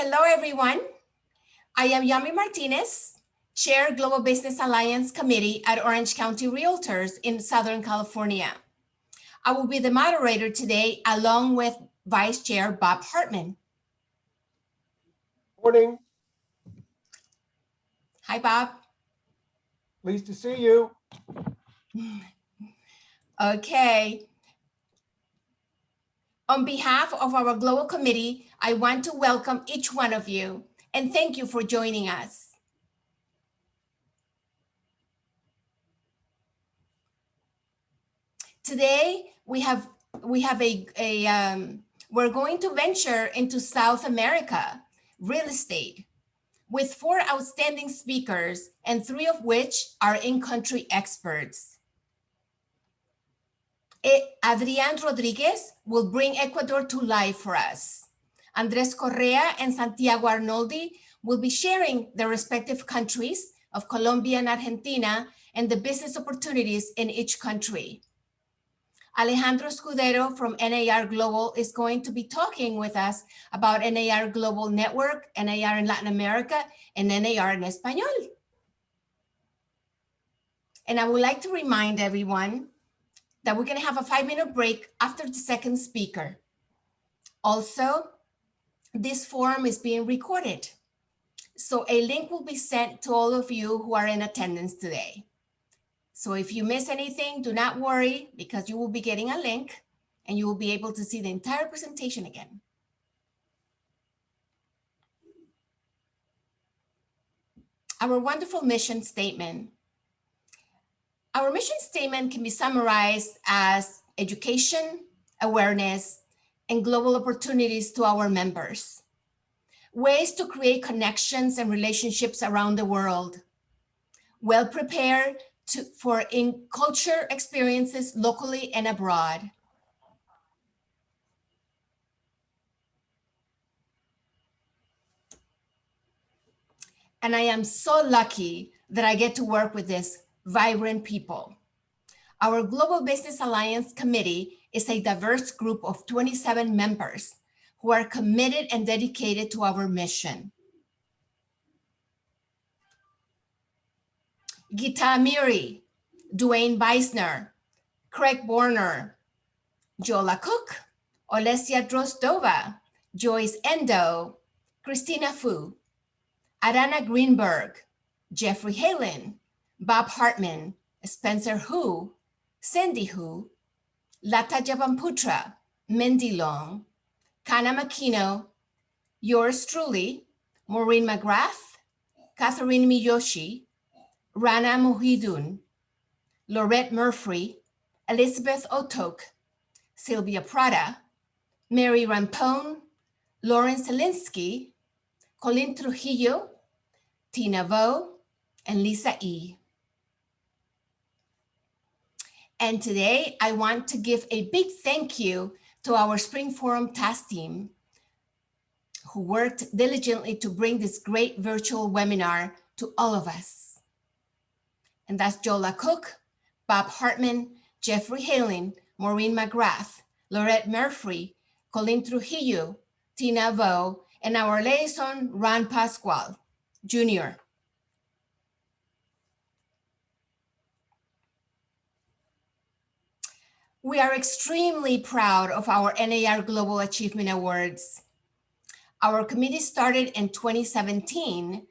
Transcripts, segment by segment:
Hello, everyone. I am Yami Martinez, Chair Global Business Alliance Committee at Orange County Realtors in Southern California. I will be the moderator today along with Vice Chair Bob Hartman. Morning. Hi, Bob. Pleased to see you. Okay. On behalf of our Global Committee, I want to welcome each one of you and thank you for joining us. Today, we're going to venture into South America, real estate, with 4 outstanding speakers and 3 of which are in-country experts. Adrian Rodriguez will bring Ecuador to life for us. Andres Correa and Santiago Arnoldi will be sharing their respective countries of Colombia and Argentina and the business opportunities in each country. Alejandro Escudero from NAR Global is going to be talking with us about NAR Global Network, NAR in Latin America, and NAR in Español. And I would like to remind everyone that we're going to have a 5-minute break after the second speaker. Also, this forum is being recorded, so a link will be sent to all of you who are in attendance today. So if you miss anything, do not worry, because you will be getting a link and you will be able to see the entire presentation again. Our wonderful mission statement. Our mission statement can be summarized as education, awareness, and global opportunities to our members. Ways to create connections and relationships around the world. Well prepared for culture experiences locally and abroad. And I am so lucky that I get to work with this vibrant people. Our Global Business Alliance Committee is a diverse group of 27 members who are committed and dedicated to our mission. Gita Amiri, Dwayne Beisner, Craig Borner, Jola Cook, Olesia Drozdova, Joyce Endo, Christina Fu, Arana Greenberg, Jeffrey Halen, Bob Hartman, Spencer Hu, Cindy Hu, Lata Javanputra, Mindy Long, Kana Makino, yours truly, Maureen McGrath, Catherine Miyoshi, Rana Mohidun, Laurette Murphy, Elizabeth Otok, Sylvia Prada, Mary Rampone, Lauren Zelinsky, Colin Trujillo, Tina Vo, and Lisa E. And today I want to give a big thank you to our Spring Forum task team who worked diligently to bring this great virtual webinar to all of us. And that's Jola Cook, Bob Hartman, Jeffrey Halen, Maureen McGrath, Laurette Murphy, Colin Trujillo, Tina Vo, and our liaison, Ron Pascual, Jr. We are extremely proud of our NAR Global Achievement Awards. Our committee started in 2017,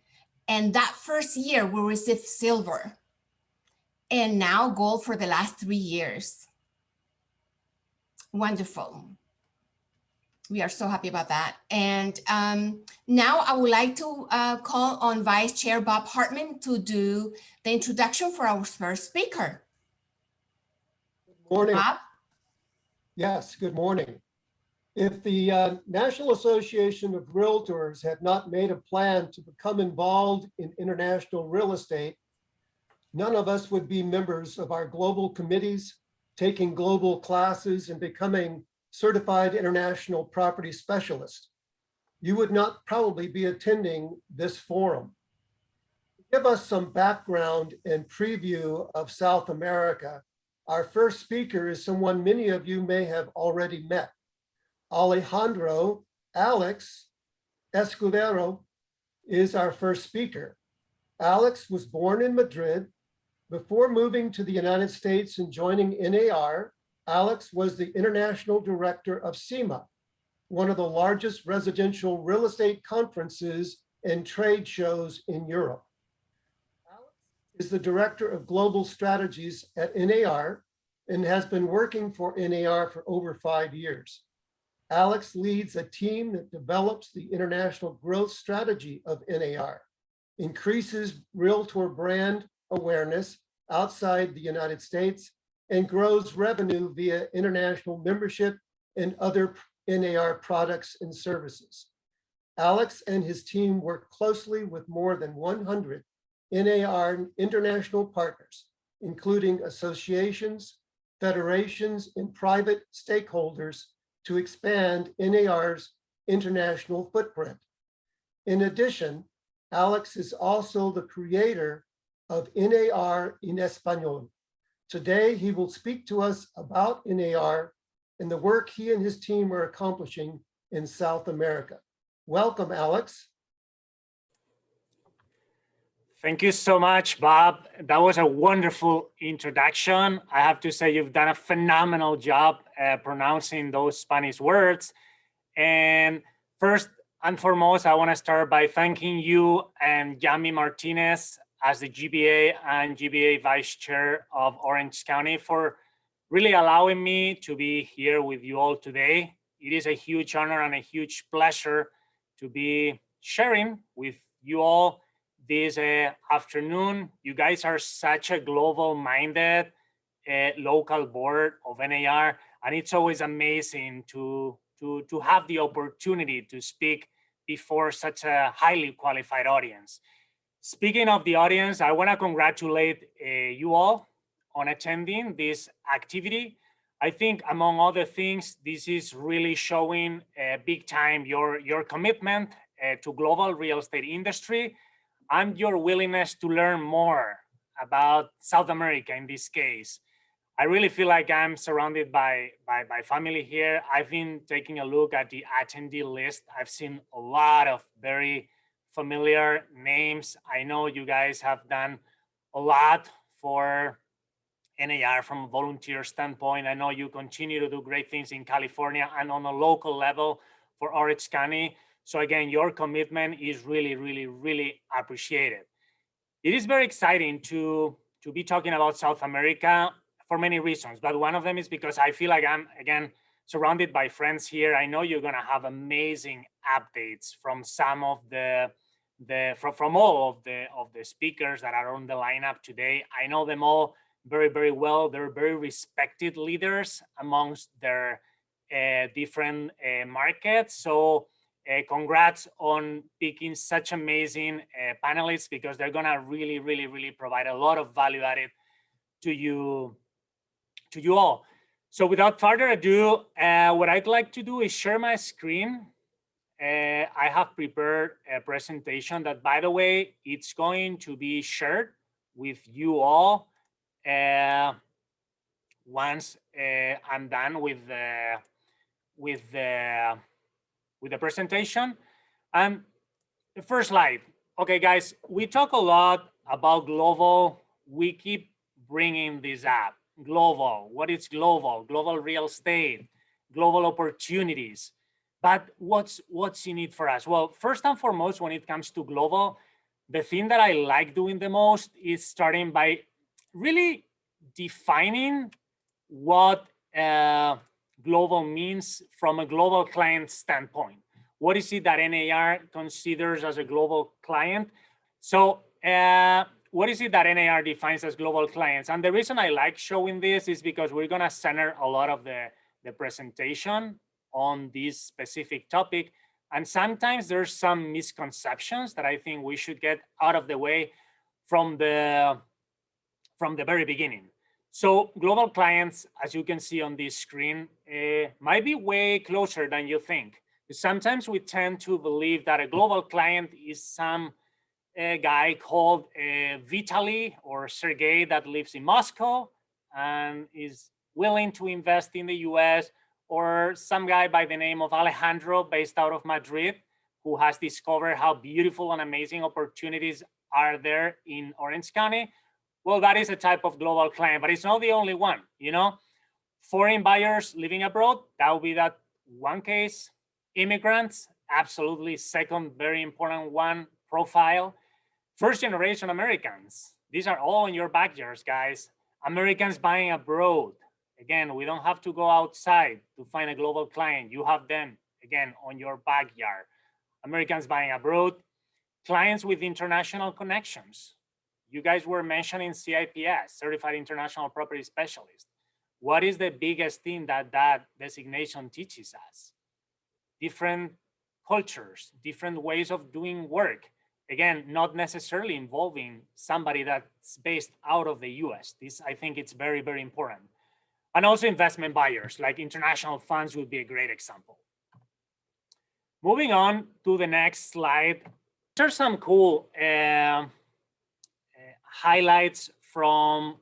and that first year we received silver, and now gold for the last 3 years. Wonderful. We are so happy about that. And now I would like to call on Vice Chair Bob Hartman to do the introduction for our first speaker. Good morning. Bob? Yes, good morning. If the National Association of Realtors had not made a plan to become involved in international real estate, none of us would be members of our global committees, taking global classes and becoming certified international property specialists. You would not probably be attending this forum. To give us some background and preview of South America, our first speaker is someone many of you may have already met. Alejandro, Alex, Escudero is our first speaker. Alex was born in Madrid. Before moving to the United States and joining NAR, Alex was the international director of SEMA, one of the largest residential real estate conferences and trade shows in Europe. Alex is the director of global strategies at NAR and has been working for NAR for over 5 years. Alex leads a team that develops the international growth strategy of NAR, increases Realtor brand awareness outside the United States, and grows revenue via international membership and other NAR products and services. Alex and his team work closely with more than 100 NAR international partners, including associations, federations, and private stakeholders to expand NAR's international footprint. In addition, Alex is also the creator of NAR en Español. Today, he will speak to us about NAR and the work he and his team are accomplishing in South America. Welcome, Alex. Thank you so much, Bob. That was a wonderful introduction. I have to say you've done a phenomenal job pronouncing those Spanish words. And first and foremost, I want to start by thanking you and Yami Martinez as the GBA and GBA Vice Chair of Orange County for really allowing me to be here with you all today. It is a huge honor and a huge pleasure to be sharing with you all this afternoon. You guys are such a global-minded local board of NAR, and it's always amazing to have the opportunity to speak before such a highly qualified audience. Speaking of the audience, I want to congratulate you all on attending this activity. I think, among other things, this is really showing big time your commitment to global real estate industry and your willingness to learn more about South America in this case. I really feel like I'm surrounded by family here. I've been taking a look at the attendee list. I've seen a lot of very familiar names. I know you guys have done a lot for NAR from a volunteer standpoint. I know you continue to do great things in California and on a local level for Orange County. So again, your commitment is really, really, really appreciated. It is very exciting to be talking about South America for many reasons, but one of them is because I feel like I'm, again, surrounded by friends here. I know you're gonna have amazing updates from some of from all of the speakers that are on the lineup today. I know them all very, very well. They're very respected leaders amongst their different markets. So congrats on picking such amazing panelists, because they're gonna really, really, really provide a lot of value added to you all. So without further ado, what I'd like to do is share my screen. I have prepared a presentation that, by the way, it's going to be shared with you all once I'm done with the presentation. The first slide. Okay, guys, we talk a lot about global. We keep bringing this up. Global. What is global? Global real estate, global opportunities. But what's in it for us? Well, first and foremost, when it comes to global, the thing that I like doing the most is starting by really defining what global means from a global client standpoint. What is it that NAR considers as a global client? So what is it that NAR defines as global clients? And the reason I like showing this is because we're gonna center a lot of the presentation on this specific topic. And sometimes there's some misconceptions that I think we should get out of the way from the very beginning. So global clients, as you can see on this screen, might be way closer than you think. Sometimes we tend to believe that a global client is some guy called Vitaly or Sergey that lives in Moscow and is willing to invest in the US, or some guy by the name of Alejandro based out of Madrid who has discovered how beautiful and amazing opportunities are there in Orange County. Well, that is a type of global client, but it's not the only one, you know. Foreign buyers living abroad, that would be that one case. Immigrants, absolutely second very important one profile. First generation Americans, these are all in your backyards, guys. Americans buying abroad. Again, we don't have to go outside to find a global client. You have them, again, on your backyard. Americans buying abroad. Clients with international connections. You guys were mentioning CIPS, Certified International Property Specialist. What is the biggest thing that that designation teaches us? Different cultures, different ways of doing work. Again, not necessarily involving somebody that's based out of the US. This, I think it's very, very important. And also investment buyers, like international funds would be a great example. Moving on to the next slide. There are some cool highlights from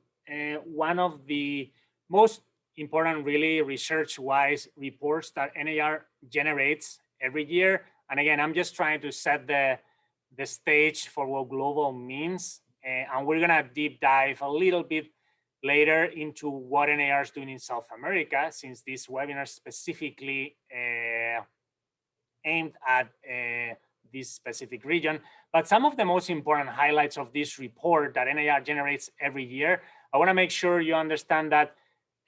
one of the most important, really research-wise reports that NAR generates every year. And again, I'm just trying to set the stage for what global means. And we're gonna deep dive a little bit later into what NAR is doing in South America, since this webinar is specifically aimed at this specific region. But some of the most important highlights of this report that NAR generates every year, I wanna make sure you understand that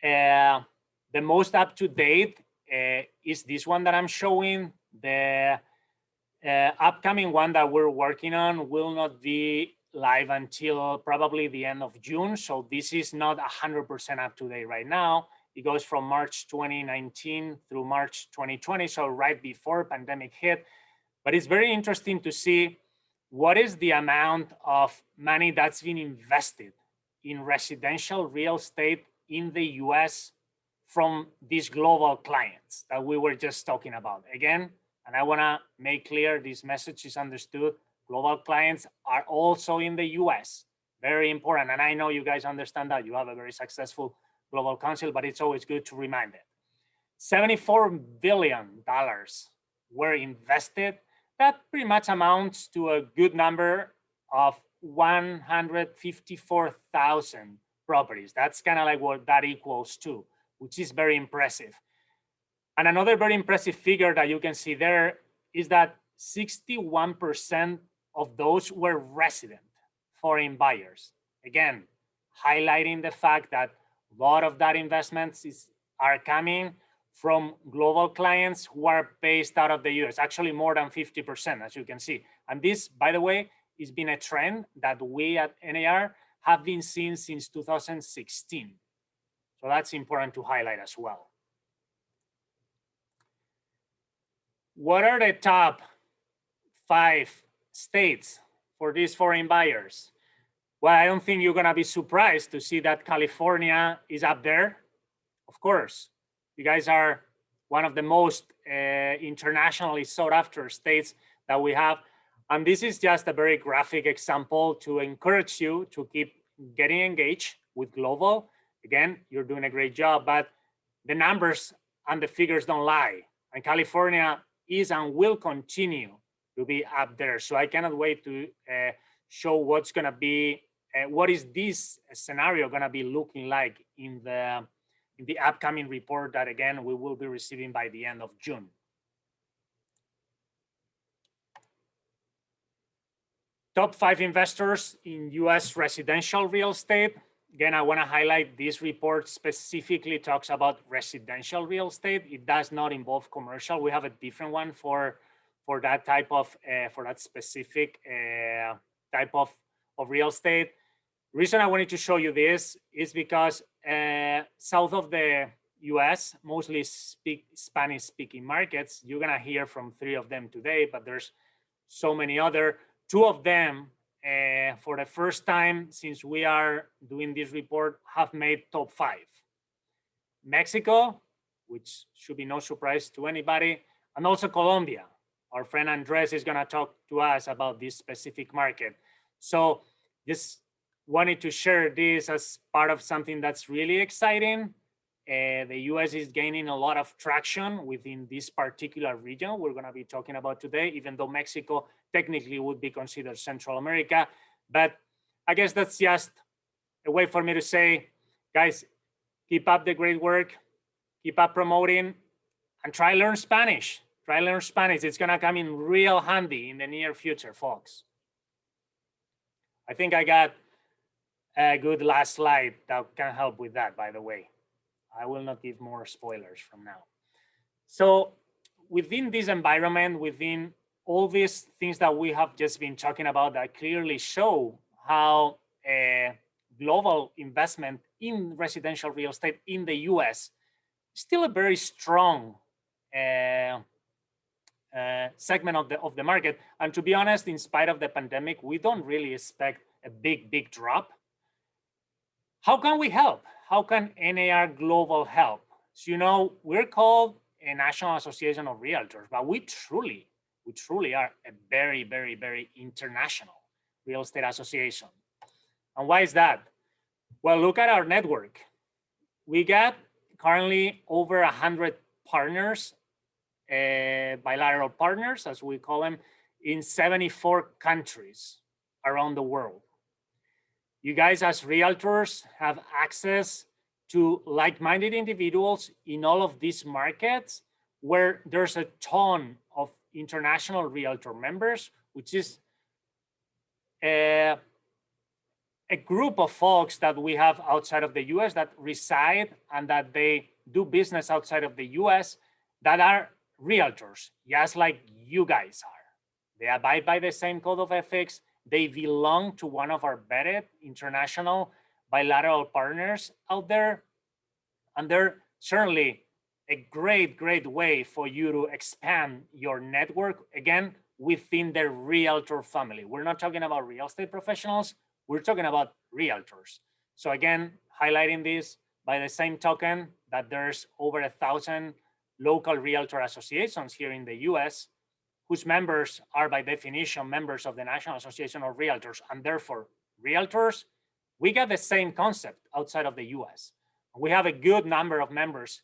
the most up-to-date is this one that I'm showing. The upcoming one that we're working on will not be live until probably the end of June. So this is not 100% up to date right now. It goes from March 2019 through March 2020, so right before pandemic hit. But it's very interesting to see what is the amount of money that's been invested in residential real estate in the US from these global clients that we were just talking about. Again, and I wanna make clear this message is understood, global clients are also in the US. Very important, and I know you guys understand that. You have a very successful global council, but it's always good to remind it. $74 billion were invested. That pretty much amounts to a good number of 154,000 properties. That's kind of like what that equals to, which is very impressive. And another very impressive figure that you can see there is that 61% of those were resident foreign buyers. Again, highlighting the fact that a lot of that investments are coming from global clients who are based out of the US, actually more than 50%, as you can see. And this, by the way, has been a trend that we at NAR have been seeing since 2016. So that's important to highlight as well. What are the top 5 states for these foreign buyers? Well, I don't think you're gonna be surprised to see that California is up there. Of course, you guys are one of the most internationally sought after states that we have. And this is just a very graphic example to encourage you to keep getting engaged with global. Again, you're doing a great job, but the numbers and the figures don't lie. And California is and will continue to be up there. So I cannot wait to show what's gonna be, what is this scenario gonna be looking like in the upcoming report that, again, we will be receiving by the end of June. Top 5 investors in US residential real estate. Again, I wanna highlight this report specifically talks about residential real estate. It does not involve commercial. We have a different one for that type of, for that specific type of real estate. Reason I wanted to show you this is because south of the US, mostly Spanish speaking markets, you're gonna hear from 3 of them today, but there's so many other. 2 of them, for the first time since we are doing this report, have made top 5. Mexico, which should be no surprise to anybody, and also Colombia. Our friend Andres is gonna talk to us about this specific market. So just wanted to share this as part of something that's really exciting the US is gaining a lot of traction within this particular region we're going to be talking about today, even though Mexico technically would be considered Central America. But I guess that's just a way for me to say, guys, keep up the great work, keep up promoting, and try learn Spanish. Try learn Spanish. It's going to come in real handy in the near future, folks. I think I got a good last slide that can help with that, by the way. I will not give more spoilers from now. So within this environment, within all these things that we have just been talking about that clearly show how global investment in residential real estate in the US is still a very strong segment of the market. And to be honest, in spite of the pandemic, we don't really expect a big drop. How can we help? How can NAR Global help? So, you know, we're called a National Association of Realtors, but we truly are a very international real estate association. And why is that? Well, look at our network. We got currently over 100 partners, bilateral partners, as we call them, in 74 countries around the world. You guys as realtors have access to like-minded individuals in all of these markets where there's a ton of international realtor members, which is a group of folks that we have outside of the US that reside and that they do business outside of the US that are realtors, just like you guys are. They abide by the same code of ethics. They belong to one of our vetted international bilateral partners out there. And they're certainly a great way for you to expand your network, again, within the realtor family. We're not talking about real estate professionals. We're talking about realtors. So again, highlighting this by the same token that there's over 1,000 local realtor associations here in the US, whose members are by definition members of the National Association of Realtors, and therefore realtors. We got the same concept outside of the US. We have a good number of members,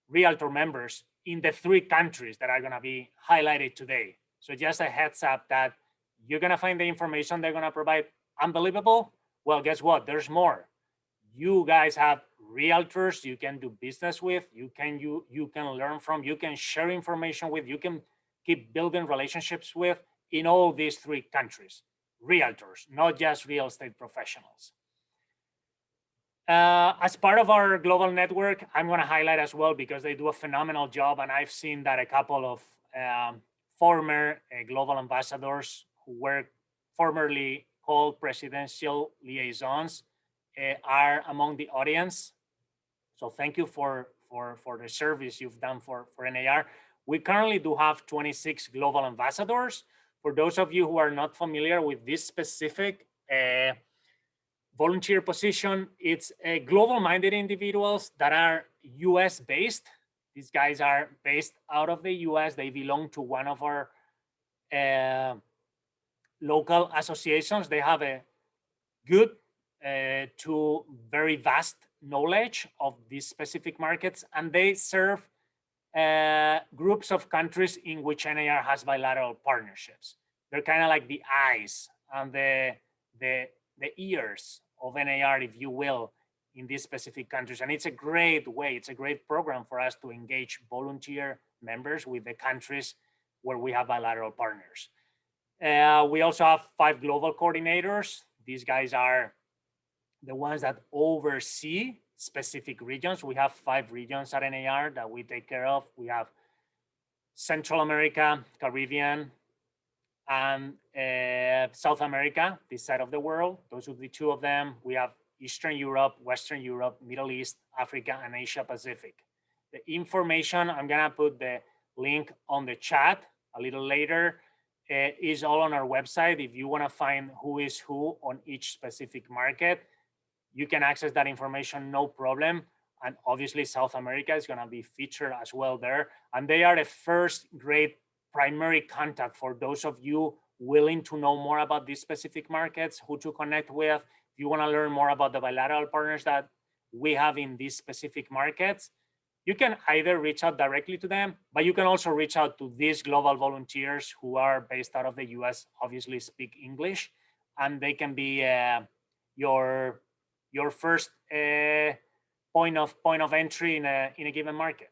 realtor members, in the 3 countries that are gonna be highlighted today. So just a heads up that you're gonna find the information they're gonna provide unbelievable. Well, guess what? There's more. You guys have realtors you can do business with, you can learn from, you can share information with, you can keep building relationships with in all these 3 countries. Realtors, not just real estate professionals. As part of our global network, I'm going to highlight as well, because they do a phenomenal job, and I've seen that a couple of former global ambassadors who were formerly called presidential liaisons are among the audience. So thank you for the service you've done for NAR. We currently do have 26 global ambassadors. For those of you who are not familiar with this specific volunteer position, it's global-minded individuals that are US based. These guys are based out of the US. They belong to one of our local associations. They have a good to very vast knowledge of these specific markets, and they serve groups of countries in which NAR has bilateral partnerships. They're kind of like the eyes and the ears of NAR, if you will, in these specific countries. And it's a great way, it's a great program for us to engage volunteer members with the countries where we have bilateral partners. We also have 5 global coordinators. These guys are the ones that oversee specific regions. We have 5 regions at NAR that we take care of. We have Central America, Caribbean, and South America, this side of the world. Those would be 2 of them. We have Eastern Europe, Western Europe, Middle East, Africa, and Asia Pacific. The information, I'm gonna put the link on the chat a little later, is all on our website. If you wanna find who is who on each specific market, you can access that information, no problem. And obviously South America is gonna be featured as well there. And they are the first great primary contact for those of you willing to know more about these specific markets, who to connect with. If you wanna learn more about the bilateral partners that we have in these specific markets, you can either reach out directly to them, but you can also reach out to these global volunteers who are based out of the US, obviously speak English, and they can be your first point of entry in a given market.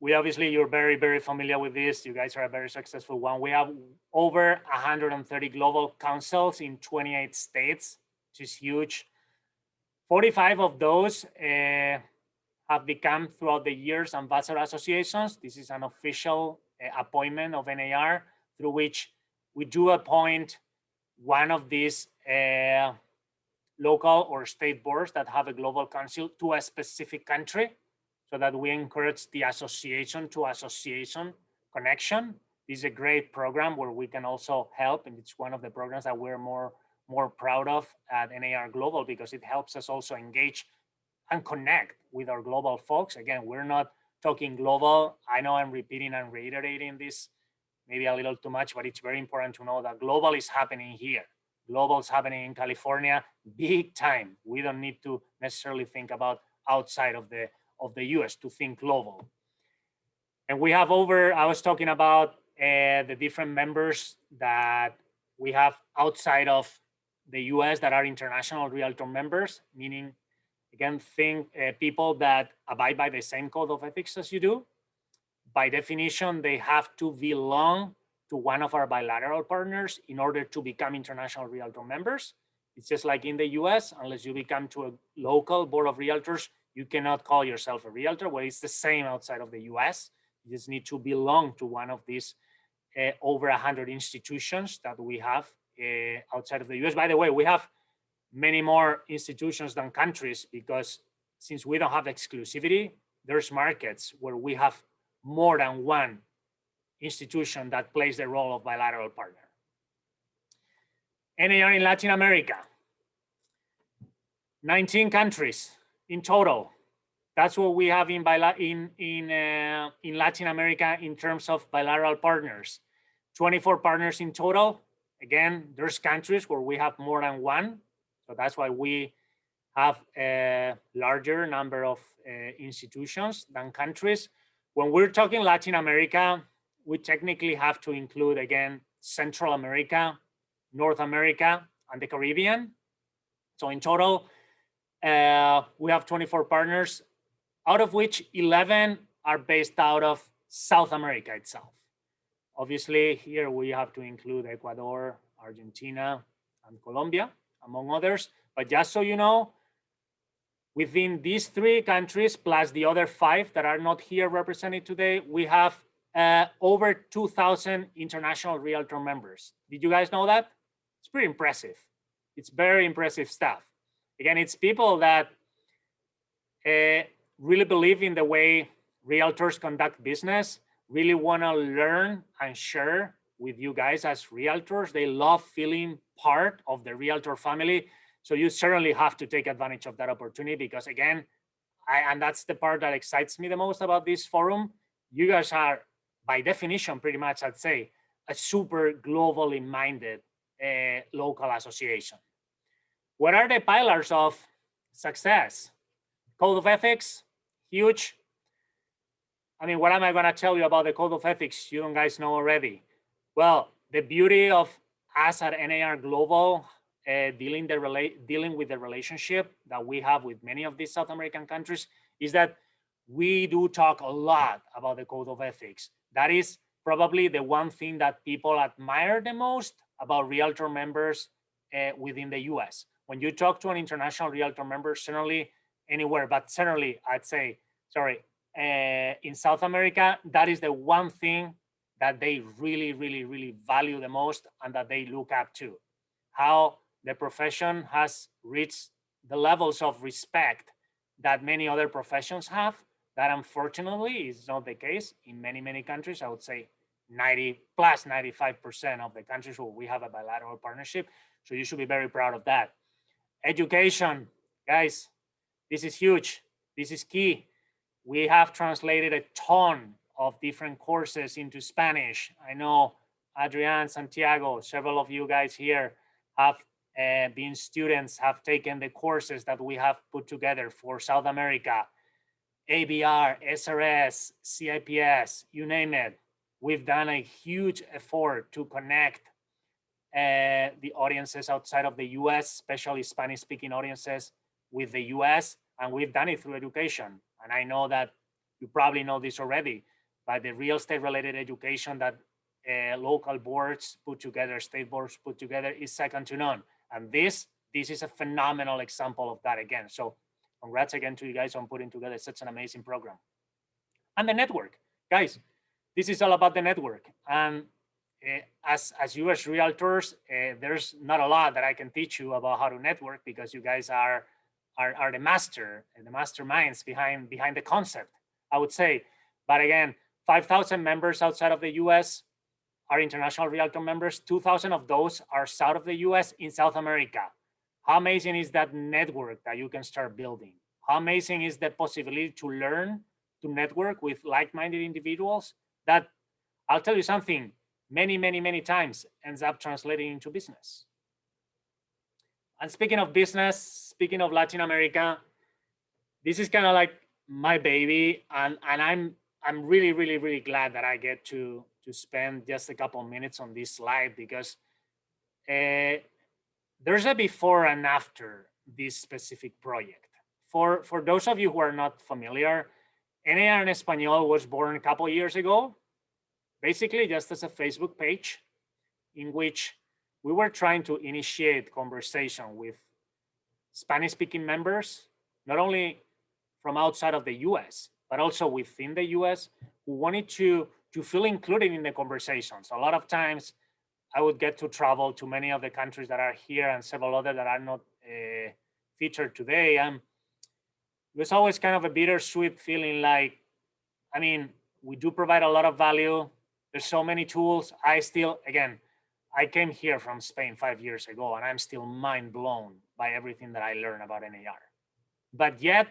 We obviously, you're very, very familiar with this. You guys are a very successful one. We have over 130 global councils in 28 states, which is huge. 45 of those have become throughout the years ambassador associations. This is an official appointment of NAR through which we do appoint one of these local or state boards that have a global council to a specific country, so that we encourage the association to association connection. This is a great program where we can also help, and it's one of the programs that we're more proud of at NAR Global, because it helps us also engage and connect with our global folks. Again, we're not talking global. I know I'm repeating and reiterating this maybe a little too much, but it's very important to know that global is happening here. Global is happening in California, big time. We don't need to necessarily think about outside of the US to think global. And we have I was talking about the different members that we have outside of the US that are international realtor members, meaning, again, people that abide by the same code of ethics as you do. By definition, they have to belong to one of our bilateral partners in order to become international realtor members. It's just like in the US, unless you become to a local board of realtors, you cannot call yourself a realtor. Well, it's the same outside of the US. You just need to belong to one of these over 100 institutions that we have outside of the US. By the way, we have many more institutions than countries, because since we don't have exclusivity, there's markets where we have more than one institution that plays the role of bilateral partner. NAR in Latin America, 19 countries in total. That's what we have in Latin America in terms of bilateral partners. 24 partners in total. Again, there's countries where we have more than one. So that's why we have a larger number of institutions than countries. When we're talking Latin America, we technically have to include, again, Central America, North America, and the Caribbean. So in total, we have 24 partners, out of which 11 are based out of South America itself. Obviously, here we have to include Ecuador, Argentina, and Colombia, among others. But just so you know, within these 3 countries, plus the other 5 that are not here represented today, we have over 2,000 international realtor members. Did you guys know that? It's pretty impressive. It's very impressive stuff. Again, it's people that really believe in the way realtors conduct business, really want to learn and share with you guys as realtors. They love feeling part of the realtor family. So you certainly have to take advantage of that opportunity, because again, and that's the part that excites me the most about this forum. You guys are, by definition, pretty much, I'd say, a super globally minded local association. What are the pillars of success? Code of ethics, huge. I mean, what am I going to tell you about the code of ethics you guys know already? Well, the beauty of us at NAR Global dealing with the relationship that we have with many of these South American countries is that we do talk a lot about the code of ethics. That is probably the one thing that people admire the most about realtor members within the US. When you talk to an international realtor member, certainly anywhere, but certainly I'd say, in South America, that is the one thing that they really, really, really value the most and that they look up to. How the profession has reached the levels of respect that many other professions have. That unfortunately is not the case in many, many countries. I would say 95% of the countries where we have a bilateral partnership. So you should be very proud of that. Education, guys, this is huge. This is key. We have translated a ton of different courses into Spanish. I know Adrian, Santiago, several of you guys here have being students, have taken the courses that we have put together for South America, ABR, SRS, CIPS, you name it. We've done a huge effort to connect the audiences outside of the US, especially Spanish-speaking audiences, with the US, and we've done it through education. And I know that you probably know this already, but the real estate-related education that local boards put together, state boards put together, is second to none. And this is a phenomenal example of that again. So congrats again to you guys on putting together such an amazing program. And the network, guys, this is all about the network. And as US realtors, there's not a lot that I can teach you about how to network, because you guys are the masterminds behind the concept, I would say. But again, 5,000 members outside of the US are international realtor members. 2,000 of those are south of the US in South America. How amazing is that network that you can start building? How amazing is the possibility to learn, to network with like-minded individuals that, I'll tell you something, many times ends up translating into business. And speaking of business, speaking of Latin America, this is kind of like my baby, and I'm really glad that I get to spend just a couple of minutes on this slide, because there's a before and after this specific project. For those of you who are not familiar, NAR en Español was born a couple of years ago, basically just as a Facebook page in which we were trying to initiate conversation with Spanish-speaking members, not only from outside of the US, but also within the US, who wanted to feel included in the conversations. A lot of times I would get to travel to many of the countries that are here and several other that are not featured today. And it was always kind of a bittersweet feeling, like, I mean, we do provide a lot of value. There's so many tools. I came here from Spain 5 years ago, and I'm still mind blown by everything that I learned about NAR. But yet,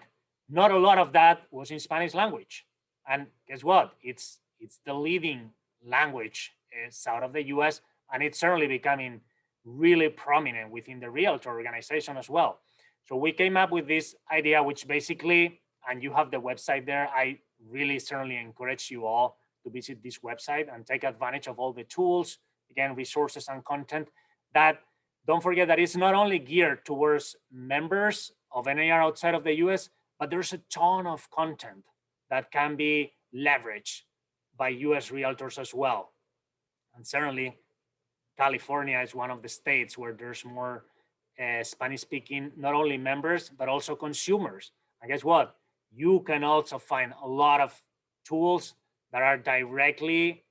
not a lot of that was in Spanish language. And guess what? It's the leading language south of the US, and it's certainly becoming really prominent within the realtor organization as well. So we came up with this idea, which basically, and you have the website there, I really certainly encourage you all to visit this website and take advantage of all the tools, again, resources and content. That, don't forget that it's not only geared towards members of NAR outside of the US, but there's a ton of content that can be leveraged by US realtors as well. And certainly California is one of the states where there's more Spanish-speaking, not only members, but also consumers. And guess what? You can also find a lot of tools that are directly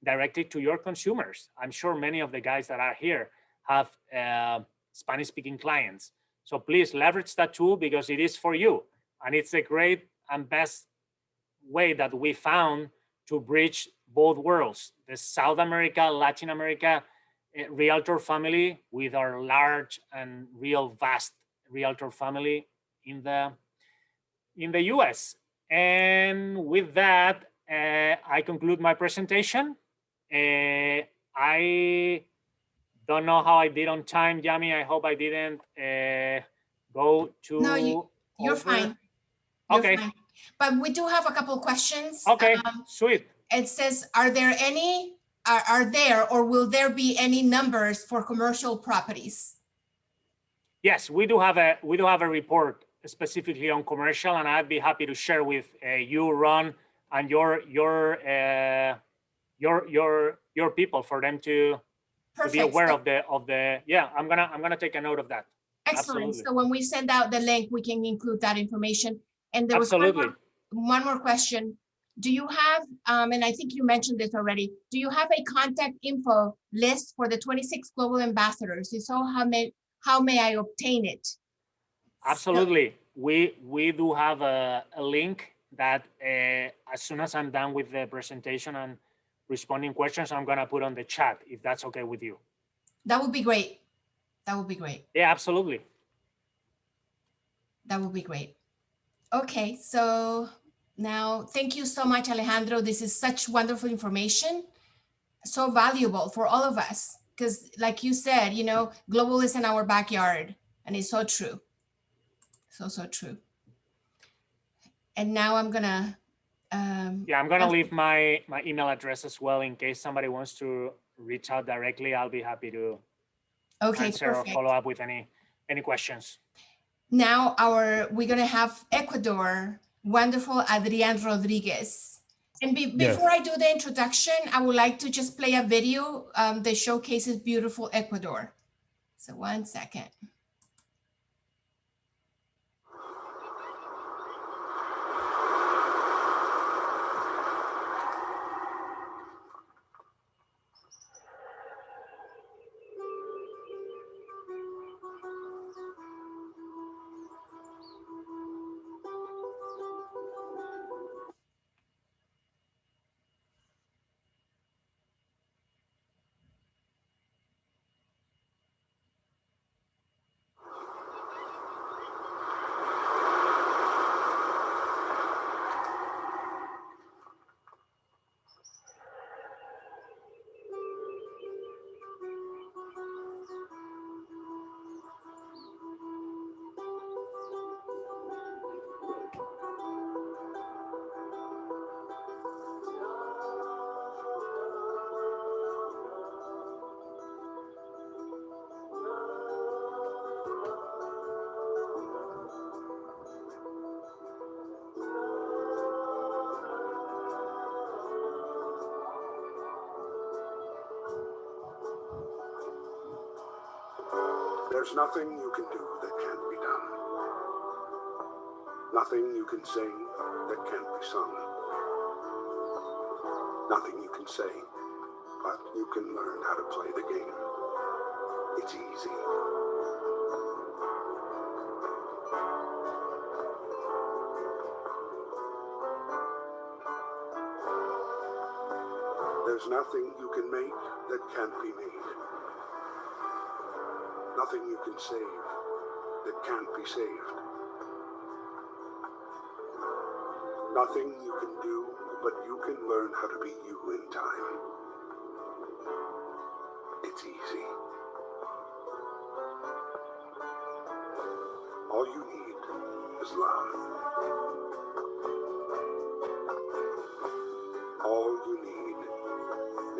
directed to your consumers. I'm sure many of the guys that are here have Spanish-speaking clients. So please leverage that tool, because it is for you. And it's a great and best way that we found to bridge both worlds, the South America, Latin America realtor family with our large and real vast realtor family in the US. And with that, I conclude my presentation. I don't know how I did on time, Yami. I hope I didn't go to. No, you're fine. You're okay. Fine. But we do have a couple of questions. Okay, sweet. It says, are there or will there be any numbers for commercial properties? Yes, we do have a report specifically on commercial, and I'd be happy to share with you, Ron, and your people, for them to be aware of the. Yeah, I'm gonna take a note of that. Excellent. Absolutely. So when we send out the link, we can include that information. And there was Absolutely. one more question. Do you have, and I think you mentioned this already, do you have a contact info list for the 26 global ambassadors? If so, how may I obtain it? Absolutely. We do have a link that as soon as I'm done with the presentation and responding questions, I'm gonna put on the chat, if that's okay with you. That would be great. That would be great. Yeah, absolutely. That would be great. Okay, so now, thank you so much, Alejandro. This is such wonderful information, so valuable for all of us. because like you said, you know, global is in our backyard, and it's so true. So true. And now I'm gonna Yeah, I'm gonna leave my email address as well in case somebody wants to reach out directly. I'll be happy to answer perfect. or follow up with any questions. Now we're gonna have Ecuador, wonderful Adrian Rodriguez. And before I do the introduction, I would like to just play a video that showcases beautiful Ecuador. So 1 second. There's nothing you can do that can't be done. Nothing you can sing that can't be sung. Nothing you can say, but you can learn how to play the game. It's easy. There's nothing you can make that can't be made. Nothing you can save that can't be saved. Nothing you can do, but you can learn how to be you in time. It's easy. All you need is love. All you need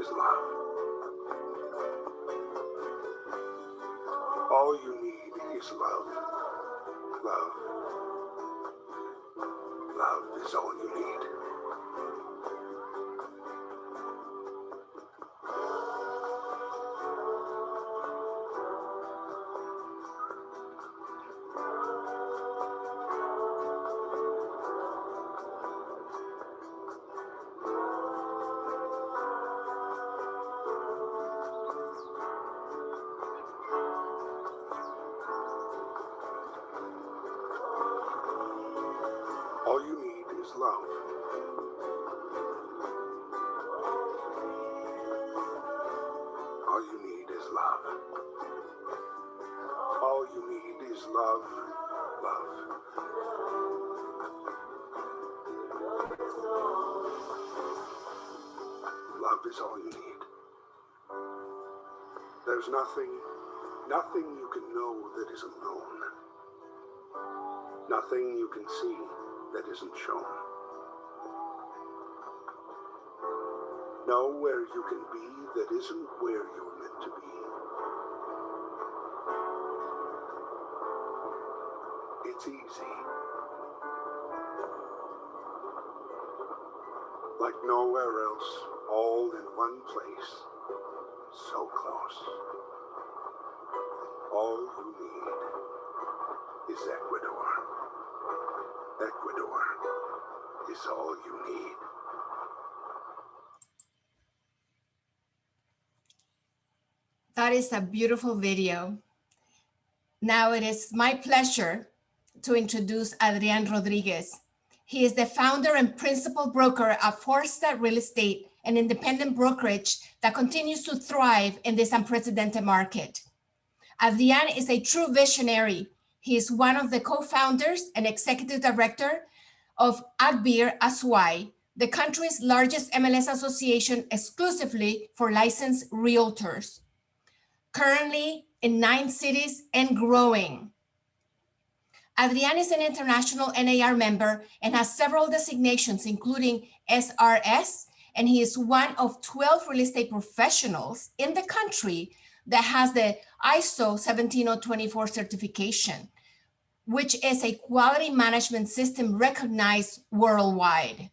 is love. All you need is love. Love. Love is all you need. All you need is love. All you need is love. All you need is love. Love. Love is all you need. There's nothing you can know that isn't known. Nothing you can see that isn't shown. Nowhere you can be that isn't where you're meant to be. It's easy. Like nowhere else, all in one place, so close. All you need is Ecuador. Ecuador is all you need. That is a beautiful video. Now it is my pleasure to introduce Adrian Rodriguez. He is the founder and principal broker of Forsta Real Estate, an independent brokerage that continues to thrive in this unprecedented market. Adrian is a true visionary. He is one of the co-founders and executive director of Agbir Aswai, the country's largest MLS association exclusively for licensed realtors. currently in 9 cities and growing. Adrian is an international NAR member and has several designations, including SRS, and he is one of 12 real estate professionals in the country that has the ISO 17024 certification, which is a quality management system recognized worldwide.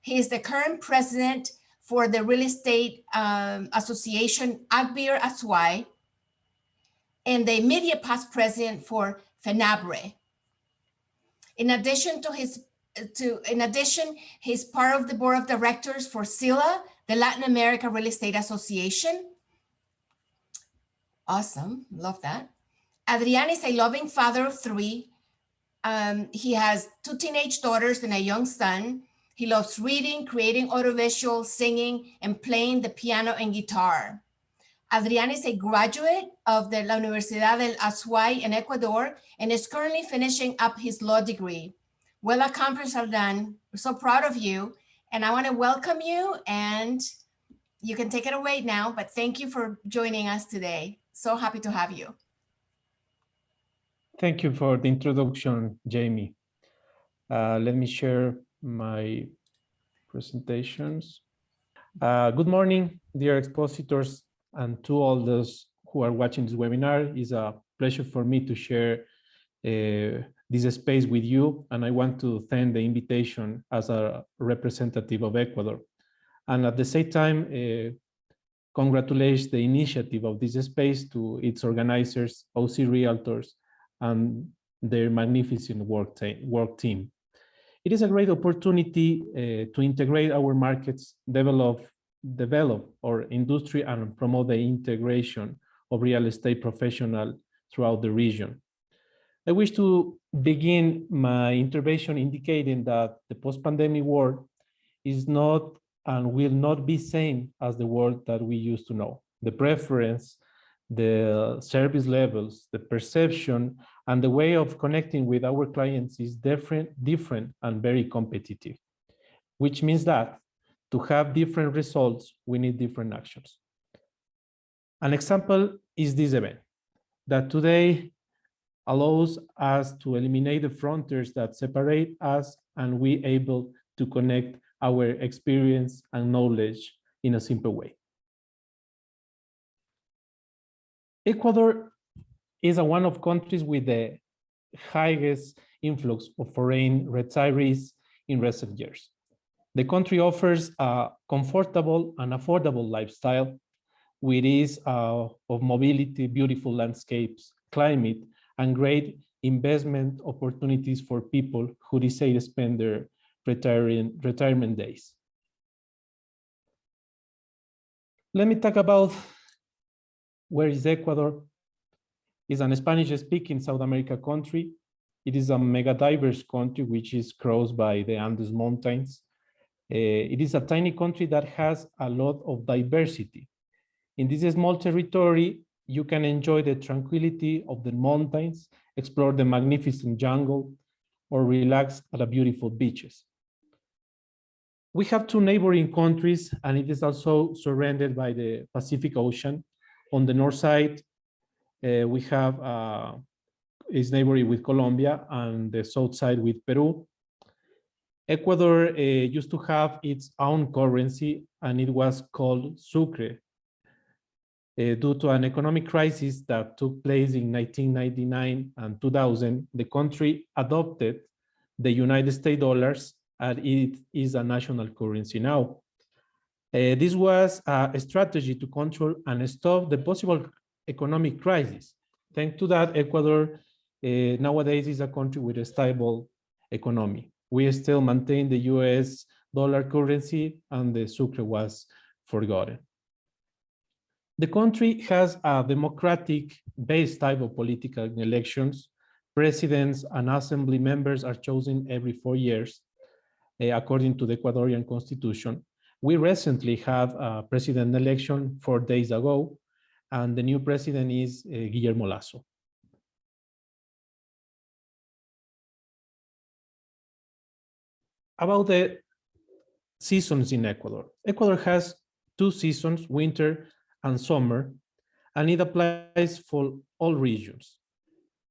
He is the current president for the real estate association Agbir Aswai and the immediate past president for FENABRE. In addition, he's part of the board of directors for SILA, the Latin America Real Estate Association. Awesome, love that. Adrian is a loving father of 3. He has 2 teenage daughters and a young son. He loves reading, creating audiovisual, singing, and playing the piano and guitar. Adrian is a graduate of the La Universidad del Azuay in Ecuador and is currently finishing up his law degree. Well accomplished, Adrian. We're so proud of you. And I want to welcome you, and you can take it away now, but thank you for joining us today. So happy to have you. Thank you for the introduction, Jamie. Let me share my presentations. Good morning, dear expositors, and to all those who are watching this webinar. It's a pleasure for me to share this space with you, and I want to thank the invitation as a representative of Ecuador. And at the same time, congratulate the initiative of this space to its organizers, OC Realtors, and their magnificent work team. It is a great opportunity to integrate our markets, develop our industry, and promote the integration of real estate professionals throughout the region. I wish to begin my intervention indicating that the post-pandemic world is not and will not be same as the world that we used to know. The preference, the service levels, the perception, and the way of connecting with our clients is different and very competitive, which means that to have different results, we need different actions. An example is this event that today allows us to eliminate the frontiers that separate us, and we able to connect our experience and knowledge in a simple way. Ecuador is one of countries with the highest influx of foreign retirees in recent years. The country offers a comfortable and affordable lifestyle with ease of mobility, beautiful landscapes, climate, and great investment opportunities for people who decide to spend their retirement days. Let me talk about where is Ecuador. It's an Spanish-speaking South America country. It is a mega diverse country which is crossed by the Andes Mountains. It is a tiny country that has a lot of diversity. In this small territory, you can enjoy the tranquility of the mountains, explore the magnificent jungle, or relax at the beautiful beaches. We have 2 neighboring countries, and it is also surrounded by the Pacific Ocean. On the north side, we have is neighboring with Colombia, and the south side with Peru. Ecuador used to have its own currency, and it was called Sucre. Due to an economic crisis that took place in 1999 and 2000, the country adopted the United States dollars, and it is a national currency now. This was a strategy to control and stop the possible economic crisis. Thanks to that, Ecuador nowadays is a country with a stable economy. We still maintain the US dollar currency, and the Sucre was forgotten. The country has a democratic-based type of political elections. Presidents and assembly members are chosen every 4 years, according to the Ecuadorian constitution. We recently had a president election 4 days ago, and the new president is Guillermo Lasso. About the seasons in Ecuador. Ecuador has 2 seasons, winter and summer, and it applies for all regions.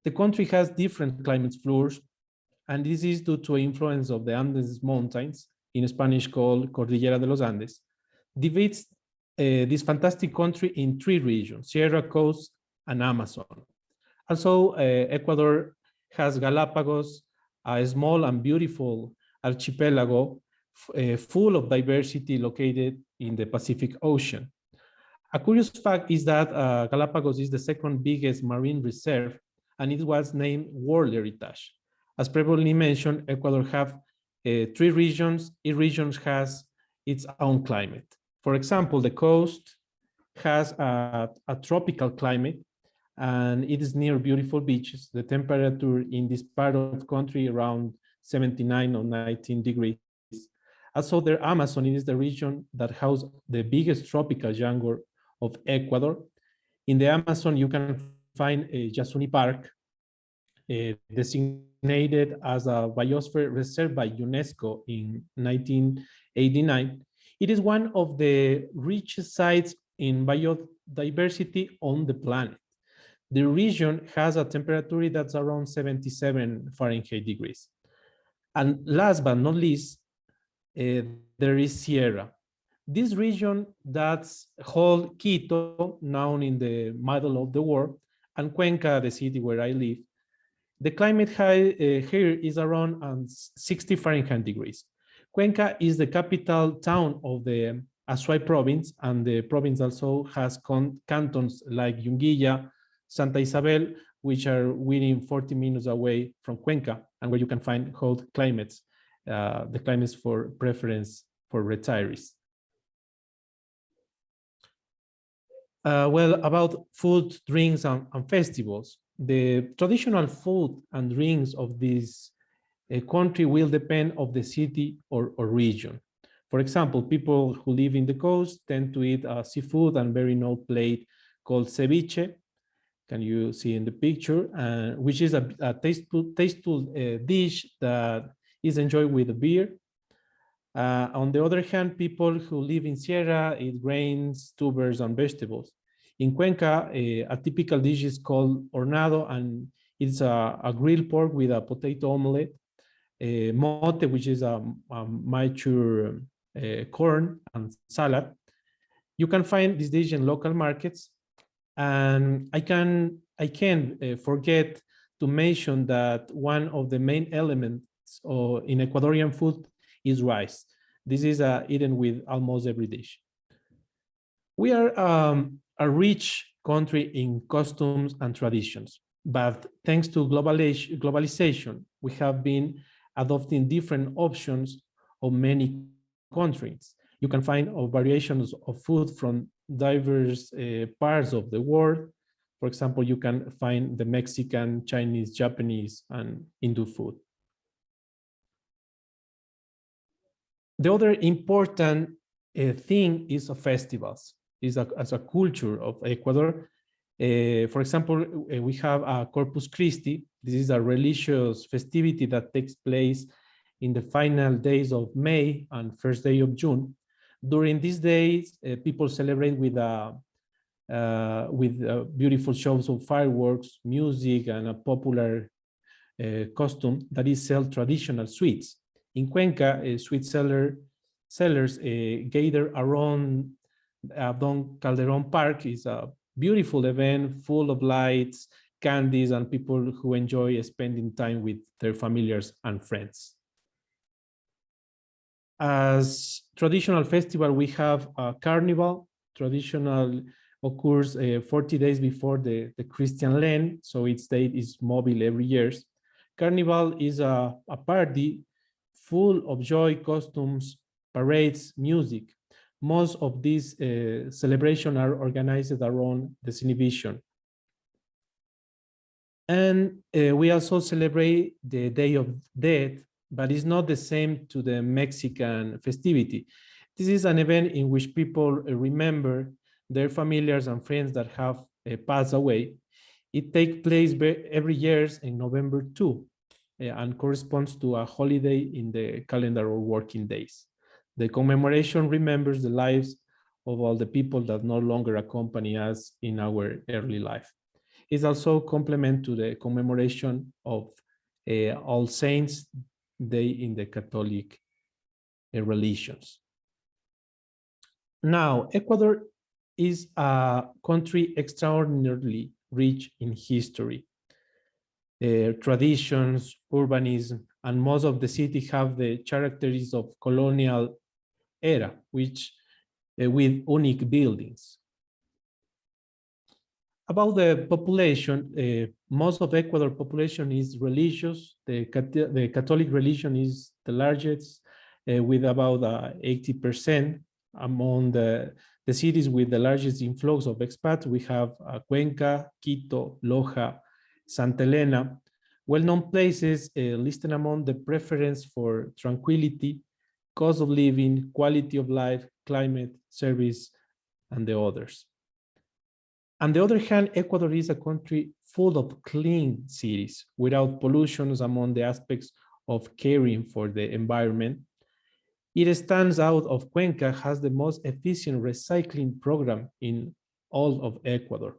The country has different climate floors, and this is due to influence of the Andes Mountains, in Spanish called Cordillera de los Andes, divides this fantastic country in three regions: Sierra Coast and Amazon. Also, Ecuador has Galapagos, a small and beautiful archipelago full of diversity located in the Pacific Ocean. A curious fact is that Galapagos is the second biggest marine reserve, and it was named World Heritage. As previously mentioned, Ecuador have three regions. Each region has its own climate. For example, the coast has a tropical climate, and it is near beautiful beaches. The temperature in this part of country around 79 or 19 degrees. Also, the Amazon is the region that houses the biggest tropical jungle of Ecuador. In the Amazon, you can find a Yasuni Park, designated as a biosphere reserve by UNESCO in 1989. It is one of the richest sites in biodiversity on the planet. The region has a temperature that's around 77 Fahrenheit degrees. And last but not least, there is Sierra. This region that's called Quito, now in the middle of the world, and Cuenca, the city where I live. The climate here is around 60 Fahrenheit degrees. Cuenca is the capital town of the Azuay province, and the province also has cantons like Yunguilla, Santa Isabel, which are within 40 minutes away from Cuenca, and where you can find hot climates, the climates for preference for retirees. Well, about food, drinks, and festivals, the traditional food and drinks of this country will depend on the city or region. For example, people who live in the coast tend to eat seafood and very known plate called ceviche. Can you see in the picture? Which is a tasteful dish that is enjoyed with a beer. On the other hand, people who live in Sierra eat grains, tubers, and vegetables. In Cuenca, a typical dish is called hornado, and it's a grilled pork with a potato omelette, mote, which is a mature corn, and salad. You can find this dish in local markets, and I can't forget to mention that one of the main elements in Ecuadorian food is rice. This is eaten with almost every dish. We are a rich country in customs and traditions, but thanks to globalization, we have been adopting different options of many countries. You can find variations of food from diverse parts of the world. For example, you can find the Mexican, Chinese, Japanese, and Hindu food. The other important thing is festivals, as a culture of Ecuador. For example, we have a Corpus Christi. This is a religious festivity that takes place in the final days of May and first day of June. During these days, people celebrate with beautiful shows of fireworks, music, and a popular costume that is sell traditional sweets. In Cuenca, sweet sellers gather around Don Calderon Park. Is a beautiful event full of lights, candies, and people who enjoy spending time with their familiars and friends. As traditional festival, we have a carnival. Traditional occurs 40 days before the Christian Lent, so its date is mobile every year. Carnival is a party full of joy, costumes, parades, music. Most of these celebrations are organized around the Cinevision. And we also celebrate the Day of Death, but it's not the same to the Mexican festivity. This is an event in which people remember their familiars and friends that have passed away. It takes place every year in November 2 and corresponds to a holiday in the calendar or working days. The commemoration remembers the lives of all the people that no longer accompany us in our early life. It's also complement to the commemoration of All Saints Day in the Catholic religions. Now, Ecuador is a country extraordinarily rich in history. Traditions, urbanism, and most of the city have the characteristics of colonial era, which with unique buildings. About the population, most of Ecuador population is religious. The Catholic religion is the largest, with about 80%. Among the cities with the largest influx of expats, we have Cuenca, Quito, Loja, Santa Elena, well-known places listed among the preference for tranquility, cost of living, quality of life, climate, service, and the others. On the other hand, Ecuador is a country full of clean cities without pollution among the aspects of caring for the environment. It stands out of Cuenca has the most efficient recycling program in all of Ecuador.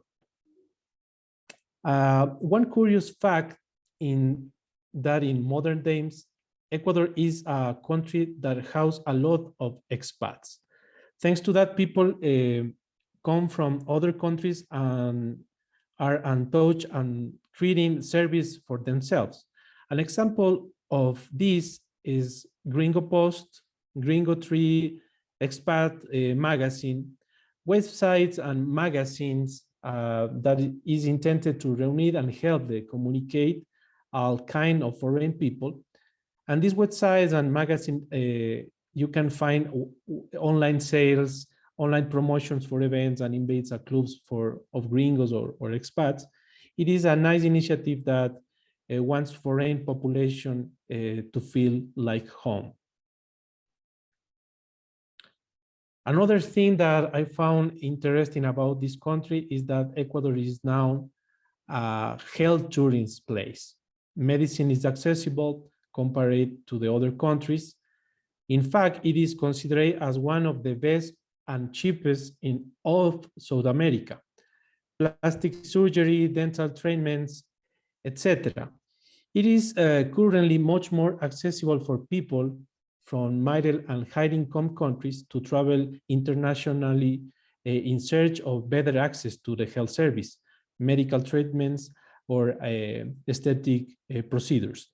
One curious fact in modern times, Ecuador is a country that houses a lot of expats. Thanks to that, people come from other countries and are untouched and creating service for themselves. An example of this is Gringo Post, Gringo Tree, Expat Magazine, websites and magazines that is intended to reunite and help them communicate all kind of foreign people. And these websites and magazines, you can find online sales, online promotions for events and invites at clubs of gringos or expats. It is a nice initiative that wants foreign population to feel like home. Another thing that I found interesting about this country is that Ecuador is now a health tourism place. Medicine is accessible compared to the other countries. In fact, it is considered as one of the best and cheapest in all of South America. Plastic surgery, dental treatments, etc. It is currently much more accessible for people from middle and high income countries to travel internationally in search of better access to the health service, medical treatments, or aesthetic procedures.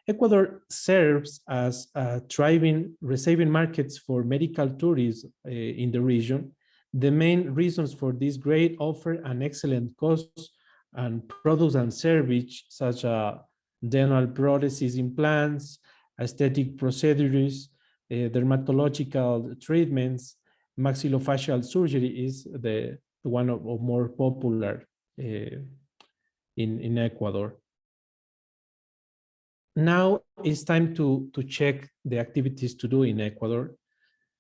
Ecuador serves as a thriving receiving markets for medical tourism in the region. The main reasons for this great offer an excellent cost and products and service such as dental prosthesis implants, aesthetic procedures, dermatological treatments, maxillofacial surgery is the one of more popular in Ecuador. Now it's time to check the activities to do in Ecuador.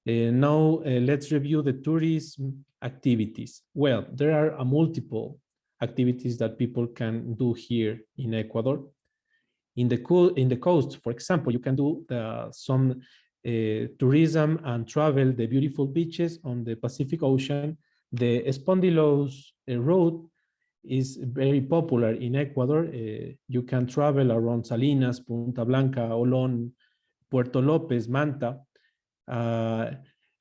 Now let's review the tourism activities. Well, there are multiple activities that people can do here in Ecuador. In the coast, for example, you can do some tourism and travel the beautiful beaches on the Pacific Ocean. The Espondillos road is very popular in Ecuador. You can travel around Salinas, Punta Blanca, Olón, Puerto López, Manta,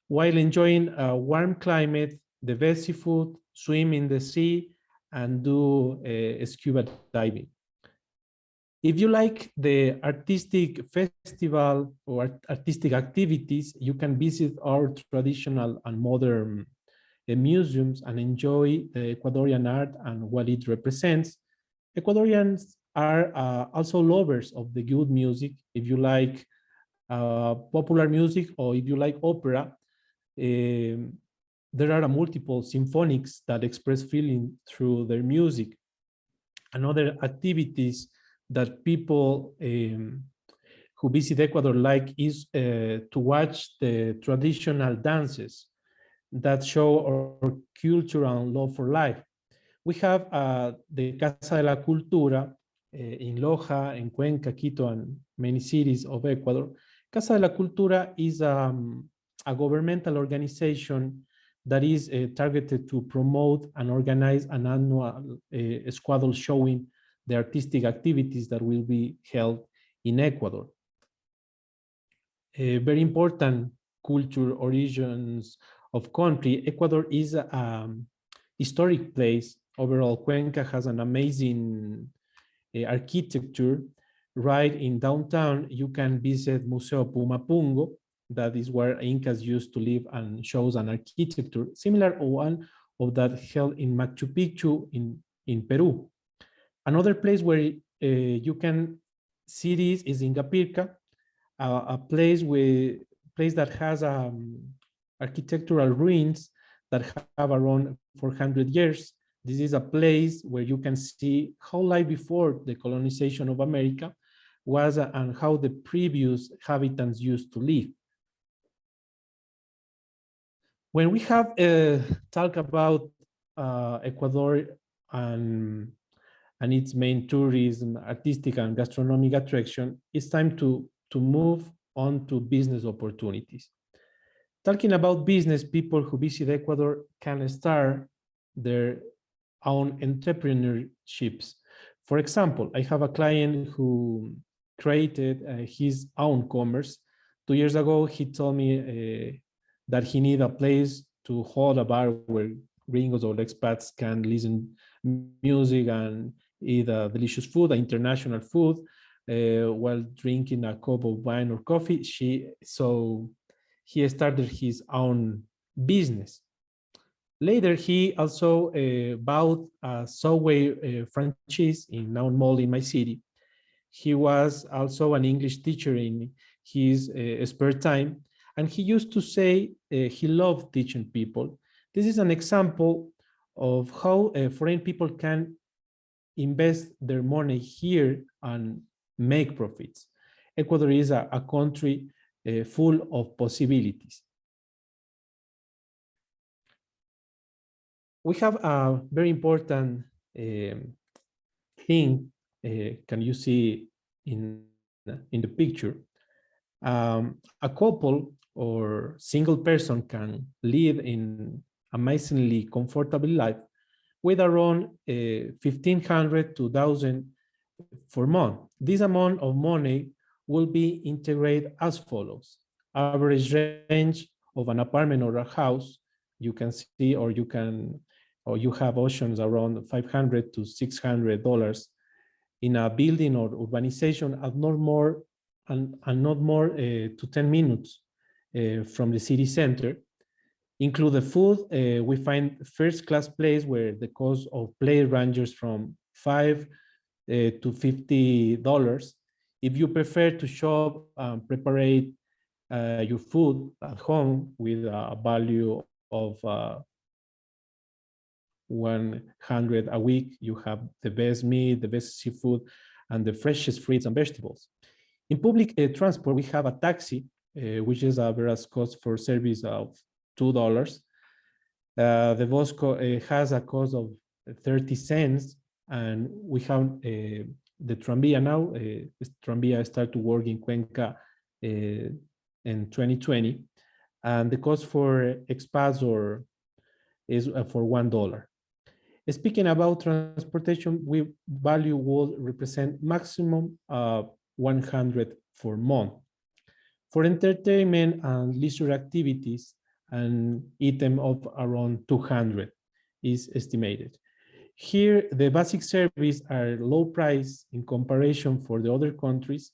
while enjoying a warm climate, the best seafood, swim in the sea, and do scuba diving. If you like the artistic festival or artistic activities, you can visit our traditional and modern museums and enjoy the Ecuadorian art and what it represents. Ecuadorians are also lovers of the good music. If you like popular music or if you like opera, there are multiple symphonics that express feeling through their music. Another activities that people who visit Ecuador like is to watch the traditional dances that show our culture and love for life. We have the Casa de la Cultura in Loja, in Cuenca, Quito, and many cities of Ecuador. Casa de la Cultura is a governmental organization that is targeted to promote and organize an annual schedule showing the artistic activities that will be held in Ecuador. A very important culture origins of country. Ecuador is a historic place. Overall, Cuenca has an amazing architecture. Right in downtown, you can visit Museo Pumapungo. That is where Incas used to live and shows an architecture similar to one of that held in Machu Picchu in Peru. Another place where you can see this is in Ingapirca, a place that has architectural ruins that have around 400 years. This is a place where you can see how life before the colonization of America was and how the previous inhabitants used to live. When we have talked about Ecuador and its main tourism, artistic and gastronomic attraction, it's time to move on to business opportunities. Talking about business, people who visit Ecuador can start their own entrepreneurships. For example, I have a client who created his own commerce. 2 years ago, he told me that he needed a place to hold a bar where gringos or expats can listen music and eat delicious food, international food, while drinking a cup of wine or coffee. So he started his own business. Later, he also bought a Subway franchise in Noun Mall in my city. He was also an English teacher in his spare time, and he used to say he loved teaching people. This is an example of how foreign people can invest their money here and make profits. Ecuador is a country full of possibilities. We have a very important thing. Can you see in the picture? A couple or single person can live in amazingly comfortable life with around 1,500 to 1,000 for month. This amount of money will be integrated as follows. Average range of an apartment or a house, you can see, or you have options around $500 to $600 in a building or urbanization at not more to 10 minutes from the city center. Include the food, we find first-class place where the cost of plate ranges from $5 to $50. If you prefer to shop and prepare your food at home with a value of 100 a week, you have the best meat, the best seafood, and the freshest fruits and vegetables. In public transport, we have a taxi, which is a average cost for service of $2. The bus has a cost of 30 cents, and we have the tranvía now. Tranvía started to work in Cuenca in 2020, and the cost for expats is for $1. Speaking about transportation, we value will represent maximum 100 for month. For entertainment and leisure activities, an item of around 200 is estimated. Here, the basic services are low price in comparison for the other countries.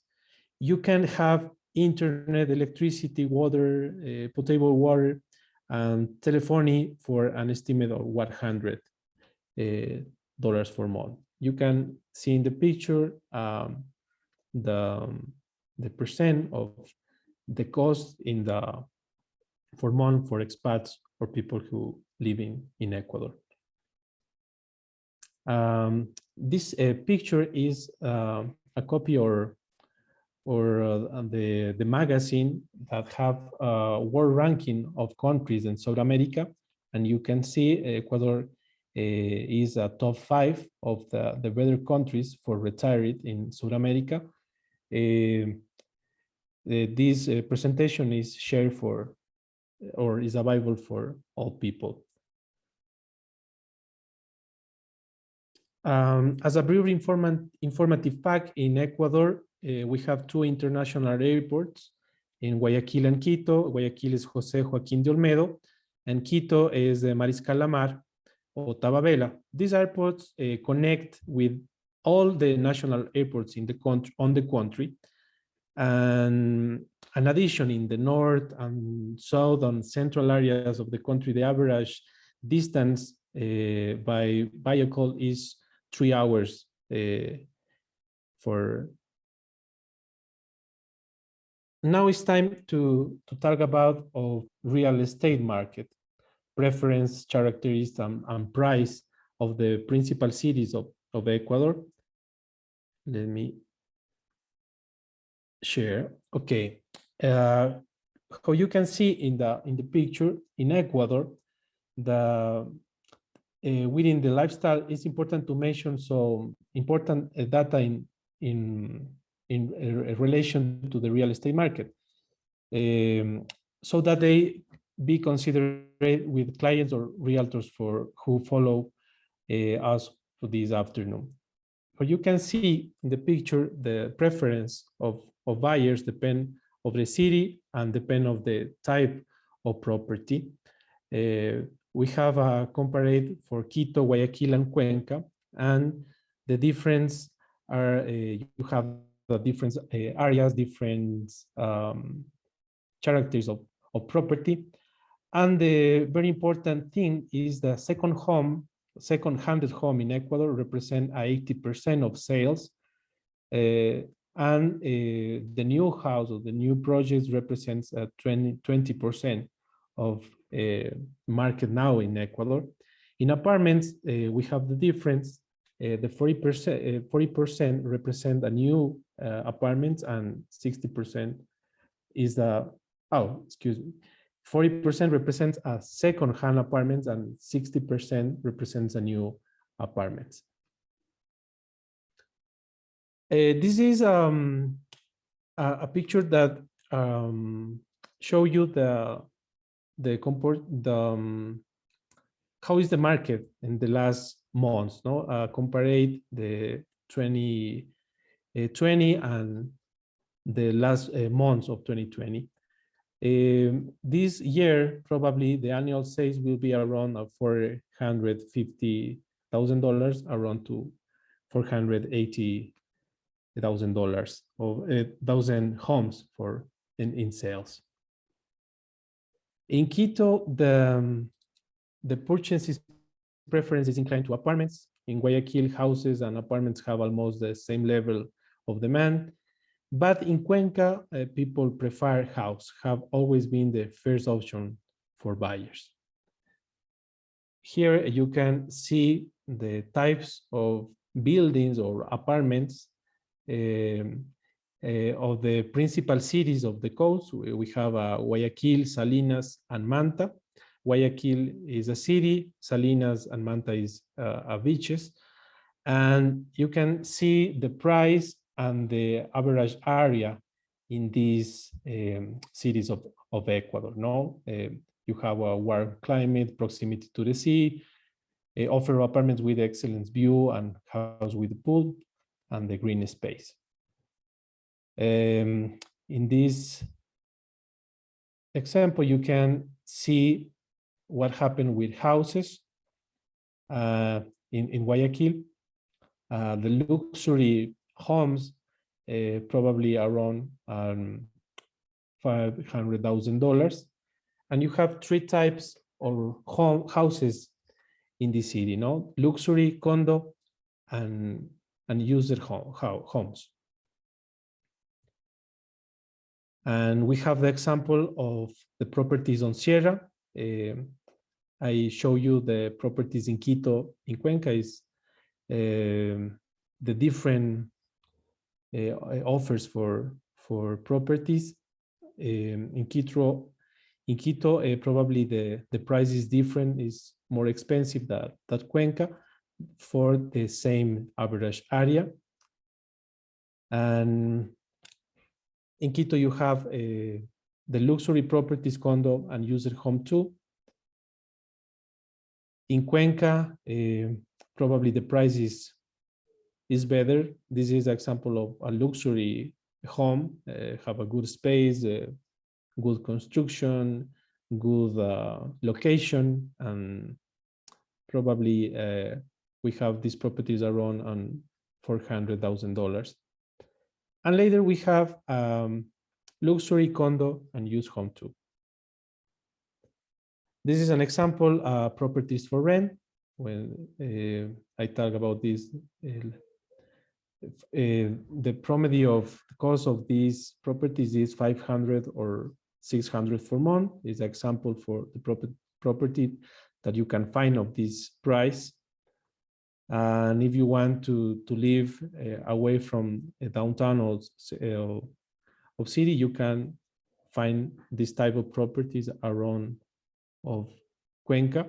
You can have internet, electricity, water, potable water, and telephony for an estimate of $100 for month. You can see in the picture the percent of the cost in for month for expats or people who live in Ecuador. This picture is a copy or the magazine that have a world ranking of countries in South America, and you can see Ecuador is a top 5 of the better countries for retired in South America. This presentation is shared for or is available for all people. As a brief informative fact, in Ecuador, we have two international airports in Guayaquil and Quito. Guayaquil is José Joaquín de Olmedo, and Quito is Mariscal Lamar or Tababela. These airports connect with all the national airports in the country, and in addition, in the north and south and central areas of the country, the average distance by vehicle is 3 hours for. Now it's time to talk about real estate market, preference, characteristics, and price of the principal cities of Ecuador. Let me share. Okay. How you can see in the picture, in Ecuador, within the lifestyle, it's important to mention some important data in relation to the real estate market, so that they be considered with clients or realtors who follow us for this afternoon. But you can see in the picture the preference of buyers depend of the city and depend of the type of property. We have compared for Quito, Guayaquil, and Cuenca, and the difference are you have the different areas, different characters of property. And the very important thing is the second-handed home in Ecuador represent 80% of sales, and the new house or the new projects represents 20% of market now in Ecuador. In apartments, we have the difference. The 40% represent a new apartments, and 60% is the 40% represents a second-hand apartments, and 60% represents a new apartments. This is a picture that show you how is the market in the last months, no? Compared the 2020 and the last months of 2020. This year, probably the annual sales will be around $450,000, around to $480,000 of 1,000 homes in sales. In Quito, the purchase preference is inclined to apartments. In Guayaquil, houses and apartments have almost the same level of demand. But in Cuenca, people prefer house, have always been the first option for buyers. Here you can see the types of buildings or apartments of the principal cities of the coast. We have Guayaquil, Salinas, and Manta. Guayaquil is a city, Salinas and Manta is beaches. And you can see the price and the average area in these cities of Ecuador. No, you have a warm climate, proximity to the sea, offer apartments with excellent view, and house with the pool and the green space. In this example, you can see what happened with houses in Guayaquil. The luxury homes, probably around $500,000, and you have 3 types of houses in the city, no? Luxury, condo, and user homes. And we have the example of the properties on Sierra. I show you the properties in Quito. In Cuenca is the different offers for properties. In Quito, probably the price is different, is more expensive than Cuenca for the same average area. And in Quito, you have the luxury properties, condo, and user home too. In Cuenca, probably the price is better. This is an example of a luxury home, have a good space, good construction, good location, and probably we have these properties around on $400,000. And later we have luxury condo and used home too. This is an example, properties for rent. When I talk about this, the promedio of the cost of these properties is 500 or 600 per month. Is an example for the property that you can find of this price. And if you want to live away from a downtown of city, you can find this type of properties around of Cuenca.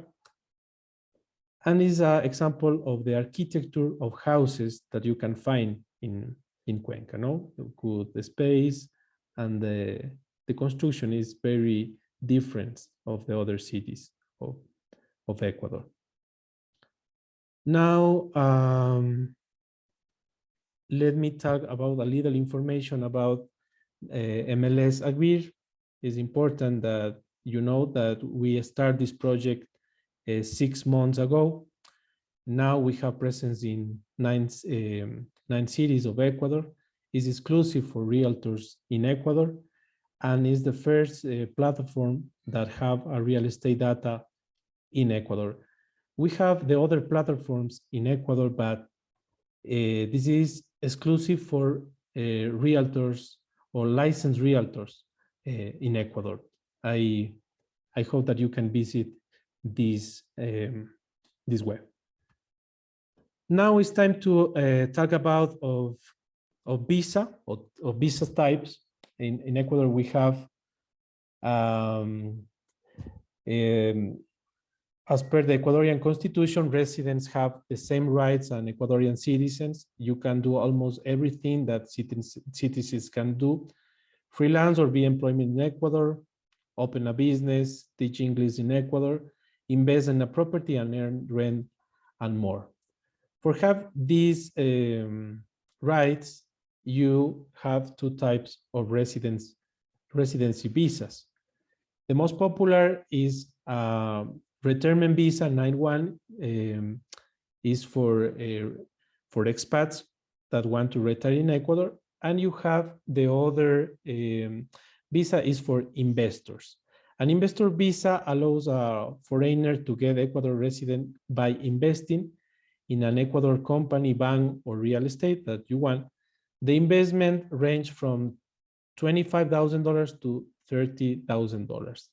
And is an example of the architecture of houses that you can find in Cuenca, no? Good space, and the construction is very different of the other cities of Ecuador. Now, let me talk about a little information about MLS Aguirre. It's important that you know that we start this project 6 months ago. Now we have presence in nine cities of Ecuador. It's exclusive for realtors in Ecuador, and is the first platform that have a real estate data in Ecuador. We have the other platforms in Ecuador, but this is exclusive for realtors or licensed realtors in Ecuador. I hope that you can visit this web. Now it's time to talk about visa or visa types. In Ecuador, we have as per the Ecuadorian constitution, residents have the same rights as Ecuadorian citizens. You can do almost everything that citizens can do. Freelance or be employment in Ecuador, open a business, teach English in Ecuador, invest in a property and earn rent and more. For have these rights, you have two types of residency visas. The most popular is retirement visa 91, is for expats that want to retire in Ecuador, and you have the other visa is for investors. An investor visa allows a foreigner to get Ecuador resident by investing in an Ecuador company, bank, or real estate that you want. The investment range from $25,000 to $30,000.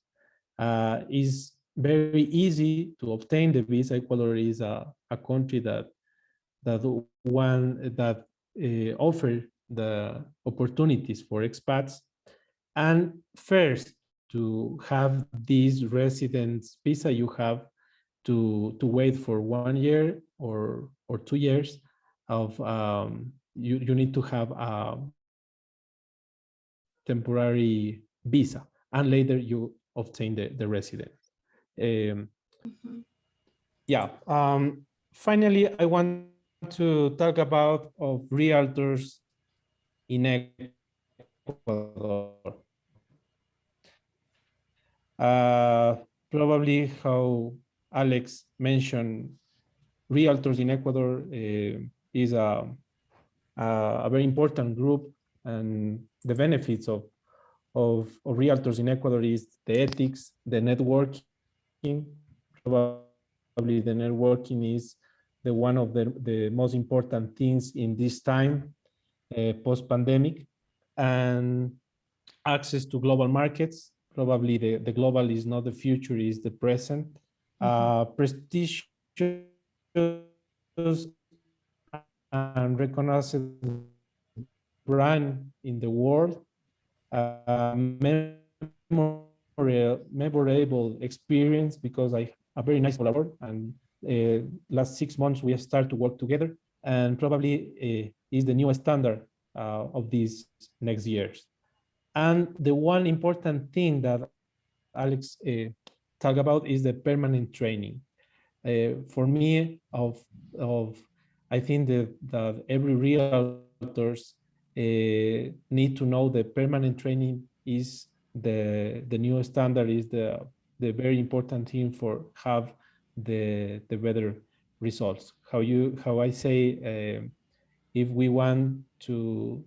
Is very easy to obtain the visa. Ecuador is a country that offer the opportunities for expats. And first, to have this residence visa, you have to wait for 1 year or 2 years of you need to have a temporary visa, and later you obtain the residence. Finally, I want to talk about of realtors in Ecuador. Probably how Alex mentioned, realtors in Ecuador is a very important group, and the benefits of realtors in Ecuador is the ethics, the networking. Probably the networking is one of the most important things in this time, post-pandemic, and access to global markets. Probably the global is not the future, is the present. Prestigious and recognized brand in the world. Memorable experience, because I a very nice collaborator, and last 6 months we have started to work together, and probably is the newest standard of these next years. And the one important thing that Alex talked about is the permanent training. For me, I think that every realtors need to know the permanent training is the new standard, is the very important thing for have the better results. How I say, if we want to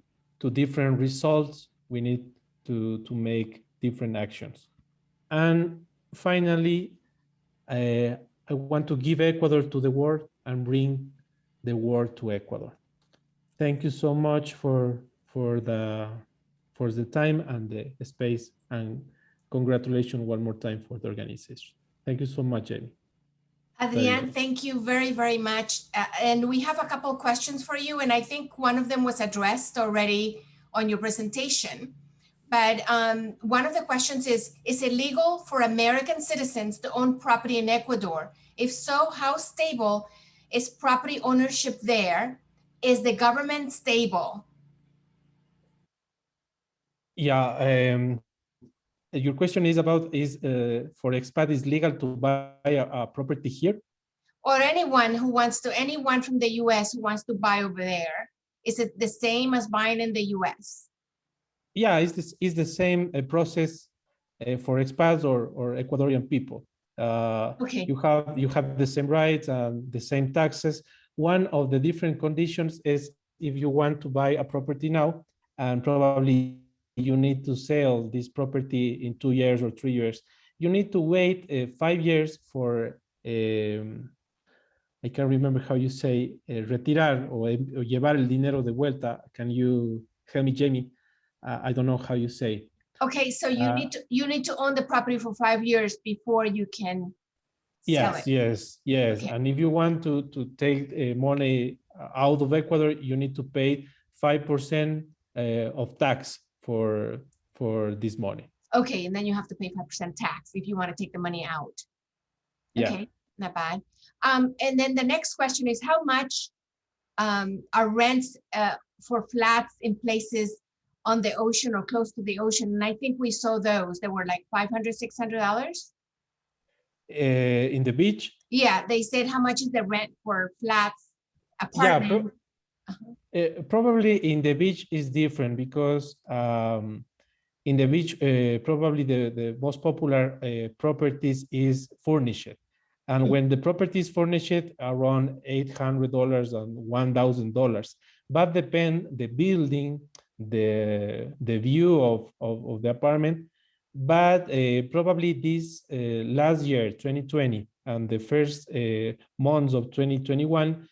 different results, we need to make different actions. And finally, I want to give Ecuador to the world and bring the world to Ecuador. Thank you so much for the time and the space, and congratulations one more time for the organization. Thank you so much, Jamie. Adrian, thank you very, very much. And we have a couple of questions for you, and I think one of them was addressed already on your presentation. But one of the questions is it legal for American citizens to own property in Ecuador? If so, how stable is property ownership there? Is the government stable? Yeah, your question is about for expat is legal to buy a property here? Or anyone from the US who wants to buy over there, is it the same as buying in the US? Yeah, it's the same process for expats or Ecuadorian people. Okay. You have the same rights and the same taxes. One of the different conditions is if you want to buy a property now, and probably you need to sell this property in 2 years or 3 years, you need to wait 5 years for I can't remember how you say retirar o llevar el dinero de vuelta. Can you help me, Jamie? I don't know how you say. Okay, so you need to own the property for 5 years before you can sell it. Yes. Okay. And if you want to take money out of Ecuador, you need to pay 5% of tax for this money. Okay, and then you have to pay 5% tax if you want to take the money out. Yeah. Okay, not bad. And then the next question is how much are rents for flats in places on the ocean or close to the ocean? And I think we saw those that were like $500, $600. In the beach? Yeah, they said how much is the rent for flats, apartment? Probably in the beach is different because in the beach, probably the most popular properties is furnished. And when the property is furnished, around $800 and $1,000. But depend the building, the view of the apartment. But probably this last year, 2020, and the first months of 2021,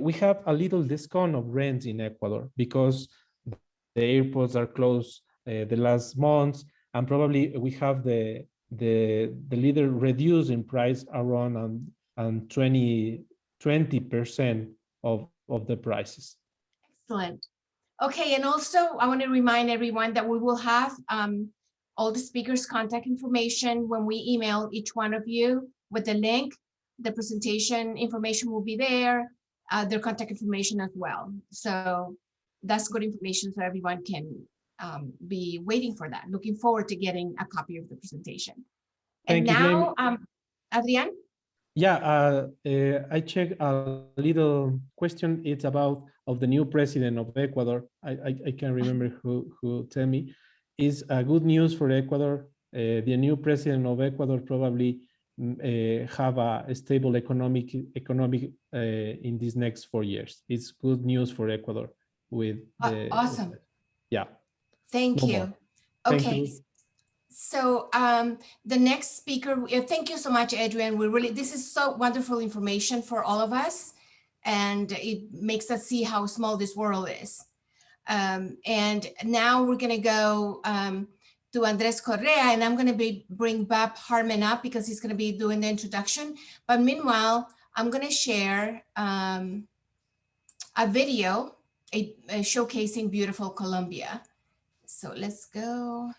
we have a little discount of rent in Ecuador because the airports are closed the last months, and probably we have the little reduce in price around 20% of the prices. Excellent. Okay, and also I want to remind everyone that we will have all the speakers' contact information when we email each one of you with the link. The presentation information will be there, their contact information as well. So that's good information so everyone can be waiting for that. Looking forward to getting a copy of the presentation. And now, Adrian? Yeah, I checked a little question. It's about of the new president of Ecuador. I can't remember who tell me. Is good news for Ecuador. The new president of Ecuador probably have a stable economic in these next 4 years. It's good news for Ecuador with the awesome. Yeah. Thank you. More. Okay. Thank you. So the next speaker, thank you so much, Adrian. This is so wonderful information for all of us, and it makes us see how small this world is. And now we're gonna go to Andres Correa, and I'm gonna bring Bob Harmon up because he's gonna be doing the introduction. But meanwhile, I'm gonna share a video showcasing beautiful Colombia. So let's go.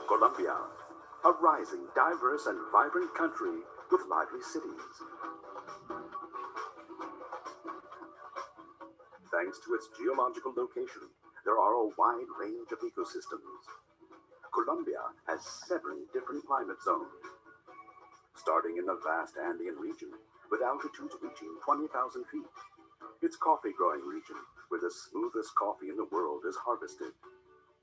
Colombia, a rising, diverse, and vibrant country with lively cities. Thanks to its geological location, there are a wide range of ecosystems. Colombia has 7 different climate zones, starting in the vast Andean region with altitudes reaching 20,000 feet. It's coffee growing region where the smoothest coffee in the world is harvested,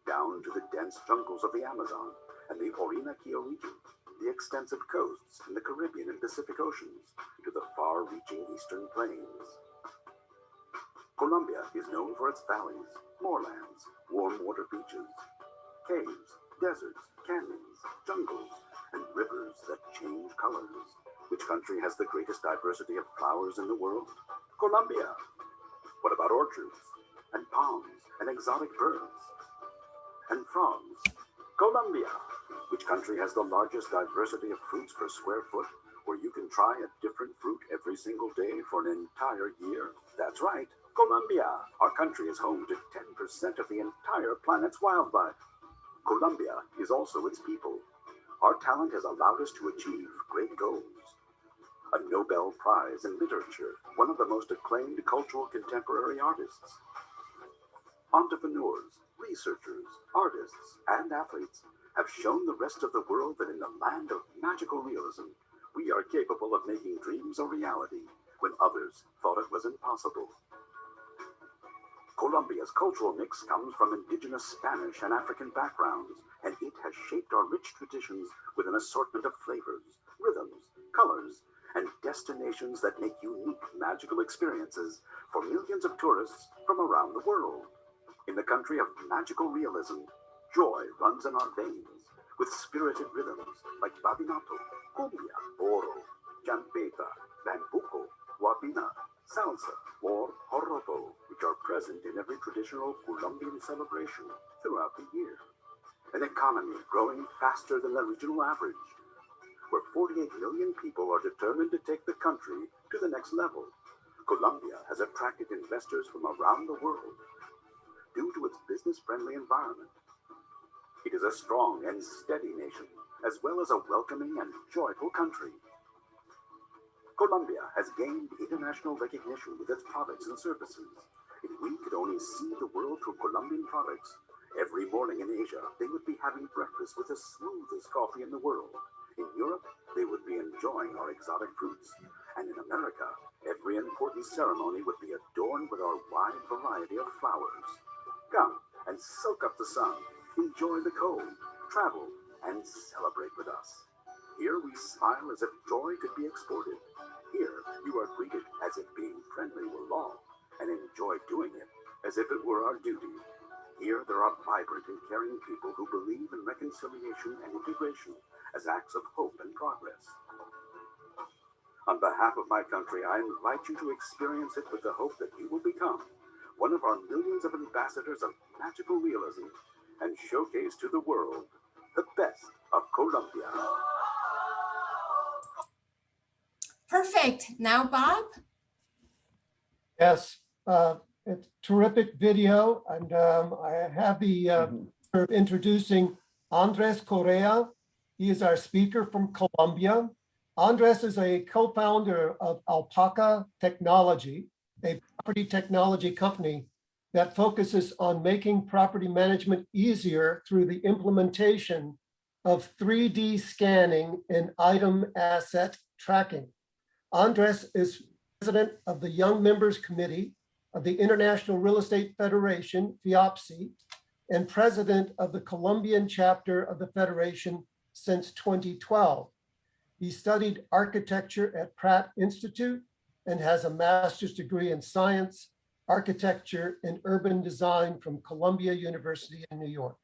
down to the dense jungles of the Amazon and the Orinoco region, the extensive coasts in the Caribbean and Pacific Oceans, to the far-reaching eastern plains. Colombia is known for its valleys, moorlands, warm water beaches, caves, deserts, canyons, jungles, and rivers that change colors. Which country has the greatest diversity of flowers in the world? Colombia. What about orchards, and palms, and exotic birds, and frogs? Colombia. Which country has the largest diversity of fruits per square foot, where you can try a different fruit every single day for an entire year? That's right, Colombia. Our country is home to 10% of the entire planet's wildlife. Colombia is also its people. Our talent has allowed us to achieve great goals. A Nobel Prize in Literature, one of the most acclaimed cultural contemporary artists. Entrepreneurs, researchers, artists, and athletes have shown the rest of the world that in the land of magical realism, we are capable of making dreams a reality when others thought it was impossible. Colombia's cultural mix comes from indigenous Spanish and African backgrounds, and it has shaped our rich traditions with an assortment of flavors, rhythms, colors, and destinations that make unique magical experiences for millions of tourists from around the world. In the country of magical realism, joy runs in our veins with spirited rhythms like Badinato, Cumbia, Oro, Champeta, Bambuco, Guapina, Salsa, or Joropo, which are present in every traditional Colombian celebration throughout the year. An economy growing faster than the regional average, where 48 million people are determined to take the country to the next level. Colombia has attracted investors from around the world due to its business-friendly environment. It is a strong and steady nation, as well as a welcoming and joyful country. Colombia has gained international recognition with its products and services. If we could only see the world through Colombian products, every morning in Asia, they would be having breakfast with the smoothest coffee in the world. In Europe, they would be enjoying our exotic fruits. And in America, every important ceremony would be adorned with our wide variety of flowers. Come and soak up the sun, enjoy the cold, travel, and celebrate with us. Here we smile as if joy could be exported. Here you are greeted as if being friendly were law, and enjoy doing it as if it were our duty. Here there are vibrant and caring people who believe in reconciliation and integration as acts of hope and progress. On behalf of my country, I invite you to experience it with the hope that you will become one of our millions of ambassadors of magical realism and showcase to the world the best of Colombia. Perfect. Now, Bob? Yes, it's terrific video, and I have the pleasure of introducing Andres Correa. He is our speaker from Colombia. Andres is a co-founder of Alpaca Technology, a property technology company that focuses on making property management easier through the implementation of 3D scanning and item asset tracking. Andres is president of the Young Members Committee of the International Real Estate Federation, FIAPSI, and president of the Colombian chapter of the Federation since 2012. He studied architecture at Pratt Institute and has a master's degree in science, architecture, and urban design from Columbia University in New York.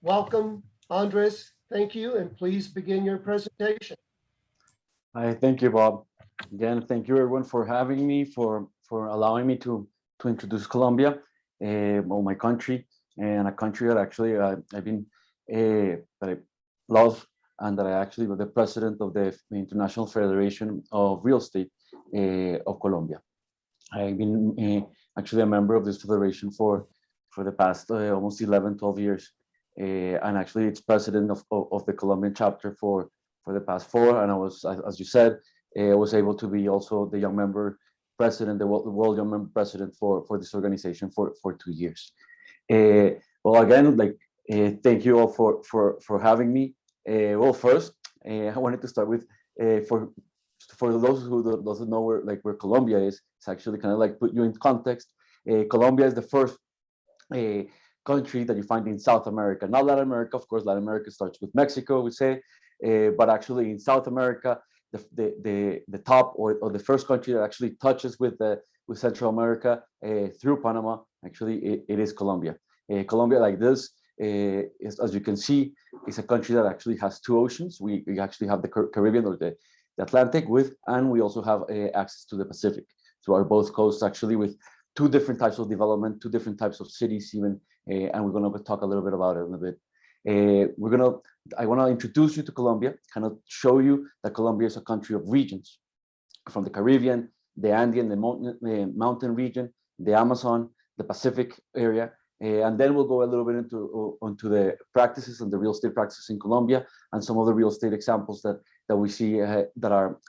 Welcome, Andres. Thank you, and please begin your presentation. Hi, thank you, Bob. Again, thank you everyone for having me, for allowing me to introduce Colombia, my country, and a country that actually I've been that I love, and that I actually was the president of the International Federation of Real Estate of Colombia. I've been actually a member of this federation for the past almost 11, 12 years, and actually it's president of the Colombian chapter for the past 4. And I was, as you said, I was able to be also the young member president, the World Young Member President for this organization for 2 years. Well, again, thank you all for having me. Well, first, I wanted to start with for those who doesn't know where Colombia is. It's actually kind of like put you in context. Colombia is the first country that you find in South America, not Latin America. Of course, Latin America starts with Mexico, we say, but actually in South America, the top or the first country that actually touches with Central America through Panama, actually it is Colombia. Colombia, like this, is, as you can see, is a country that actually has two oceans. We actually have the Caribbean or the Atlantic and we also have access to the Pacific, to our both coasts, actually, with two different types of development, two different types of cities even, and we're going to talk a little bit about it in a bit. I want to introduce you to Colombia, kind of show you that Colombia is a country of regions, from the Caribbean, the Andean, the mountain region, the Amazon, the Pacific area, and then we'll go a little bit onto the practices and the real estate practices in Colombia and some of the real estate examples that we see that are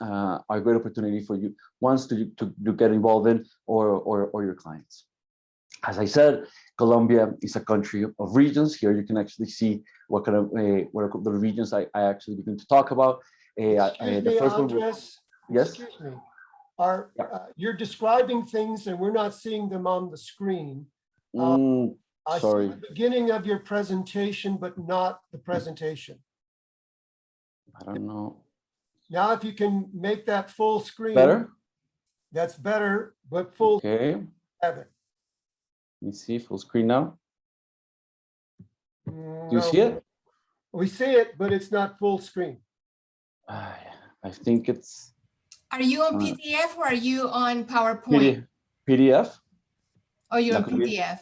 a great opportunity for you once to get involved in or your clients. As I said, Colombia is a country of regions. Here you can actually see what kind of what are the regions I actually begin to talk about. The first Andres, one, yes. Excuse me. You're describing things and we're not seeing them on the screen. I Sorry. see the beginning of your presentation, but not the presentation. I don't know. Now, if you can make that full screen. Better? That's better, but full. Okay. Have it. Let me see, full screen now. Do you see it? We see it, but it's not full screen. I think it's. Are you on PDF or are you on PowerPoint? PDF. Oh, you're on PDF.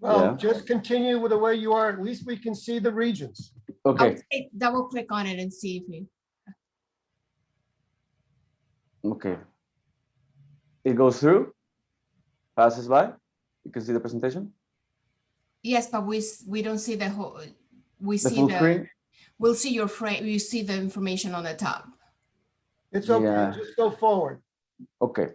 Well, Yeah. just continue with the way you are. At least we can see the regions. Okay. Double click on it and see if you. Okay. It goes through, passes by. You can see the presentation. Yes, but we don't see the whole. We The see full screen. We'll see your frame. You see the information on the top. It's okay. Yeah. Just go forward. Okay.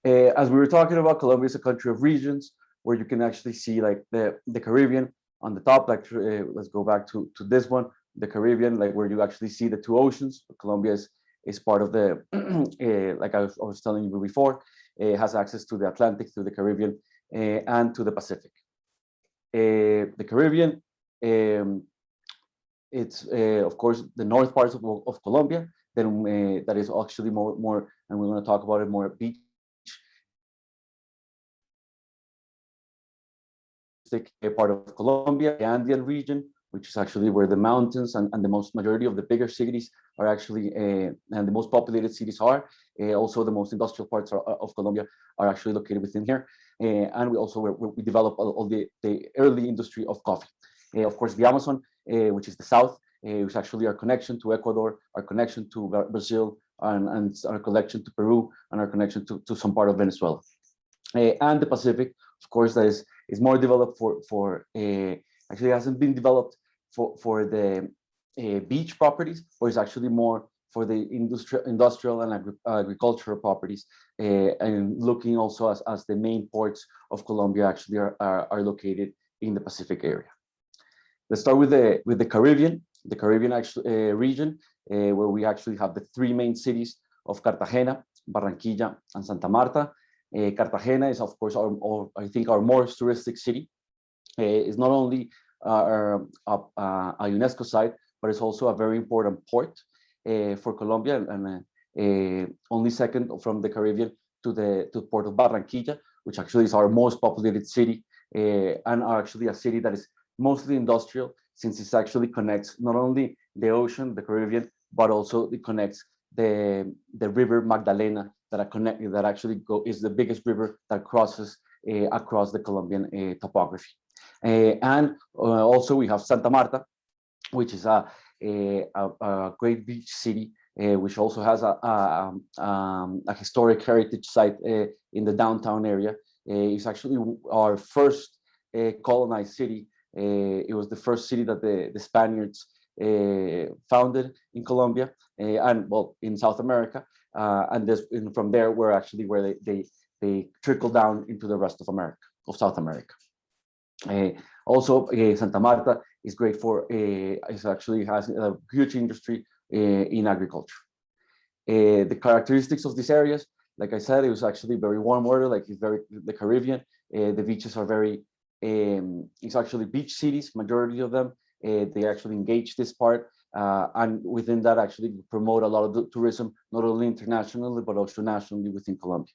As we were talking about, Colombia is a country of regions where you can actually see like the Caribbean on the top. Like let's go back to this one, the Caribbean, like where you actually see the two oceans. Colombia is part of the like I was telling you before, has access to the Atlantic, through the Caribbean, and to the Pacific. The Caribbean, it's of course the north parts of Colombia. Then that is actually more, and we're going to talk about it more, beach part of Colombia, the Andean region, which is actually where the mountains and the most majority of the bigger cities are actually, and the most populated cities are. Also, the most industrial parts of Colombia are actually located within here. And we also we develop all the early industry of coffee. Of course, the Amazon, which is the south, which actually our connection to Ecuador, our connection to Brazil, and our connection to Peru, and our connection to some part of Venezuela. And the Pacific, of course, that is more developed for actually hasn't been developed for the beach properties, or is actually more for the industrial and agricultural properties, and looking also as the main ports of Colombia actually are located in the Pacific area. Let's start with the Caribbean. The Caribbean region, where we actually have the three main cities of Cartagena, Barranquilla, and Santa Marta. Cartagena is, of course, I think our most touristic city. It's not only a UNESCO site, but it's also a very important port for Colombia, and only second from the Caribbean to the port of Barranquilla, which actually is our most populated city, and actually a city that is mostly industrial, since it actually connects not only the ocean, the Caribbean, but also it connects the river Magdalena that actually is the biggest river that crosses across the Colombian topography. And also we have Santa Marta, which is a great beach city, which also has a historic heritage site in the downtown area. It's actually our first colonized city. It was the first city that the Spaniards founded in Colombia, and well, in South America, and from there where they trickle down into the rest of America, of South America. Also, Santa Marta is great for, it actually has a huge industry in agriculture. The characteristics of these areas, like I said, it was actually very warm water, like it's very the Caribbean. The beaches are very, it's actually beach cities, majority of them. They actually engage this part, and within that actually promote a lot of the tourism, not only internationally, but also nationally within Colombia.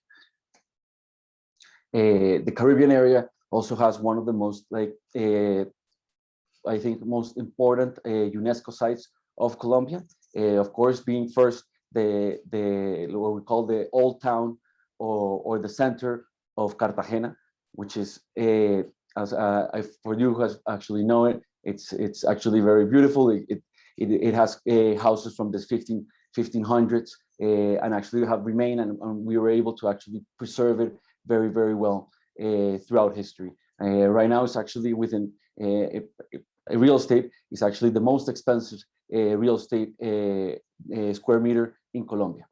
The Caribbean area also has one of the most, like, I think, most important UNESCO sites of Colombia. Of course, being first the what we call the old town, or the center of Cartagena, which is, as for you who has actually know it, it's actually very beautiful. It has houses from the 1500s, and actually have remained, and we were able to actually preserve it very, very well throughout history. Right now, it's actually within real estate is actually the most expensive real estate square meter in Colombia.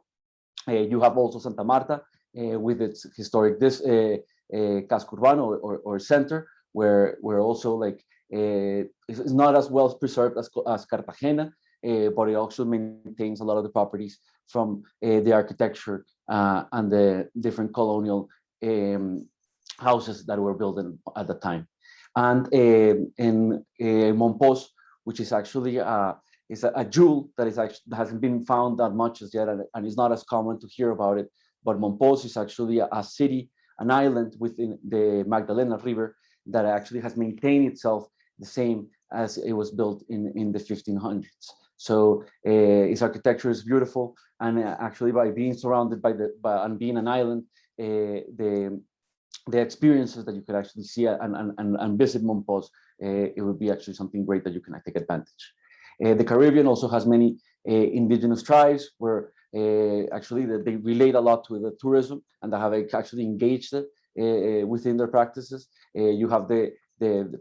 You have also Santa Marta with its historic casco urbano, or center, where also, like, it's not as well preserved as Cartagena, but it also maintains a lot of the properties from the architecture and the different colonial houses that were built at the time. And in Monpós, which is actually is a jewel that is actually hasn't been found that much as yet, and it's not as common to hear about it. But Monpós is actually a city, an island within the Magdalena River, that actually has maintained itself the same as it was built in the 1500s. So its architecture is beautiful, and actually by being surrounded and being an island, the experiences that you could actually see and visit Monpós, it would be actually something great that you can take advantage. The Caribbean also has many indigenous tribes where actually they relate a lot to the tourism, and they have actually engaged it within their practices. You have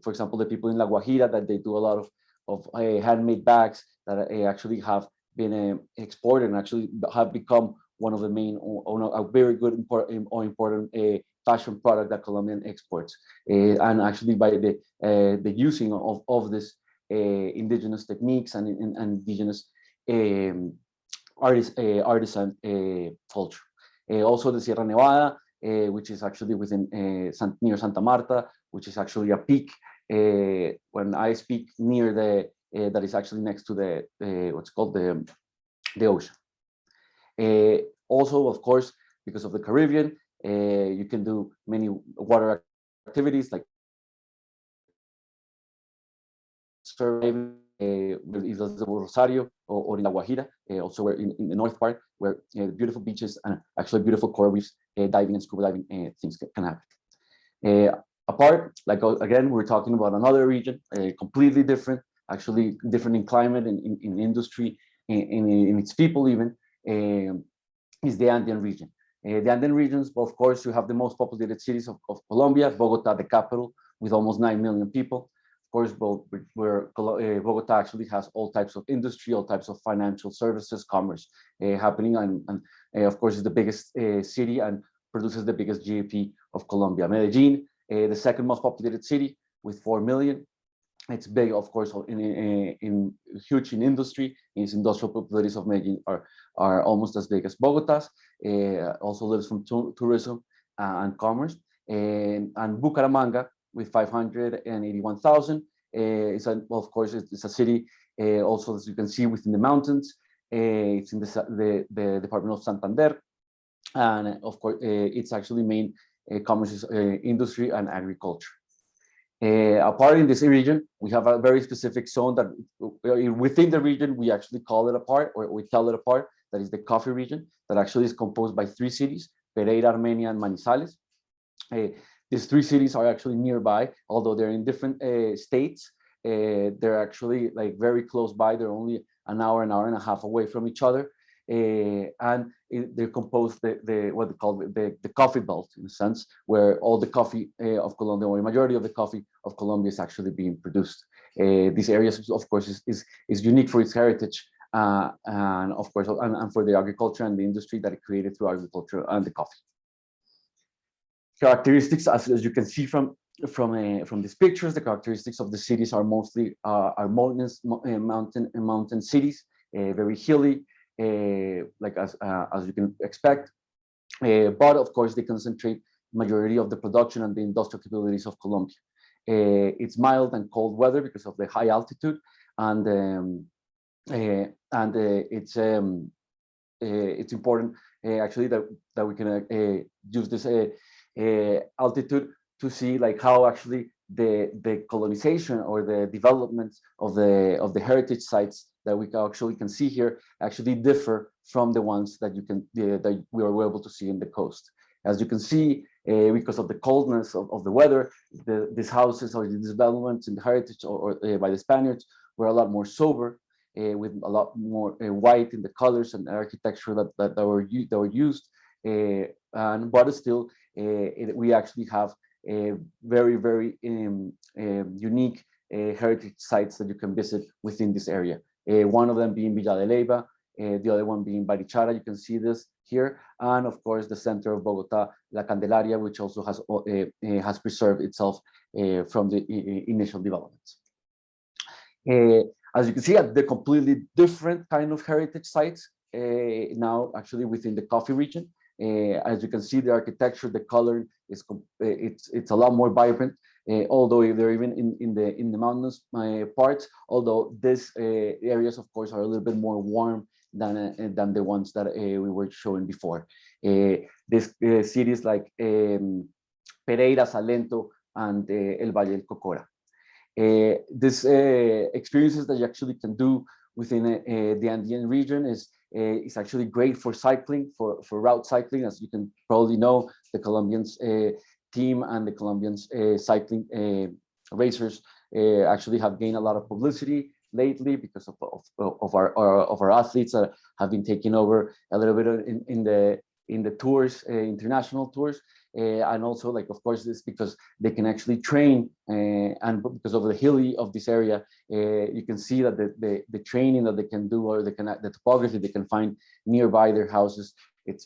for example, the people in La Guajira, that they do a lot of handmade bags that actually have been exported and actually have become one of the main, or a very good important fashion product that Colombian exports. And actually by the using of this indigenous techniques and indigenous artisan culture. Also the Sierra Nevada, which is actually within near Santa Marta, which is actually a peak. When I speak near that is actually next to the what's called the ocean. Also, of course, because of the Caribbean, you can do many water activities like surviving with Islas de Rosario or in La Guajira, also where in the north part, where beautiful beaches and actually beautiful coral reefs, diving and scuba diving things can happen. Apart, like again, we're talking about another region, completely different, actually different in climate, in industry, in its people even, is the Andean region. The Andean regions, of course, you have the most populated cities of Colombia, Bogota, the capital, with almost 9 million people. Of course, where Bogota actually has all types of industry, all types of financial services, commerce happening, and of course, is the biggest city and produces the biggest GDP of Colombia. Medellin, the second most populated city with 4 million. It's big, of course, in huge in industry. Its industrial capabilities of Medellin are almost as big as Bogota's. Also lives from tourism and commerce. And Bucaramanga with 581,000. Of course, it's a city also, as you can see, within the mountains. It's in the department of Santander, and of course, it's actually main commerce is industry and agriculture. Apart in this region, we have a very specific zone that within the region, we actually call it apart, or we tell it apart. That is the coffee region, that actually is composed by 3 cities, Pereira, Armenia, and Manizales. These 3 cities are actually nearby, although they're in different states. They're actually like very close by. They're only an hour and a half away from each other. And they're composed what they call the coffee belt, in a sense, where all the coffee of Colombia, or the majority of the coffee of Colombia, is actually being produced. These areas, of course, is unique for its heritage, and of course, and for the agriculture and the industry that it created through agriculture and the coffee. Characteristics, as you can see from from these pictures, the characteristics of the cities are mostly are mountain cities, very hilly, like as you can expect. But of course, they concentrate majority of the production and the industrial capabilities of Colombia. It's mild and cold weather because of the high altitude, and it's important actually that we can use this altitude to see like how actually the colonization or the development of the heritage sites that we actually can see here actually differ from the ones that that we were able to see in the coast. As you can see, because of the coldness of the weather, these houses or these developments in the heritage or by the Spaniards were a lot more sober, with a lot more white in the colors and architecture that were used, but still we actually have very unique heritage sites that you can visit within this area. One of them being Villa de Leyva, the other one being Barichara. You can see this here, and of course the center of Bogota, La Candelaria, which also has preserved itself from the initial developments. As you can see, the completely different kind of heritage sites now actually within the coffee region. As you can see, the architecture, the color is it's a lot more vibrant. Although they're even in the mountainous parts, although these areas, of course, are a little bit more warm than the ones that we were showing before. These cities like Pereira, Salento, and El Valle del Cocora. These experiences that you actually can do within the Andean region is actually great for cycling, for route cycling. As you can probably know, the Colombians team and the Colombians cycling racers actually have gained a lot of publicity lately because of our athletes that have been taking over a little bit in the tours, international tours. And also, like, of course, this because they can actually train, and because of the hilly of this area, you can see that the training that they can do, or the topography they can find nearby their houses, it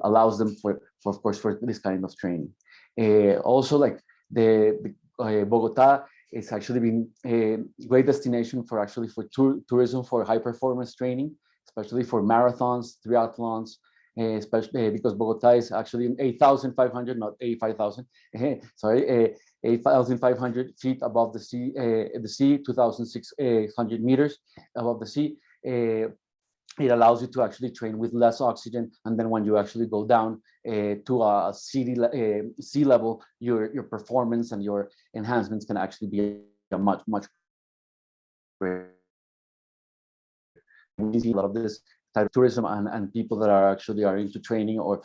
allows them for of course for this kind of training. Also, like the Bogota is actually been a great destination for tourism for high performance training, especially for marathons, triathlons. Especially because Bogota is actually 8,500, not 85,000. Sorry, 8,500 feet above the sea, 2,600 meters above the sea. It allows you to actually train with less oxygen, and then when you actually go down to a sea level, your performance and your enhancements can actually be a much greater. We see a lot of this type of tourism and people that are into training or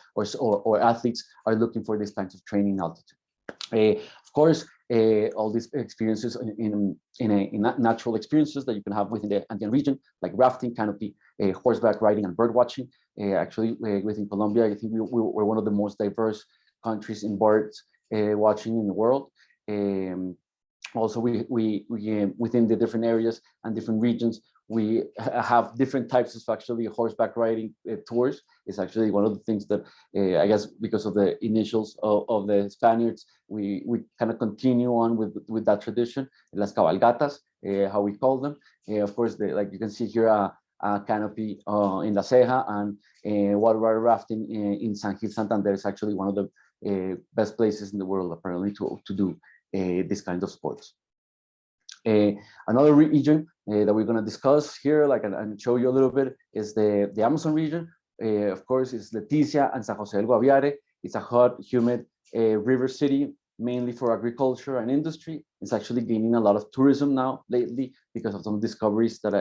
athletes are looking for this kinds of training altitude. Of course, all these experiences in natural experiences that you can have within the Andean region, like rafting, canopy, horseback riding, and bird watching. Actually, within Colombia, I think we're one of the most diverse countries in birds watching in the world. Also, we within the different areas and different regions, we have different types of actually horseback riding tours. It's actually one of the things that I guess because of the initials of the Spaniards, we kind of continue on with that tradition, las cabalgatas, how we call them. Of course, like you can see here, a canopy in La Ceja, and water rafting in San Gil Santander is actually one of the best places in the world apparently to do this kind of sports. Another region that we're going to discuss here, like and show you a little bit, is the Amazon region. Of course, it's Leticia and San Jose del Guaviare. It's a hot, humid river city, mainly for agriculture and industry. It's actually gaining a lot of tourism now lately because of some discoveries that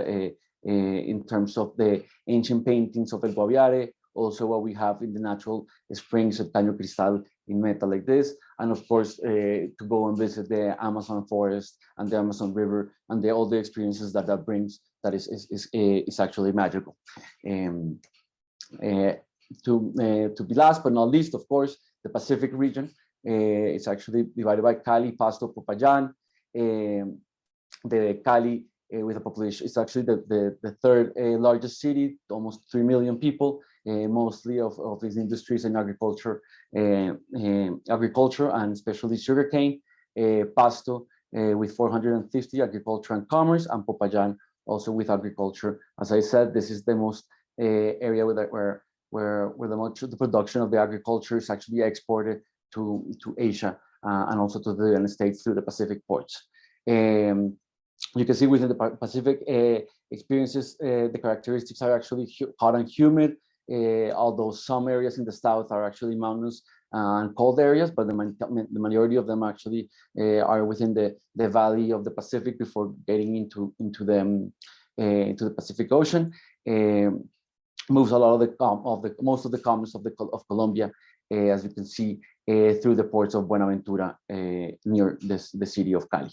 in terms of the ancient paintings of El Guaviare, also what we have in the natural springs of Caño Cristal in Meta like this, and of course to go and visit the Amazon forest and the Amazon River and all the experiences that brings, that is actually magical. To be last but not least, of course, the Pacific region. It's actually divided by Cali, Pasto, Popayán. The Cali with a population, it's actually the third largest city, almost 3 million people, mostly of these industries in agriculture and especially sugarcane. Pasto with 450 agriculture and commerce, and Popayan also with agriculture. As I said, this is the most area where much of the production of the agriculture is actually exported to Asia and also to the United States through the Pacific ports. You can see within the Pacific experiences, the characteristics are actually hot and humid, although some areas in the south are actually mountainous and cold areas, but the majority of them actually are within the valley of the Pacific before getting into the Pacific Ocean. Moves a lot of most of the commerce of Colombia, as you can see, through the ports of Buenaventura near the city of Cali.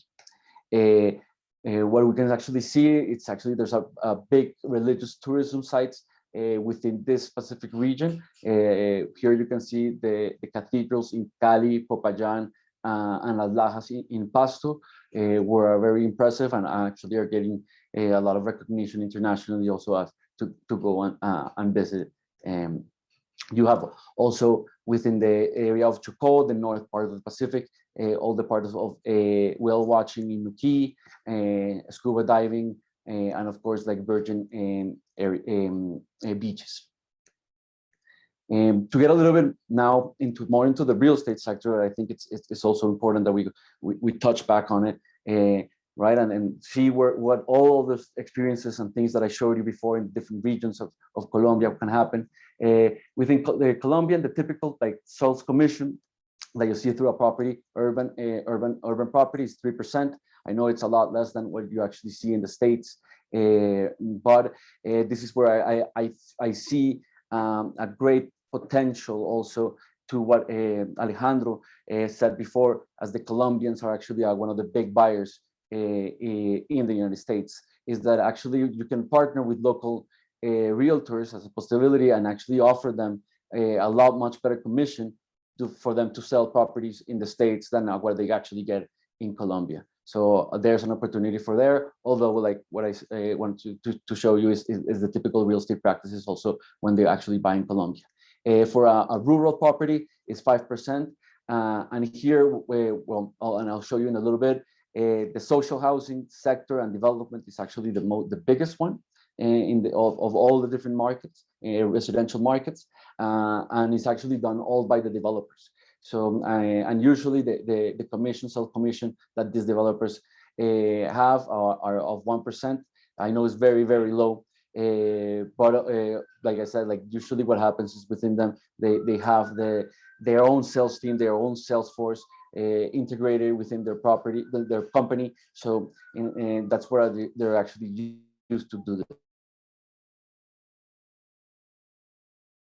What we can actually see, it's actually there's a big religious tourism sites within this Pacific region. Here you can see the cathedrals in Cali, Popayan, and Las Lajas in Pasto, were very impressive and actually are getting a lot of recognition internationally also as to go and visit. You have also within the area of Chocó, the north part of the Pacific, all the parts of whale watching in Nuquí, scuba diving, and of course like virgin beaches. To get a little bit now more into the real estate sector, I think it's also important that we touch back on it, right, and see what all the experiences and things that I showed you before in different regions of Colombia can happen. Within the Colombian, the typical like sales commission that you see through a property, urban property is 3%. I know it's a lot less than what you actually see in the States, but this is where I see a great potential also to what Alejandro said before, as the Colombians are actually one of the big buyers in the United States, is that actually you can partner with local realtors as a possibility and actually offer them a lot much better commission for them to sell properties in the States than what they actually get in Colombia. So there's an opportunity for there, although like what I want to show you is the typical real estate practices also when they actually buy in Colombia. For a rural property, it's 5%. And here, well, and I'll show you in a little bit, the social housing sector and development is actually the biggest one of all the different markets, residential markets, and it's actually done all by the developers. So, and usually the sell commission that these developers have are of 1%. I know it's very, very low, but like I said, like usually what happens is within them, they have their own sales team, their own sales force integrated within their property, their company. So and that's where they're actually used to do this.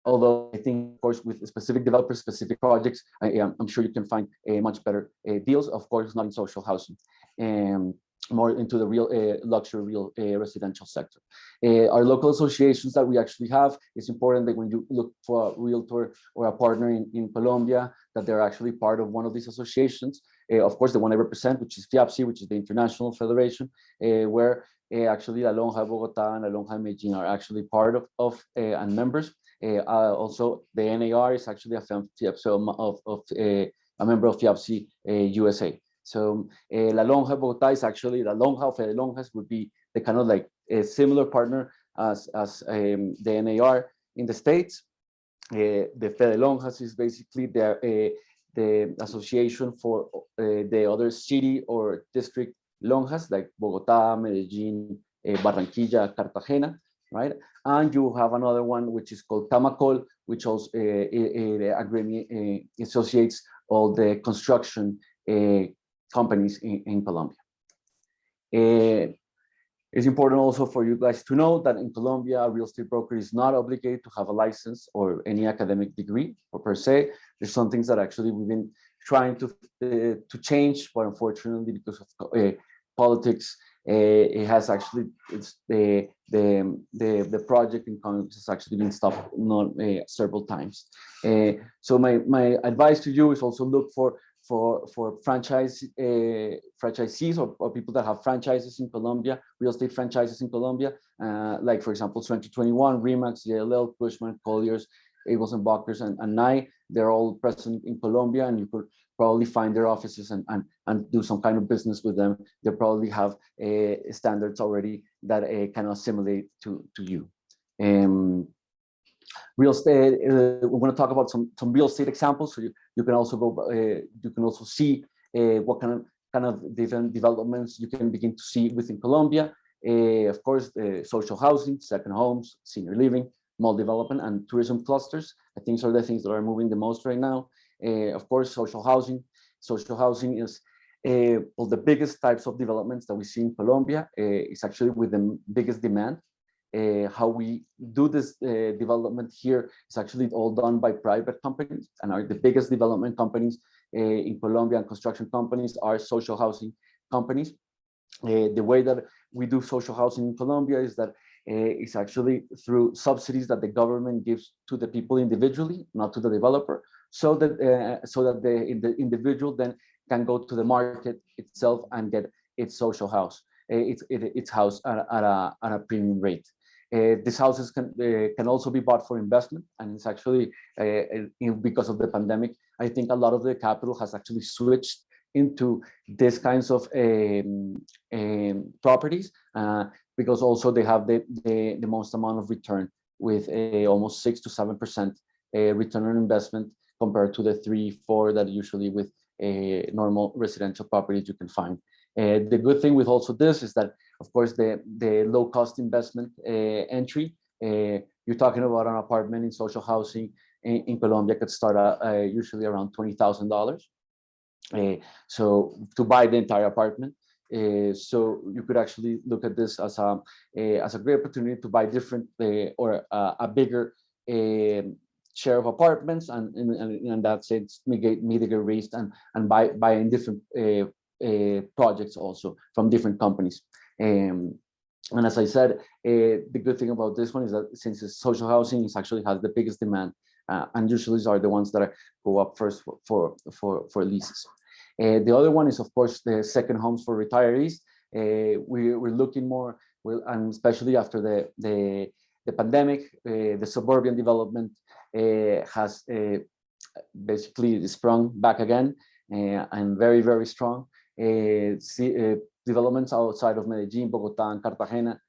Although I think, of course, with specific developers, specific projects, I'm sure you can find much better deals. Of course, not in social housing, more into the real luxury residential sector. Our local associations that we actually have, it's important that when you look for a realtor or a partner in Colombia, that they're actually part of one of these associations. Of course, the one I represent, which is FIAPSI, which is the International Federation, where actually La Lonja Bogotá and La Lonja Medellin are actually part of and members. Also, the NAR is actually a member of FIAPSI USA. So La Lonja Bogotá is actually La Lonja of Fede Lonjas would be the kind of like a similar partner as the NAR in the States. The Fede Lonjas is basically the association for the other city or district lonjas like Bogotá, Medellin, Barranquilla, Cartagena, right? And you have another one which is called Tamacol, which also associates all the construction companies in Colombia. It's important also for you guys to know that in Colombia, a real estate broker is not obligated to have a license or any academic degree or per se. There's some things that actually we've been trying to change, but unfortunately, because of politics, it has actually the project in Congress has actually been stopped several times. So my advice to you is also look for franchisees or people that have franchises in Colombia, real estate franchises in Colombia, like for example 2021, Remax, JLL, Cushman, Colliers, Eagles and Buckers, and NAI. they're all present in Colombia, and you could probably find their offices and do some kind of business with them. They probably have standards already that can assimilate to you. Real estate, we're going to talk about some real estate examples. So you can also go, you can also see what kind of different developments you can begin to see within Colombia. Of course, social housing, second homes, senior living, mall development, and tourism clusters. I think these are the things that are moving the most right now. Of course, social housing. Social housing is well, the biggest types of developments that we see in Colombia. It's actually with the biggest demand. How we do this development here is actually all done by private companies, and are the biggest development companies in Colombia, and construction companies are social housing companies. The way that we do social housing in Colombia is that it's actually through subsidies that the government gives to the people individually, not to the developer, so that the individual then can go to the market itself and get its social house, its house at a premium rate. These houses can also be bought for investment, and it's actually because of the pandemic, I think a lot of the capital has actually switched into these kinds of properties, because also they have the most amount of return, with almost 6 to 7% return on investment compared to the 3-4 that usually with normal residential properties you can find. The good thing with also this is that, of course, the low cost investment entry, you're talking about an apartment in social housing in Colombia could start usually around $20,000. So to buy the entire apartment. So you could actually look at this as a great opportunity to buy different or a bigger share of apartments, and in that sense mitigate risk and buying different projects also from different companies. And as I said, the good thing about this one is that since it's social housing, it actually has the biggest demand, and usually are the ones that go up first for leases. The other one is, of course, the second homes for retirees. We're looking more, and especially after the pandemic, the suburban development has basically sprung back again, and very, very strong. Developments outside of Medellin, Bogota, and Cartagena,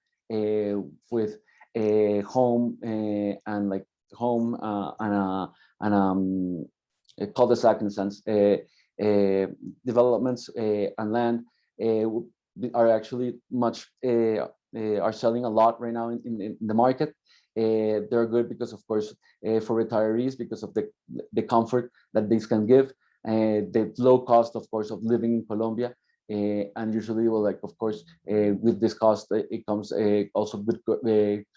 with a home and like home and a cul-de-sac in a sense. Developments and land are actually are selling a lot right now in the market. They're good because, of course, for retirees, because of the comfort that these can give, the low cost, of course, of living in Colombia, and usually, well, like, of course, with this cost, it comes also with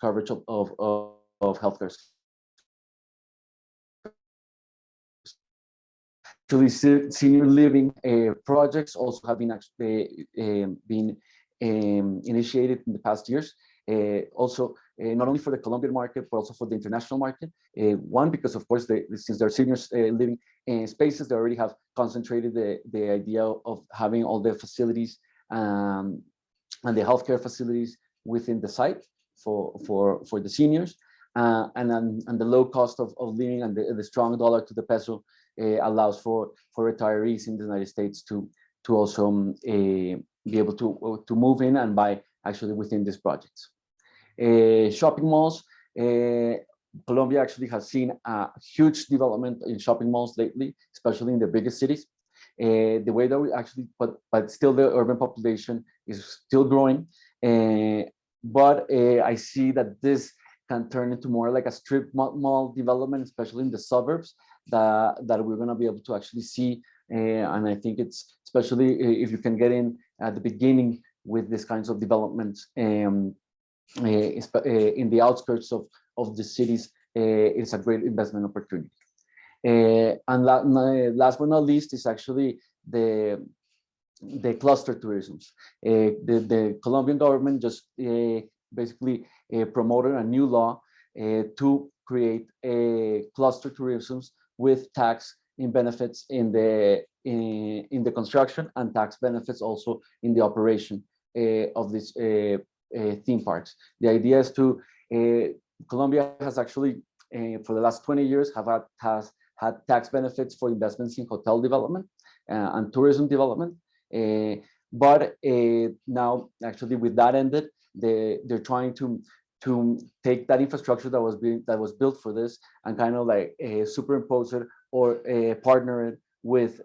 coverage of healthcare. Actually, senior living projects also have been initiated in the past years. Also, not only for the Colombian market, but also for the international market. One, because of course, since they're seniors living spaces, they already have concentrated the idea of having all the facilities and the healthcare facilities within the site for the seniors. And the low cost of living and the strong dollar to the peso allows for retirees in the United States to also be able to move in and buy actually within these projects. Shopping malls. Colombia actually has seen a huge development in shopping malls lately, especially in the biggest cities. The way that we actually, but still the urban population is still growing. But I see that this can turn into more like a strip mall development, especially in the suburbs, that we're going to be able to actually see. And I think it's, especially if you can get in at the beginning with these kinds of developments in the outskirts of the cities, it's a great investment opportunity. And last but not least is actually the cluster tourisms. The Colombian government just basically promoted a new law to create cluster tourisms with tax benefits in the construction, and tax benefits also in the operation of these theme parks. The idea is to Colombia has actually for the last 20 years has had tax benefits for investments in hotel development and tourism development. But now, actually, with that ended, they're trying to take that infrastructure that was built for this and kind of like superimpose it or partner it with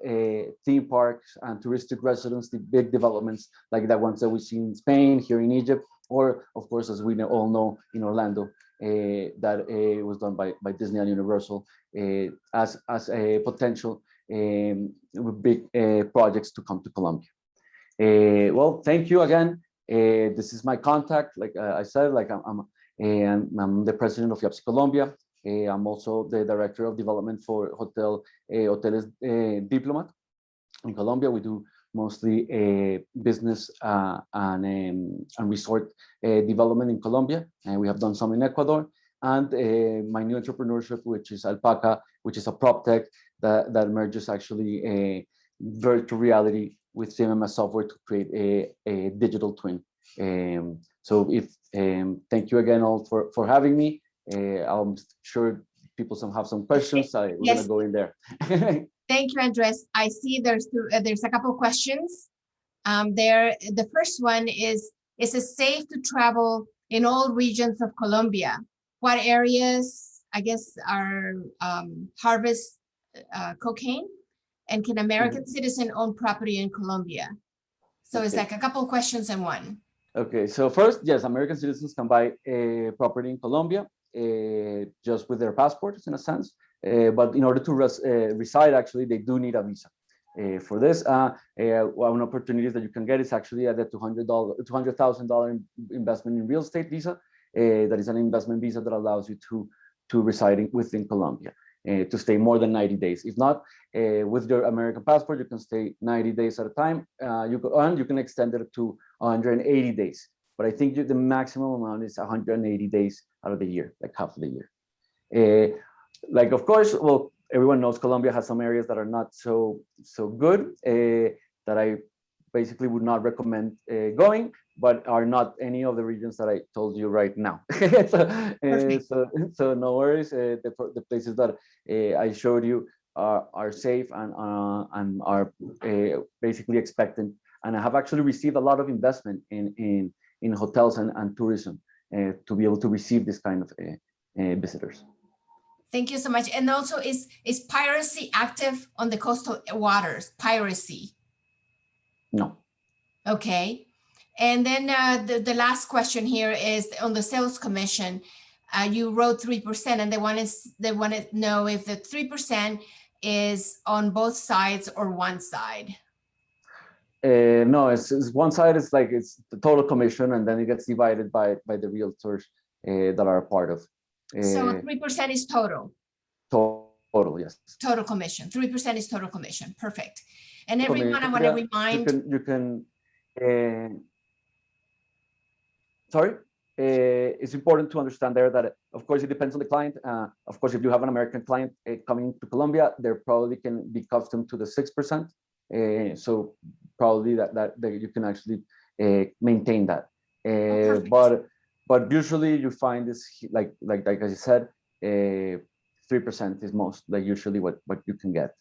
theme parks and touristic residents, the big developments like the ones that we see in Spain, here in Egypt, or of course, as we all know, in Orlando, that was done by Disney and Universal as a potential big projects to come to Colombia. Well, thank you again. This is my contact. Like I said, like I'm the president of YAPSI Colombia. I'm also the director of development for Hoteles Diplomat in Colombia. We do mostly business and resort development in Colombia, and we have done some in Ecuador. And my new entrepreneurship, which is Alpaca, which is a prop tech that merges actually a virtual reality with CMMS software to create a digital twin. So thank you again all for having me. I'm sure people have some questions. We're gonna go in there. Thank you, Andres. I see there's a couple questions. The first one is it safe to travel in all regions of Colombia? What areas, I guess, are harvest cocaine? And can American citizen own property in Colombia? So it's like a couple questions in one. Okay, so first, yes, American citizens can buy property in Colombia just with their passports, in a sense. But in order to reside, actually, they do need a visa. For this, one opportunity that you can get is actually at the $200,000 investment in real estate visa. That is an investment visa that allows you to reside within Colombia. To stay more than 90 days. If not, with your American passport, you can stay 90 days at a time. You can extend it to 180 days. But I think the maximum amount is 180 days out of the year, like half of the year. Like, of course, well, everyone knows Colombia has some areas that are not so good, that I basically would not recommend going, but are not any of the regions that I told you right now. So no worries. The places that I showed you are safe and are basically expectant. And I have actually received a lot of investment in hotels and tourism to be able to receive this kind of visitors. Thank you so much. And also, is piracy active on the coastal waters? Piracy? No. Okay. And then the last question here is on the sales commission. You wrote 3%, and they want to know if the 3% is on both sides or one side. No, it's one side. It's the total commission, and then it gets divided by the realtors that are a part of. So 3% is total. Total, yes. Total commission. 3% is total commission. Perfect. And everyone, I want to remind. You can. Sorry. It's important to understand there that, of course, it depends on the client. Of course, if you have an American client coming to Colombia, they probably can be accustomed to the 6%. So probably that you can actually maintain that. But usually you find this like I said, 3% is most like usually what you can get.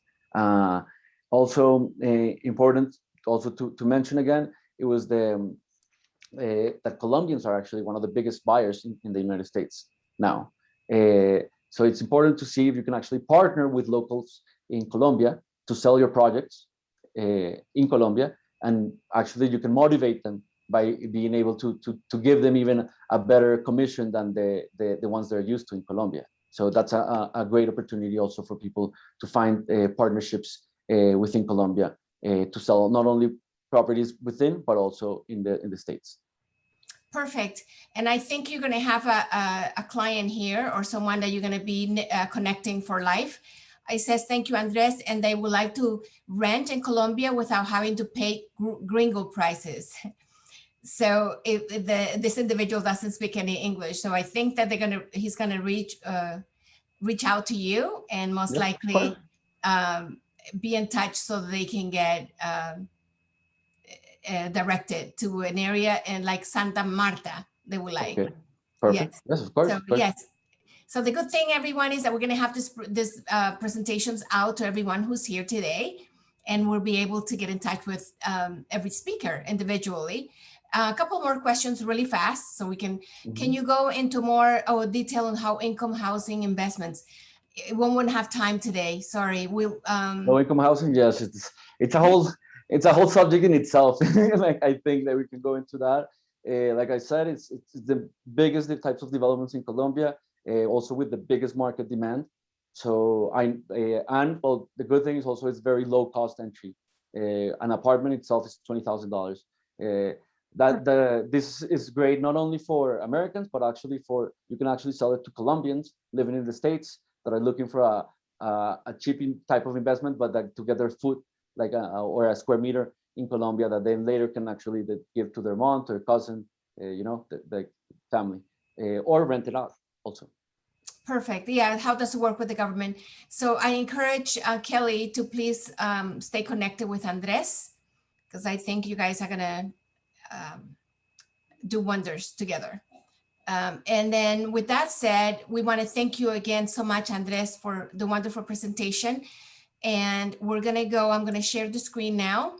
Also important also to mention again, it was that Colombians are actually one of the biggest buyers in the United States now. So it's important to see if you can actually partner with locals in Colombia to sell your projects in Colombia, and actually you can motivate them by being able to give them even a better commission than the ones they're used to in Colombia. So that's a great opportunity also for people to find partnerships within Colombia to sell not only properties within, but also in the States. Perfect. And I think you're going to have a client here or someone that you're going to be connecting for life. It says, thank you, Andres. And they would like to rent in Colombia without having to pay gringo prices. So this individual doesn't speak any English. So I think that he's going to reach out to you and most likely be in touch so that they can get directed to an area in like Santa Marta. They would like. Okay. Perfect. Yes, of course. So, of course. yes. So the good thing, everyone, is that we're going to have this presentations out to everyone who's here today, and we'll be able to get in touch with every speaker individually. A couple more questions really fast, so we can you go into more detail on how income, housing, investments? We won't have time today. Sorry. We'll low income housing, yes, it's a whole subject in itself. Like, I think that we can go into that. Like I said, it's the biggest types of developments in Colombia, also with the biggest market demand. So well, the good thing is also it's very low cost entry. An apartment itself is $20,000. This is great not only for Americans, but actually you can actually sell it to Colombians living in the States that are looking for a cheap type of investment, but that to get their foot or a square meter in Colombia that then later can actually give to their mom, to their cousin, the family, or rent it out also. Perfect. Yeah. How does it work with the government? So I encourage Kelly to please stay connected with Andres, because I think you guys are going to do wonders together. And then with that said, we want to thank you again so much, Andres, for the wonderful presentation. And we're going to go, I'm going to share the screen now.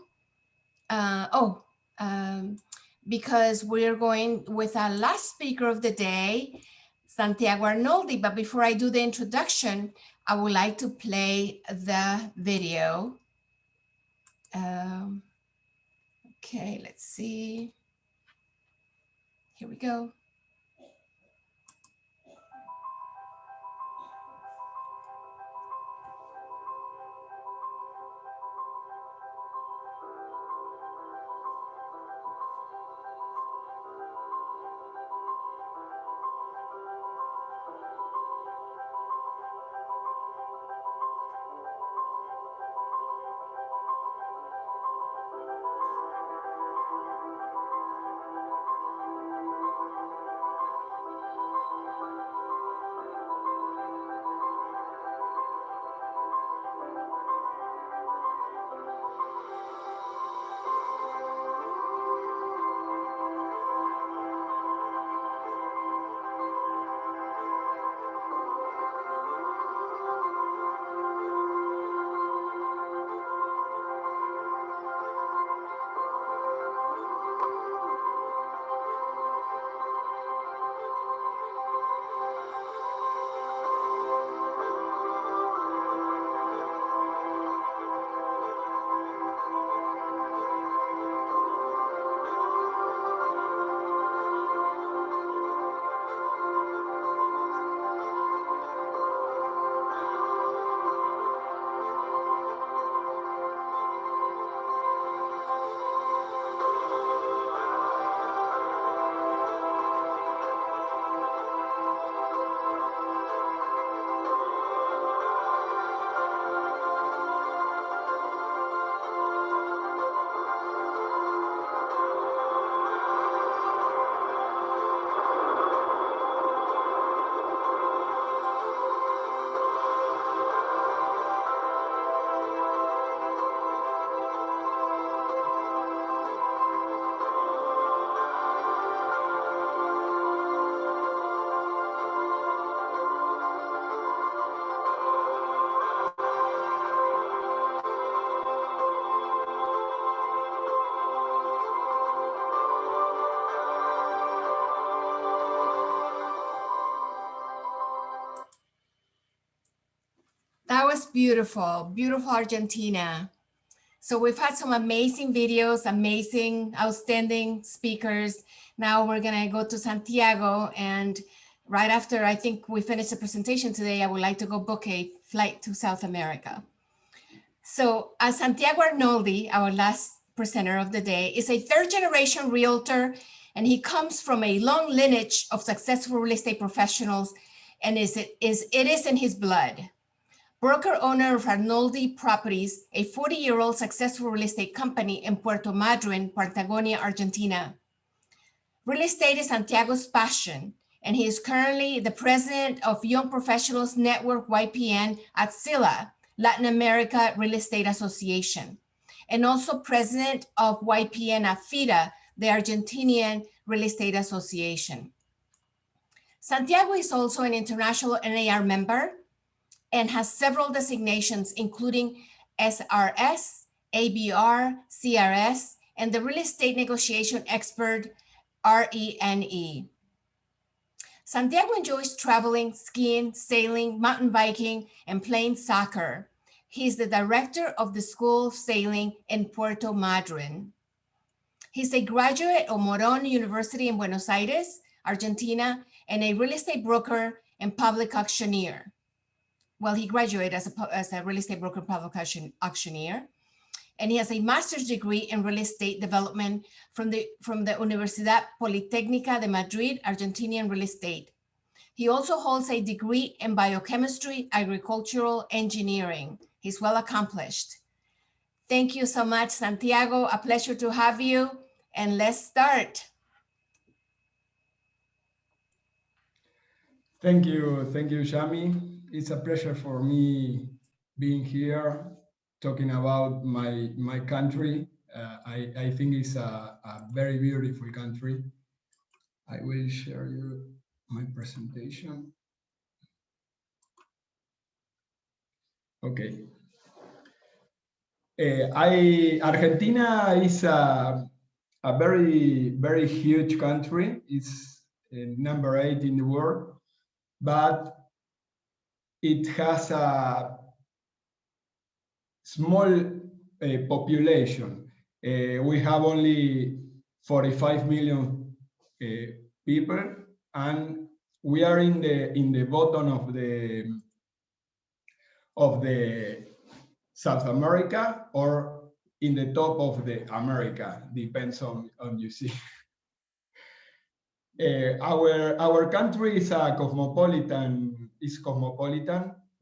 Because we're going with our last speaker of the day, Santiago Arnoldi. But before I do the introduction, I would like to play the video. Okay, let's see. Here we go. That was beautiful, beautiful Argentina. So we've had some amazing videos, amazing, outstanding speakers. Now we're gonna go to Santiago, and right after I think we finish the presentation today, I would like to go book a flight to South America. So Santiago Arnoldi, our last presenter of the day, is a third-generation realtor, and he comes from a long lineage of successful real estate professionals, and it is in his blood. Broker owner of Arnoldi Properties, a 40-year-old successful real estate company in Puerto Madryn, Patagonia, Argentina. Real estate is Santiago's passion, and he is currently the president of Young Professionals Network YPN at SILA, Latin America Real Estate Association, and also president of YPN AFIDA, the Argentinian Real Estate Association. Santiago is also an international NAR member and has several designations, including SRS, ABR, CRS, and the real estate negotiation expert, RENE. Santiago enjoys traveling, skiing, sailing, mountain biking, and playing soccer. He is the director of the School of Sailing in Puerto Madryn. He's a graduate of Morón University in Buenos Aires, Argentina, and a real estate broker and public auctioneer. Well, he graduated as a real estate broker and public auctioneer. And he has a master's degree in real estate development from the Universidad Politécnica de Madrid, Argentinian real estate. He also holds a degree in biochemistry, agricultural engineering. He's well accomplished. Thank you so much, Santiago. A pleasure to have you. And let's start. Thank you, Shami. It's a pleasure for me being here, talking about my country. I think it's a very beautiful country. I will share you my presentation. Okay. Argentina is a very, very huge country. It's number 8 in the world, but it has a small population. We have only 45 million people, and we are in the bottom of the South America, or in the top of the America, depends on you see. Our country is a cosmopolitan.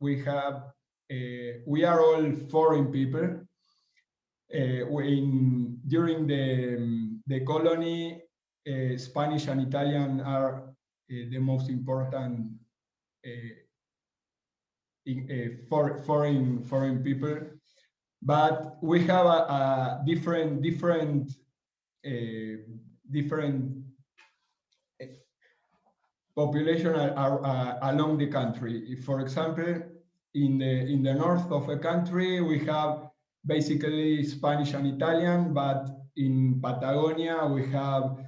We are all foreign people. During the colony, Spanish and Italian are the most important foreign people, but we have a different population along the country. For example, in the north of the country, we have basically Spanish and Italian, but in Patagonia, we have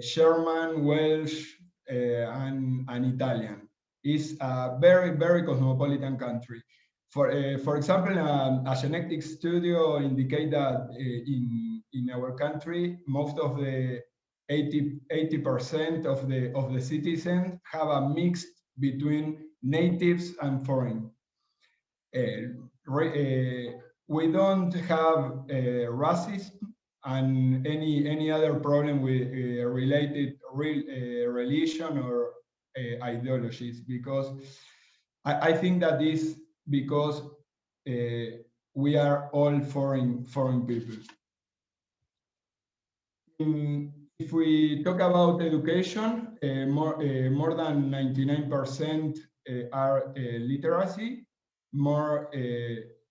German, Welsh, and Italian. It's a very, very cosmopolitan country. For example, a genetic studio indicate that in our country, most of the 80% of the citizens have a mix between natives and foreign. We don't have racism and any other problem with related religion or ideologies, because I think that is because we are all foreign people. If we talk about education, more than 99% are literacy, more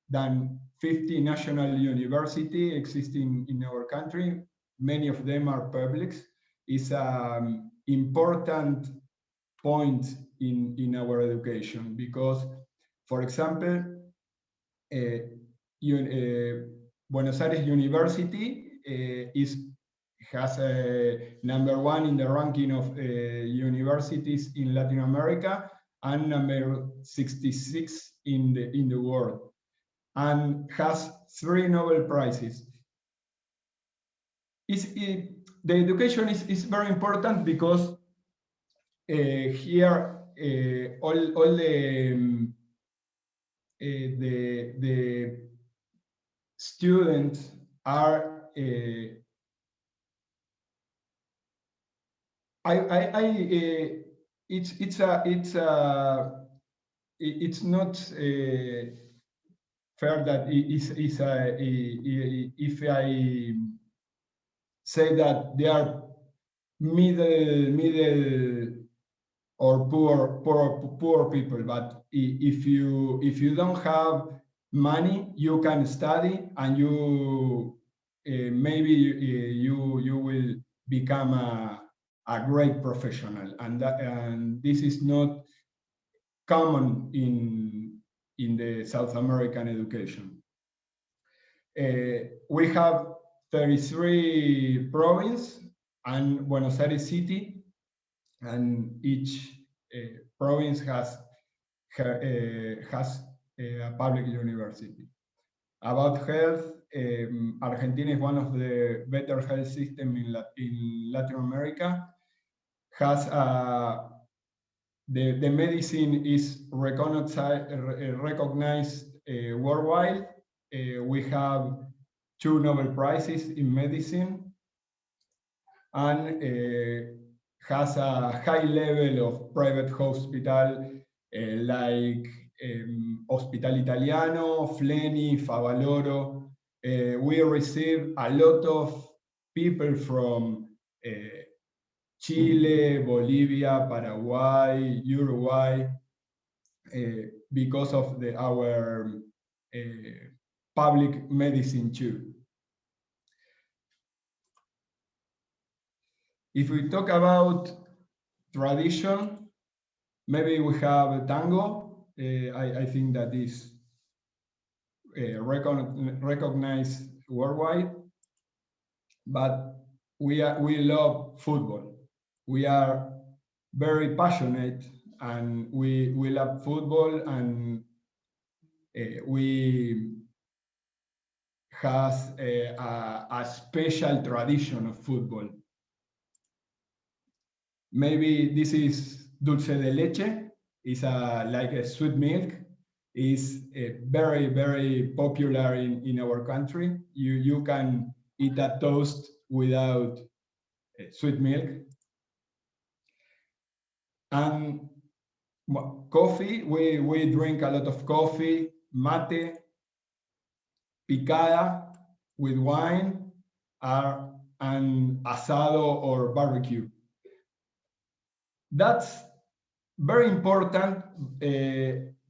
than 50 national universities existing in our country. Many of them are publics. It's an important point in our education because, for example, Buenos Aires University has a #1 in the ranking of universities in Latin America and number 66 in the world, and has 3 Nobel Prizes. The education is very important because here all the students are it's not fair that if I say that they are middle or poor people, but if you don't have money, you can study, and you, maybe you will become a great professional, and this is not common in the South American education. We have 33 provinces and Buenos Aires city, and each province has a public university. About health, Argentina is one of the better health systems in Latin America. Has the medicine is recognized worldwide. We have 2 Nobel Prizes in medicine, and has a high level of private hospital like Hospital Italiano, Fleni, Favaloro. We receive a lot of people from Chile, Bolivia, Paraguay, Uruguay, because of our public medicine too. If we talk about tradition, maybe we have tango. I think that is recognized worldwide, but we love football. We are very passionate, and we love football, and we has a special tradition of football. Maybe this is dulce de leche. It's like a sweet milk. Is very, very popular in our country. You can eat a toast without sweet milk. And coffee, we drink a lot of coffee, mate, picada with wine, and asado or barbecue. That's very important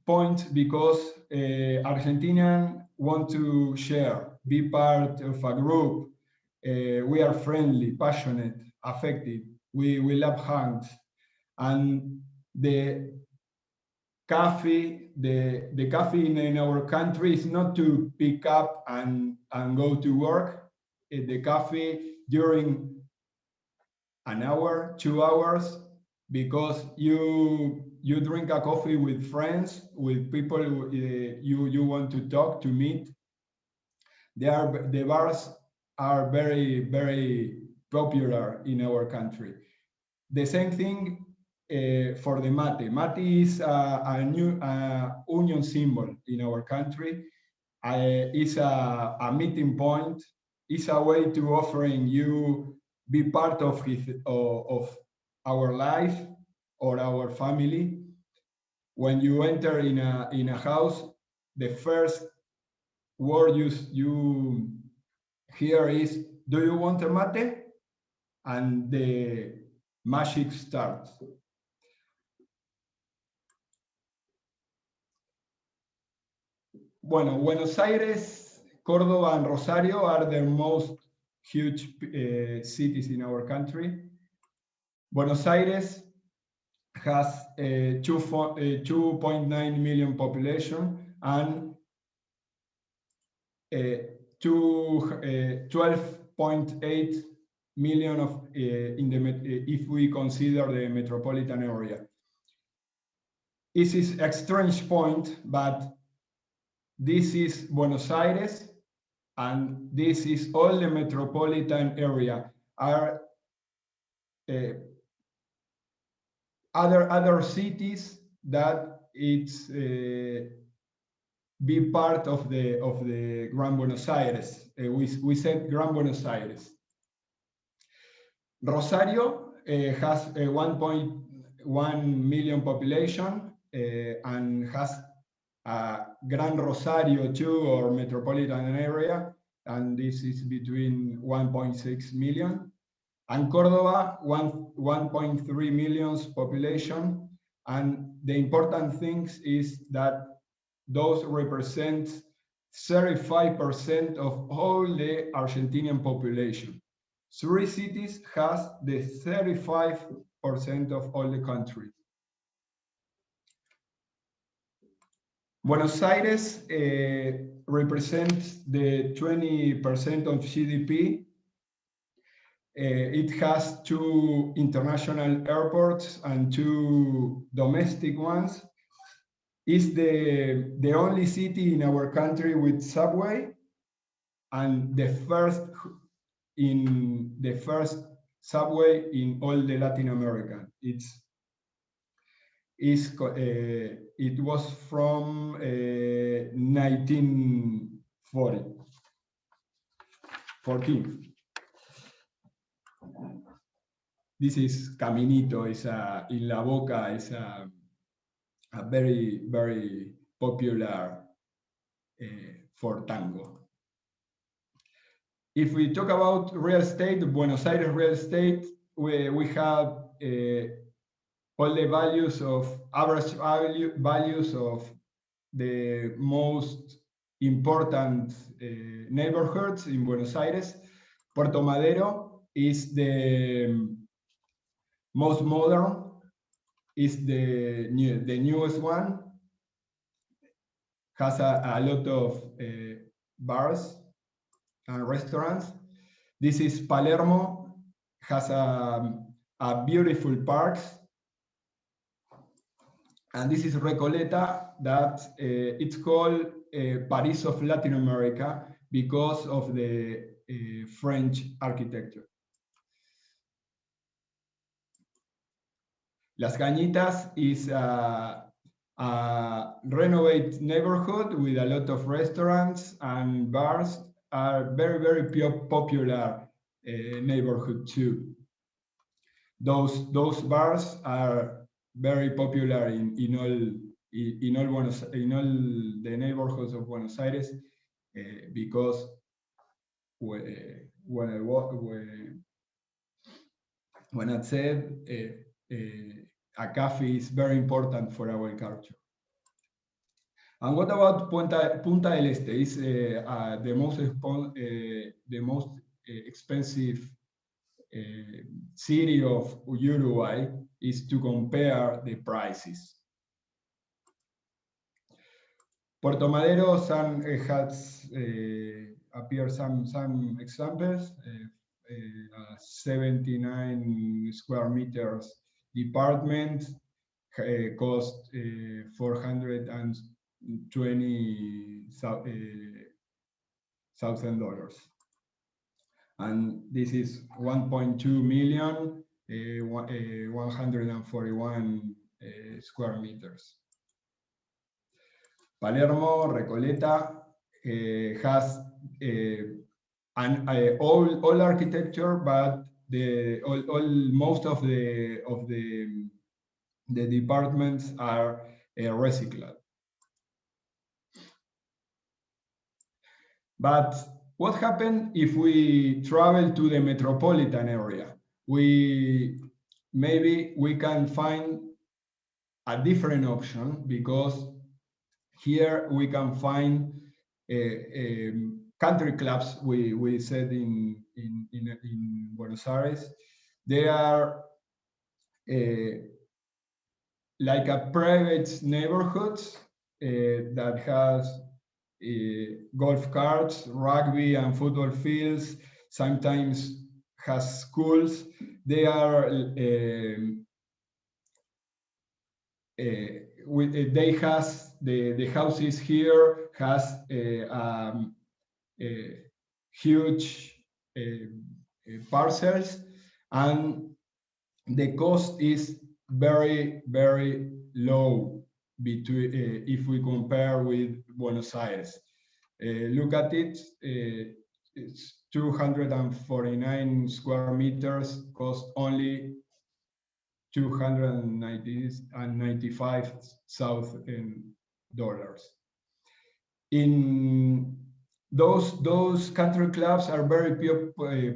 point, because Argentinians want to share, be part of a group. We are friendly, passionate, affected. We love hunt, and the coffee in our country is not to pick up and go to work. The coffee during an hour, 2 hours, because you drink a coffee with friends, with people you want to talk, to meet. The bars are very, very popular in our country. The same thing for the mate. Mate is a new union symbol in our country. It's a meeting point. It's a way to offering you be part of our life or our family. When you enter in a house, the first word you hear is, "Do you want a mate?" And the magic starts. Bueno, Buenos Aires, Córdoba, and Rosario are the most huge cities in our country. Buenos Aires has a 2.9 million population and 12.8 million if we consider the metropolitan area. This is a strange point, but this is Buenos Aires, and this is all the metropolitan area. Are other cities that it's be part of the Gran Buenos Aires. We said Gran Buenos Aires. Rosario has a 1.1 million population and has a Gran Rosario too, or metropolitan area, and this is between 1.6 million. And Córdoba, 1.3 million population. And the important thing is that those represent 35% of all the Argentinian population. 3 cities has the 35% of all the country. Buenos Aires represents the 20% of GDP. It has 2 international airports and 2 domestic ones. It's the only city in our country with subway, and the first subway in all the Latin America. It was from 1914. This is Caminito, in La Boca, is a very, very popular for tango. If we talk about real estate, Buenos Aires real estate, we have all the values of average values of the most important neighborhoods in Buenos Aires. Puerto Madero is the most modern, is the newest one, has a lot of bars and restaurants. This is Palermo, has a beautiful parks. And this is Recoleta, that it's called Paris of Latin America because of the French architecture. Las Cañitas is a renovated neighborhood with a lot of restaurants and bars, are very, very popular neighborhood too. Those bars are very popular in all the neighborhoods of Buenos Aires because when I said a cafe is very important for our culture. And what about Punta del Este? Is the most expensive city of Uruguay, is to compare the prices. Puerto Madero has appeared some examples. 79 square meters department cost $420,000. And this is 1.2 million, 141 square meters. Palermo, Recoleta has an old architecture, but most of the departments are recycled. But what happens if we travel to the metropolitan area? Maybe we can find a different option, because here we can find country clubs. We said in Buenos Aires, they are like a private neighborhoods that has golf carts, rugby and football fields, sometimes has schools. They are the houses here has huge parcels, and the cost is very, very low between if we compare with Buenos Aires. Look at it, it's 249 square meters, cost only $295,000. In those country clubs are very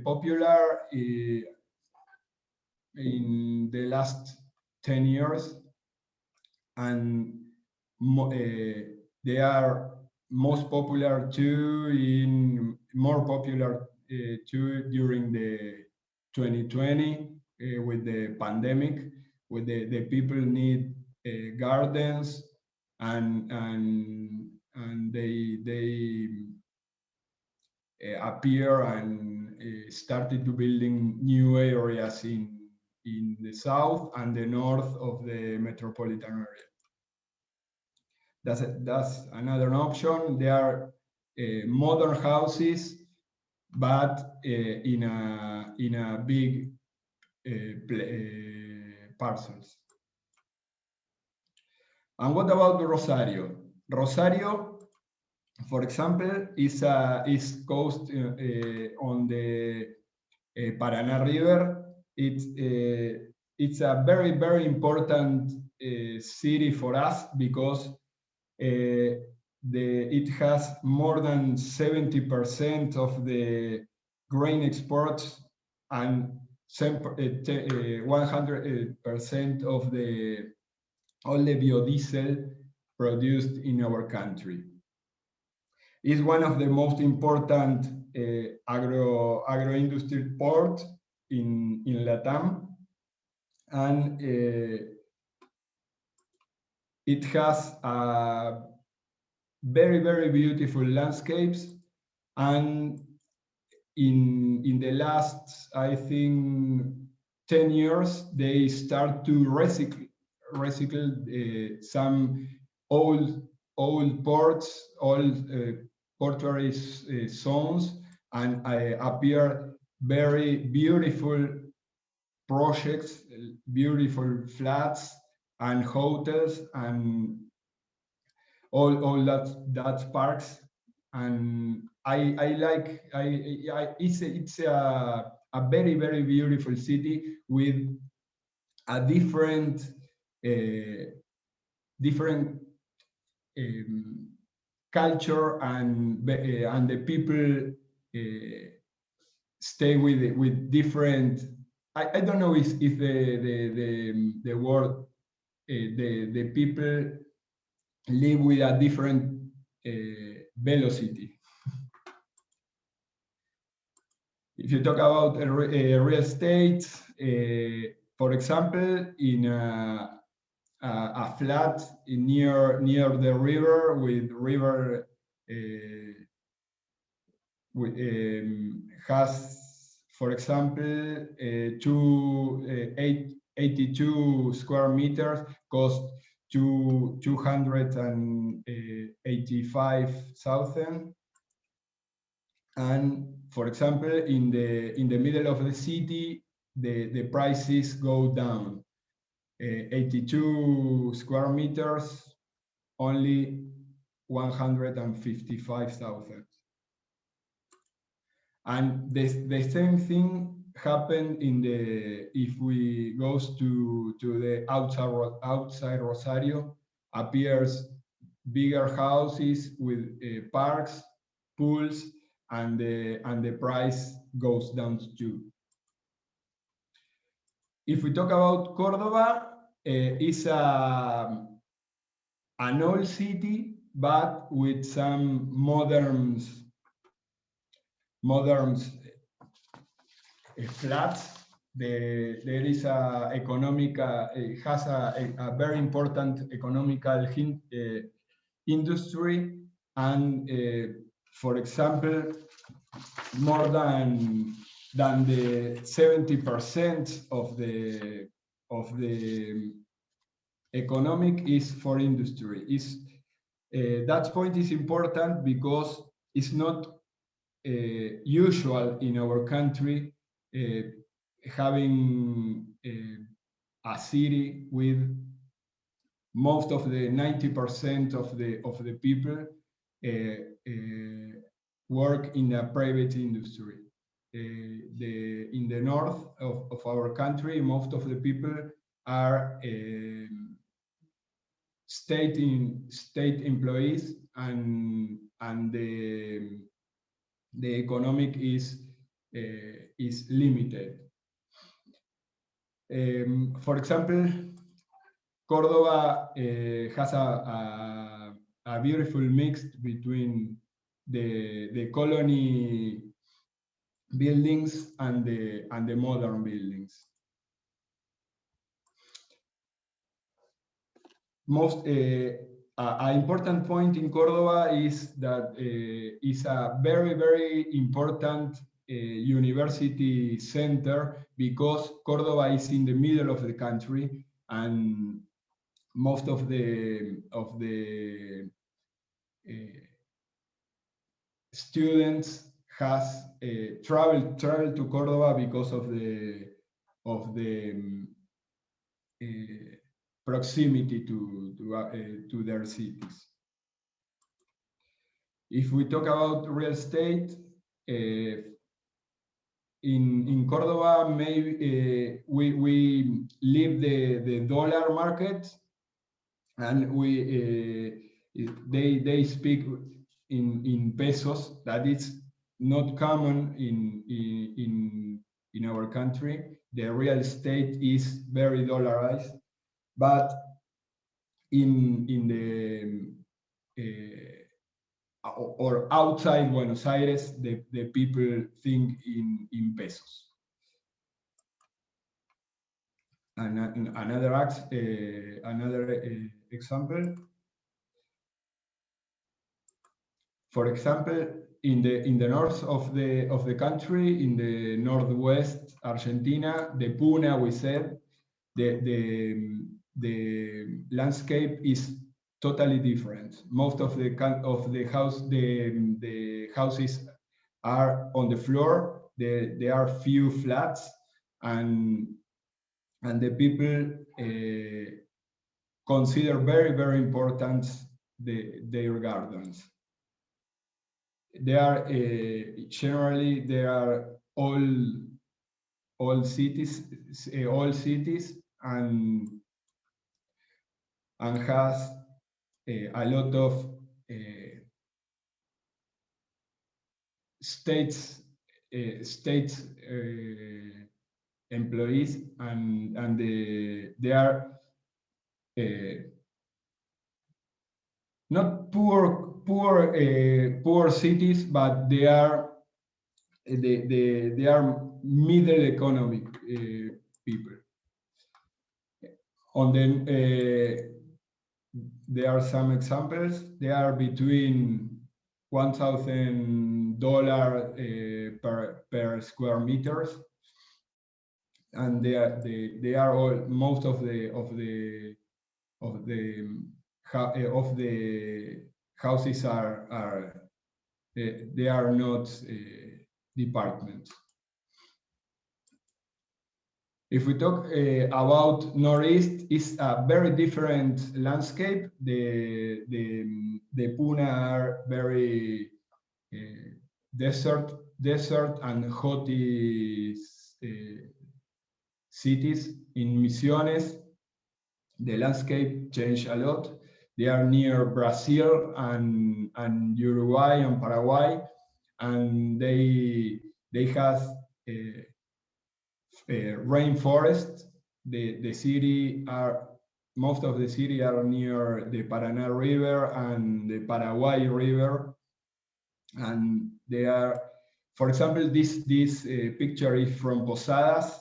popular in the last 10 years, and they are most popular too, more popular too during 2020 with the pandemic, with the people need gardens, and they appear and started to building new areas in the south and the north of the metropolitan area. That's another option. There are modern houses, but in a big parcels. And what about Rosario? Rosario, for example, is coast on the Paraná River. It's a very, very important city for us because it has more than 70% of the grain exports and 100% of all the biodiesel produced in our country. It's one of the most important agro-industry ports in Latam, and it has very, very beautiful landscapes. And in the last, I think, 10 years, they start to recycle some old ports, old portuary zones, and appear very beautiful projects, beautiful flats and hotels and all that parks. And it's a very, very beautiful city with a different culture, and the people stay with different. I don't know if the word the people live with a different velocity. If you talk about real estate, for example, in a flat near the river has, for example, 82 square meters, cost 285,000. And for example, in the middle of the city, the prices go down. 82 square meters, only 155,000. And the same thing happened if we goes to the outside Rosario, appears bigger houses with parks, pools, and the price goes down too. If we talk about Córdoba, it's an old city, but with some modern flats. There is it has a very important economical industry, and for example, more than the 70% of the economic is for industry. That point is important because it's not usual in our country having a city with most of the 90% of the people work in a private industry. In the north of our country, most of the people are state employees, and the economic is limited. For example, Córdoba has a beautiful mix between the colony buildings and the modern buildings. Most an important point in Cordoba is that is a very important university center, because Cordoba is in the middle of the country, and most of the students has traveled to Cordoba because of the proximity to their cities. If we talk about real estate, in Cordoba, maybe we live the dollar market, and they speak in pesos. That is not common in our country. The real estate is very dollarized, but in the or outside Buenos Aires, the people think in pesos. And another example. For example, in the north of the country, in the northwest Argentina, the Puna, we said, the landscape is totally different. Most of the houses are on the floor. There are few flats, and the people consider very important their gardens. They are generally all cities, and has a lot of states employees, and they are not poor cities, but they are middle economic people. On there are some examples. They are between $1,000 per square meters, and they are all, most of the houses are they are not departments. If we talk about Northeast, it's a very different landscape. The Puna are very desert and hot cities. In Misiones, the landscape changed a lot. They are near Brazil and Uruguay and Paraguay, and they have rainforest. The city are, most of the city are near the Paraná River and the Paraguay River, and they are, for example, this picture is from Posadas.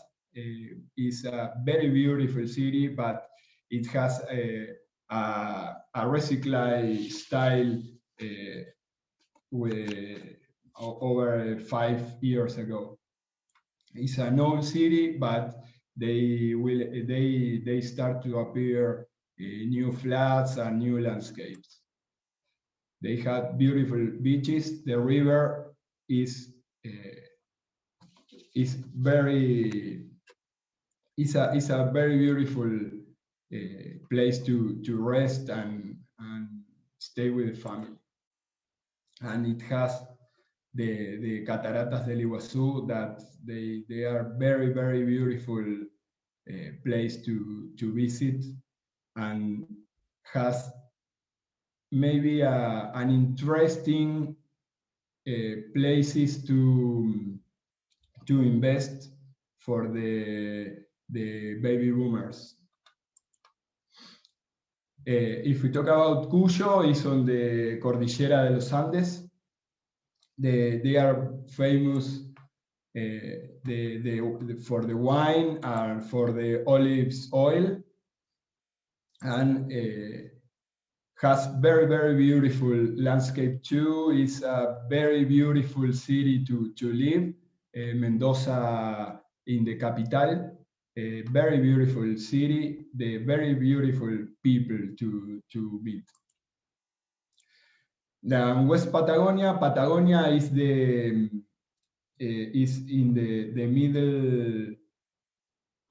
Is a very beautiful city, but it has a recycled style over 5 years ago. It's an old city, but they start to appear new flats and new landscapes. They had beautiful beaches. The river is very beautiful place to rest and stay with the family. And it has the Cataratas del Iguazú, that they are very beautiful place to visit, and has maybe an interesting places to invest for the baby boomers. If we talk about Cuyo, it's on the Cordillera de los Andes. They are famous for the wine and for the olives oil, and has very, very beautiful landscape too. It's a very beautiful city to live. Mendoza in the capital, a very beautiful city, the very beautiful people to meet. Now, West Patagonia, Patagonia is is in the middle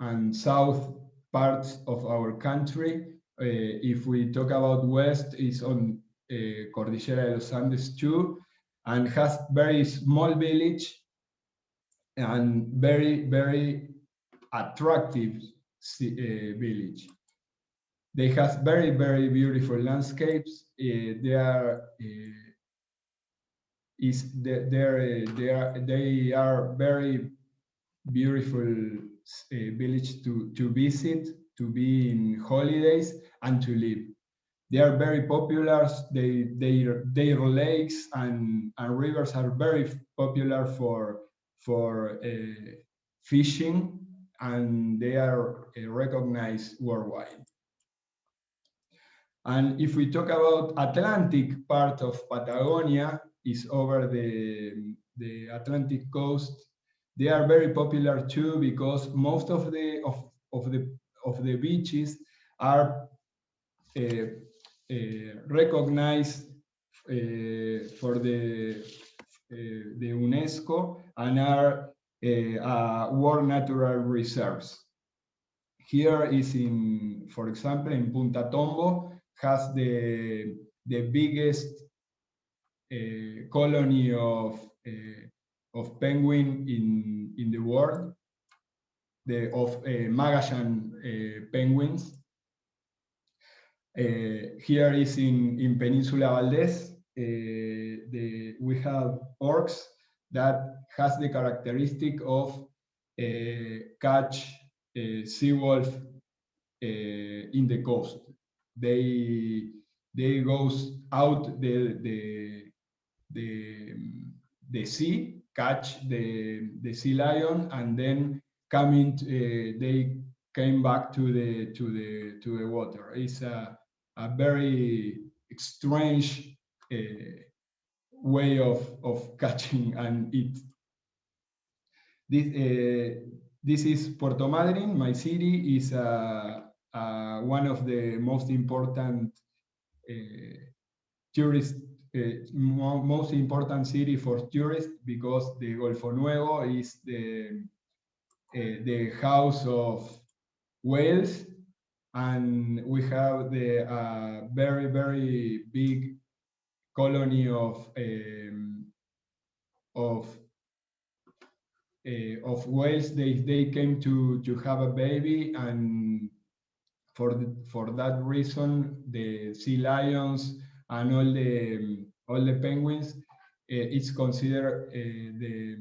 and south parts of our country. If we talk about west, it's on Cordillera de los Andes too, and has very small village and very, very attractive village. They have very, very beautiful landscapes. They are very beautiful village to visit, to be in holidays, and to live. They are very popular. Their lakes and rivers are very popular for fishing, and they are recognized worldwide. And if we talk about Atlantic part of Patagonia, is over the Atlantic coast. They are very popular too because most of the beaches are recognized for the UNESCO and are World Natural Reserves. Here is for example, in Punta Tombo, has the biggest colony of penguin in the world, of Magallan penguins. Here is in Peninsula Valdez. We have orcs that has the characteristic of catch seawolf in the coast. They goes out the sea, catch the sea lion, and then they came back to the water. It's a very strange way of catching and eat. This is Puerto Madryn. My city is one of the most important most important city for tourists, because the Golfo Nuevo is the house of whales, and we have the very, very big colony of whales. They came to have a baby, and for that reason, the sea lions and all the penguins, it's considered the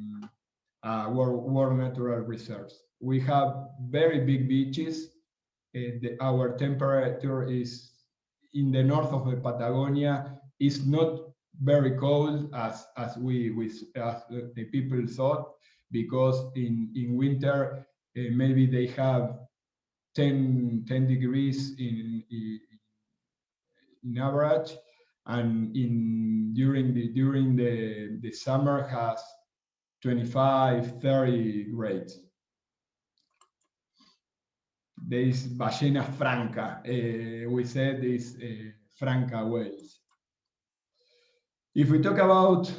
World Natural Reserves. We have very big beaches. Our temperature is in the north of the Patagonia is not very cold as the people thought, because in winter maybe they have 10 degrees in average, and during the summer has 25-30 grades. There is ballena franca. We said this franca whales. If we talk about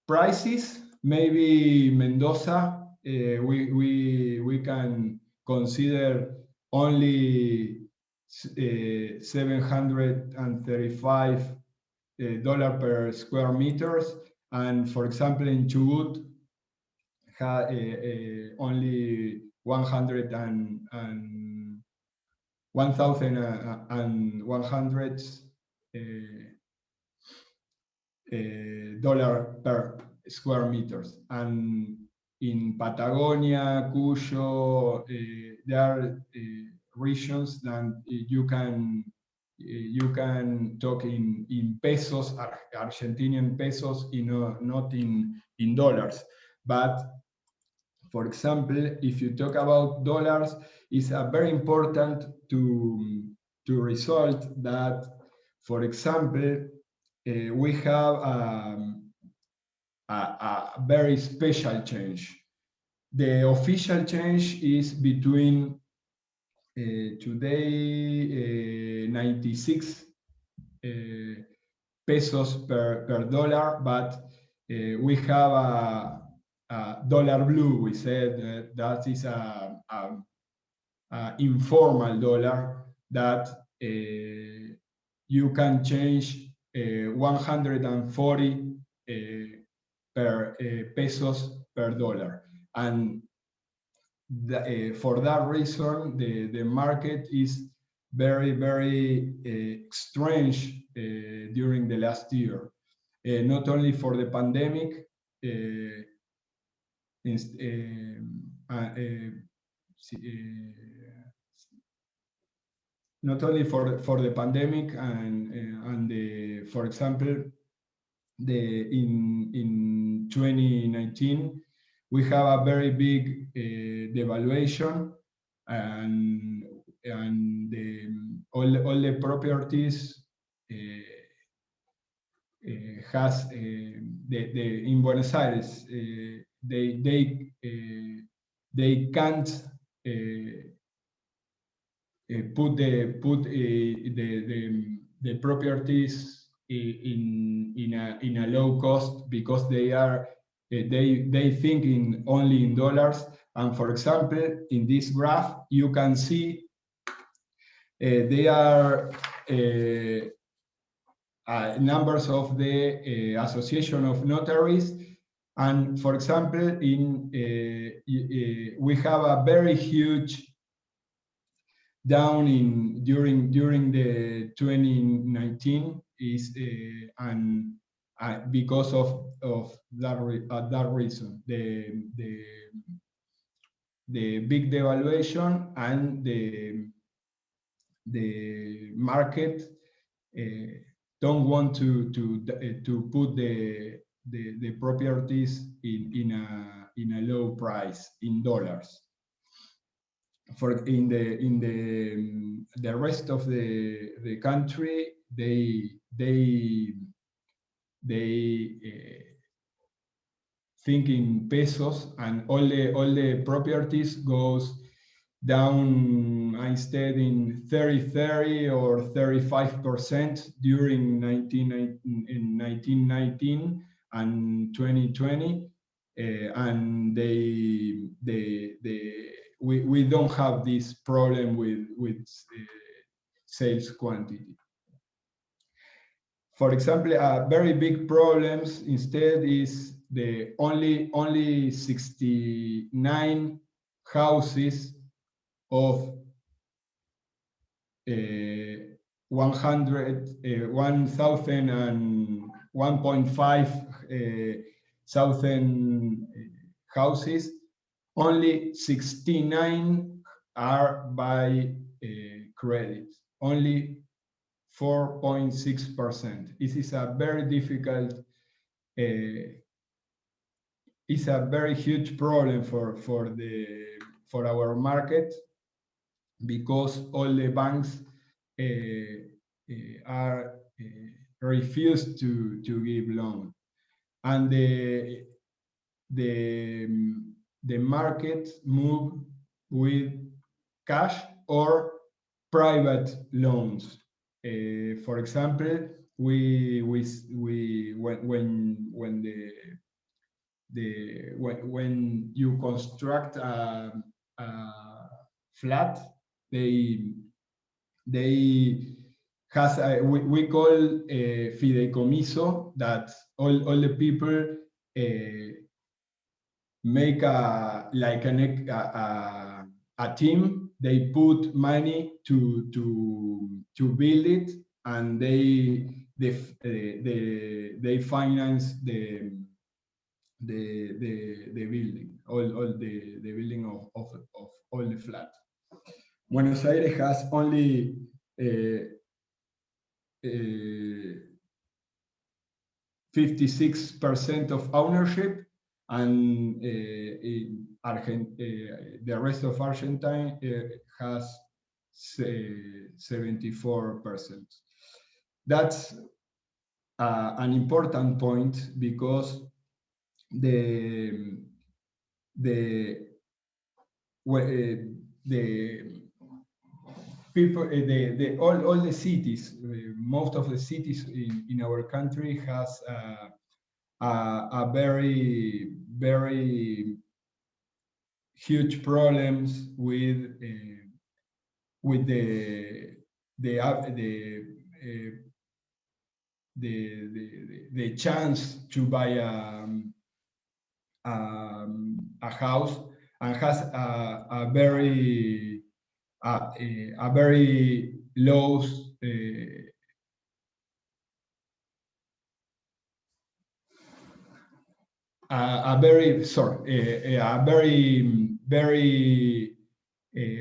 prices, maybe Mendoza, we can consider only $735 per square meters, and for example in Chubut, only $1,100 per square meters. And in Patagonia, Cuyo, there are regions that you can talk in pesos, Argentinian pesos, not in dollars. But For example, if you talk about dollars, it's very important to result that, for example, we have a very special change. The official change is between today 96 pesos per dollar, but we have a dollar blue. We said that is a informal dollar that you can change 140 pesos per dollar, and for that reason the market is very strange during the last year, not only for the pandemic, not only for the pandemic and the, for example, in 2019 we have a very big devaluation, and all the properties has in Buenos Aires they can't put the properties in a low cost, because they are they think only in dollars. And for example, in this graph you can see they are numbers of the Association of Notaries. And for example, we have a very huge down during the 2019 is and because of that reason, the big devaluation, and the market don't want to put the properties in a low price in dollars. For in the rest of the country, they think in pesos, and all the properties goes down instead in 30 or 35% during 1919 and 2020, and we don't have this problem with sales quantity. For example, very big problems instead is the only 69 houses of 1,500 houses, only 69 are by credit, only 4.6%. This is a very difficult, it's a very huge problem for our market, because all the banks are refused to give loan, and the market move with cash or private loans. For example, when you construct a flat, they has we call a fideicomiso, that all the people make a team. They put money to build it, and they finance the building, all the building of all the flat. Buenos Aires has only 56% of ownership, and the rest of Argentina has 74%. That's an important point because the people, all the cities, most of the cities in our country has a very huge problems with the chance to buy a house, and has a very low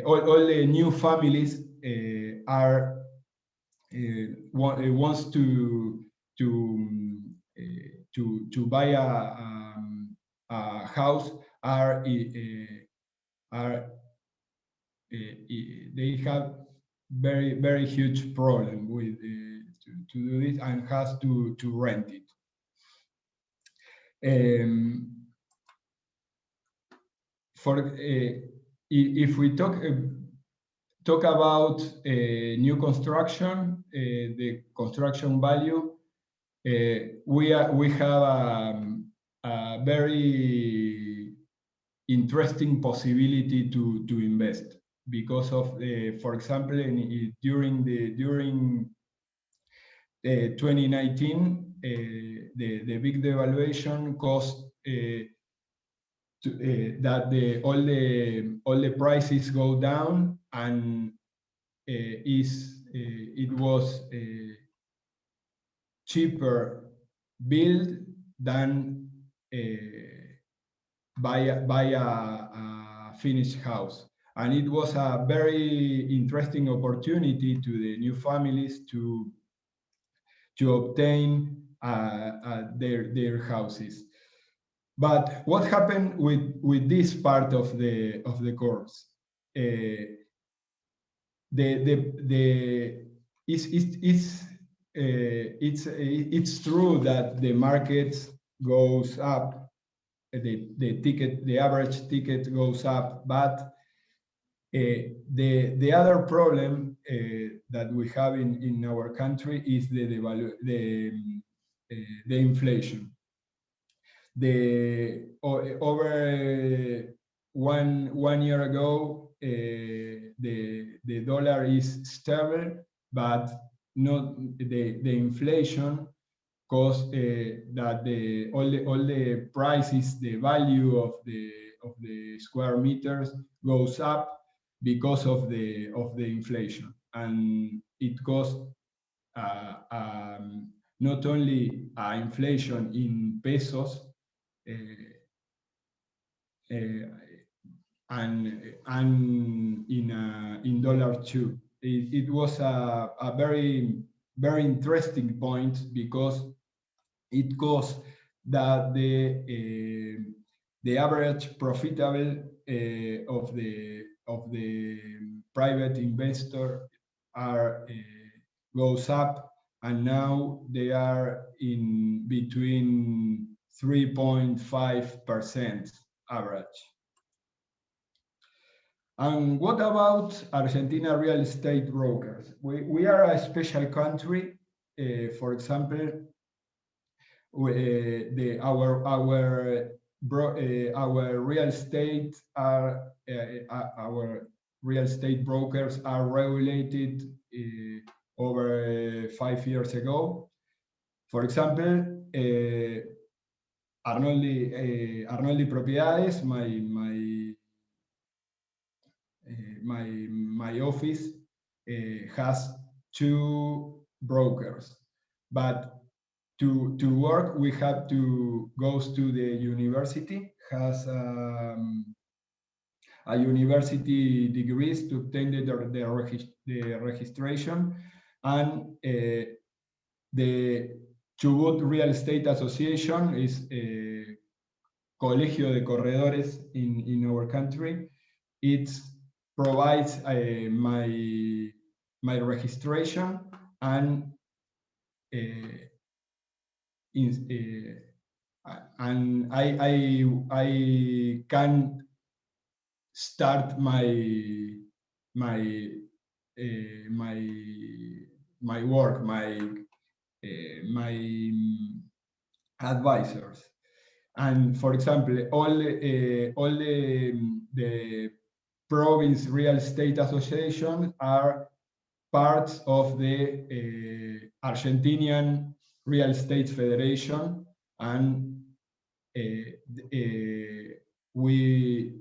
all the new families are wants to buy a house, they have very huge problem with to do this, and has to rent it. If we talk about new construction, the construction value, we have a very interesting possibility to invest because of, for example, during 2019, the big devaluation caused that all the prices go down, and it was cheaper build than buy a finished house. And it was a very interesting opportunity to the new families to obtain their houses. But what happened with this part of the course? It's true that the market goes up, the average ticket goes up, but the other problem that we have in our country is the inflation. Over one year ago, the dollar is stable, but not the inflation caused that all the prices, the value of the square meters goes up because of the inflation, and it caused not only inflation in pesos, and in dollar too. It was a very interesting point because it caused that the average profitable of the private investor goes up, and now they are in between 3.5% average. And what about Argentina real estate brokers? We are a special country. For example, our real estate brokers are regulated over 5 years ago. For example, Arnoldi Propiedades, my office has 2 brokers, but to work we have to go to the university, has a university degrees to obtain the registration, and the Chubut Real Estate Association is Colegio de Corredores in our country. It provides my registration and I can start my work, my advisors. And for example, all the province real estate association are parts of the Argentinian Real Estate Federation, and we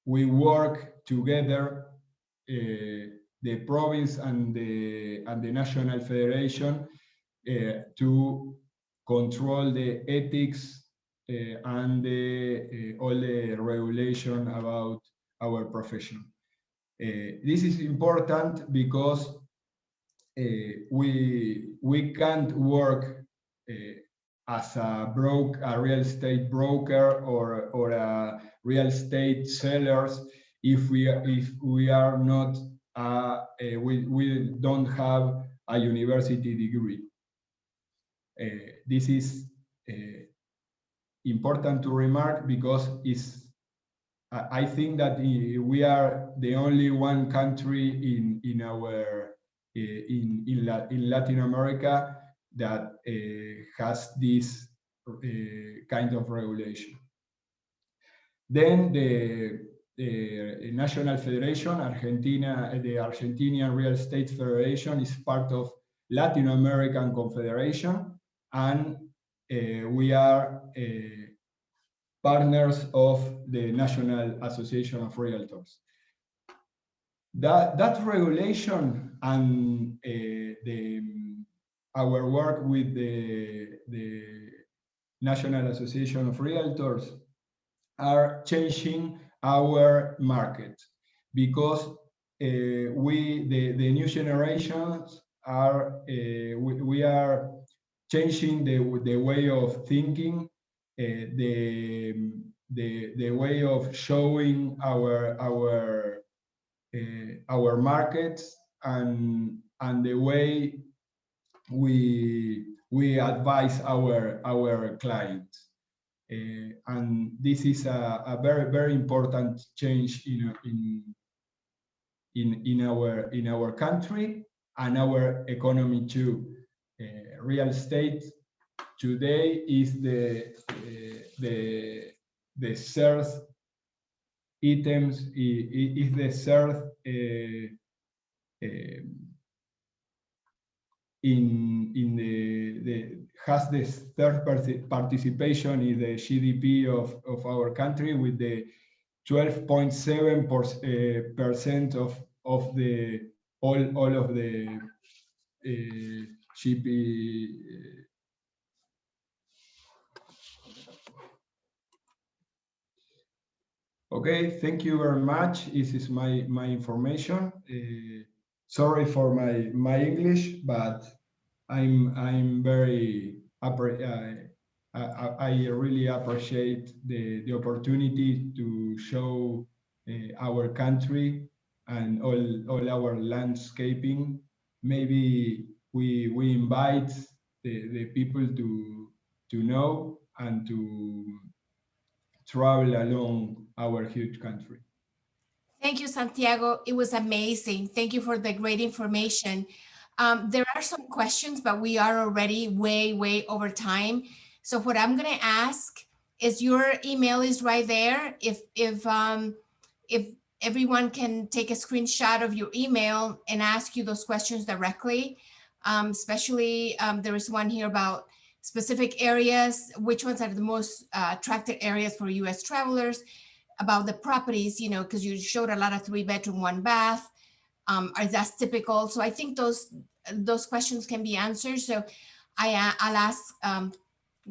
work together, the province and the national federation, to control the ethics and all the regulation about our profession. This is important because we can't work as a real estate broker or a real estate sellers if we are not we don't have a university degree. This is important to remark because I think that we are the only one country in Latin America that has this kind of regulation. Then the National Federation, the Argentinian Real Estate Federation, is part of Latin American Confederation, and we are partners of the National Association of Realtors. That regulation and our work with the National Association of Realtors are changing our market, because the new generations are we are changing the way of thinking, the way of showing our markets, and the way we advise our clients. And this is a very important change in our country and our economy too. Real estate today is the third items, is the third has the third participation in the GDP of our country, with the 12.7% of the all of the GDP. Okay, thank you very much. This is my information. Sorry for my English, but I'm very I really appreciate the opportunity to show our country and all our landscaping. Maybe we invite the people to know and to travel along our huge country. Thank you, Santiago. It was amazing. Thank you for the great information. There are some questions, but we are already way over time. So what I'm going to ask is, your email is right there. If everyone can take a screenshot of your email and ask you those questions directly, especially there is one here about specific areas, which ones are the most attractive areas for U.S. travelers, about the properties, you know, because you showed a lot of 3-bedroom, 1-bath. Are that's typical? So I think those questions can be answered. So I'll ask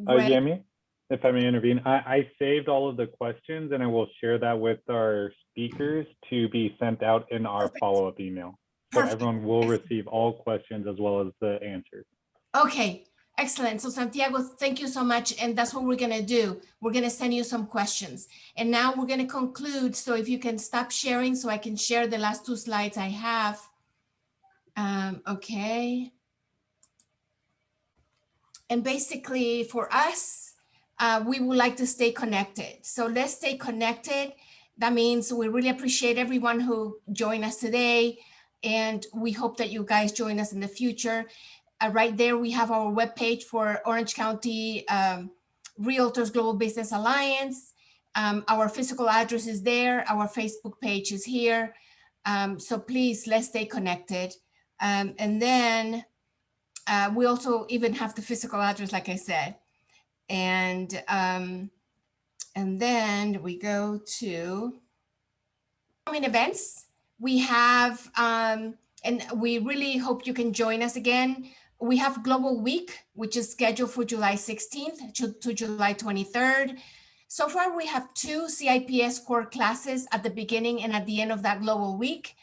Greg. Yemi, if I may intervene, I saved all of the questions and I will share that with our speakers to be sent out in our follow-up email. So everyone will receive all questions as well as the answers. Okay, Excellent. So Santiago, thank you so much. And that's what we're going to do. We're going to send you some questions. And now we're going to conclude. So if you can stop sharing so I can share the last 2 slides I have. Okay. And basically for us, we would like to stay connected. So let's stay connected. That means we really appreciate everyone who joined us today. And we hope that you guys join us in the future. Right there, we have our webpage for Orange County Realtors Global Business Alliance. Our physical address is there. Our Facebook page is here. So please, let's stay connected. And then we also even have the physical address, like I said. And then we go to upcoming events. We have, and we really hope you can join us again. We have Global Week, which is scheduled for July 16th to July 23rd. So far, we have 2 CIPS core classes at the beginning and at the end of that Global Week.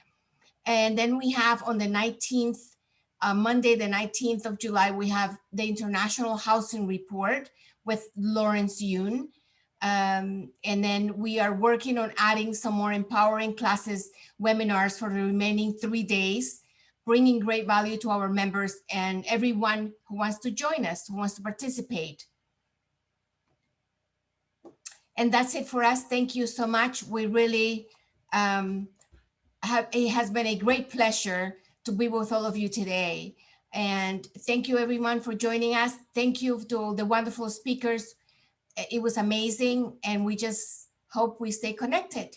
And then we have on the 19th, Monday, the 19th of July, we have the International Housing Report with Lawrence Yoon. And then we are working on adding some more empowering classes, webinars for the remaining 3 days, bringing great value to our members and everyone who wants to join us, who wants to participate. And that's it for us. Thank you so much. We really it has been a great pleasure to be with all of you today. And thank you everyone for joining us. Thank you to the wonderful speakers. It was amazing. And we just hope we stay connected.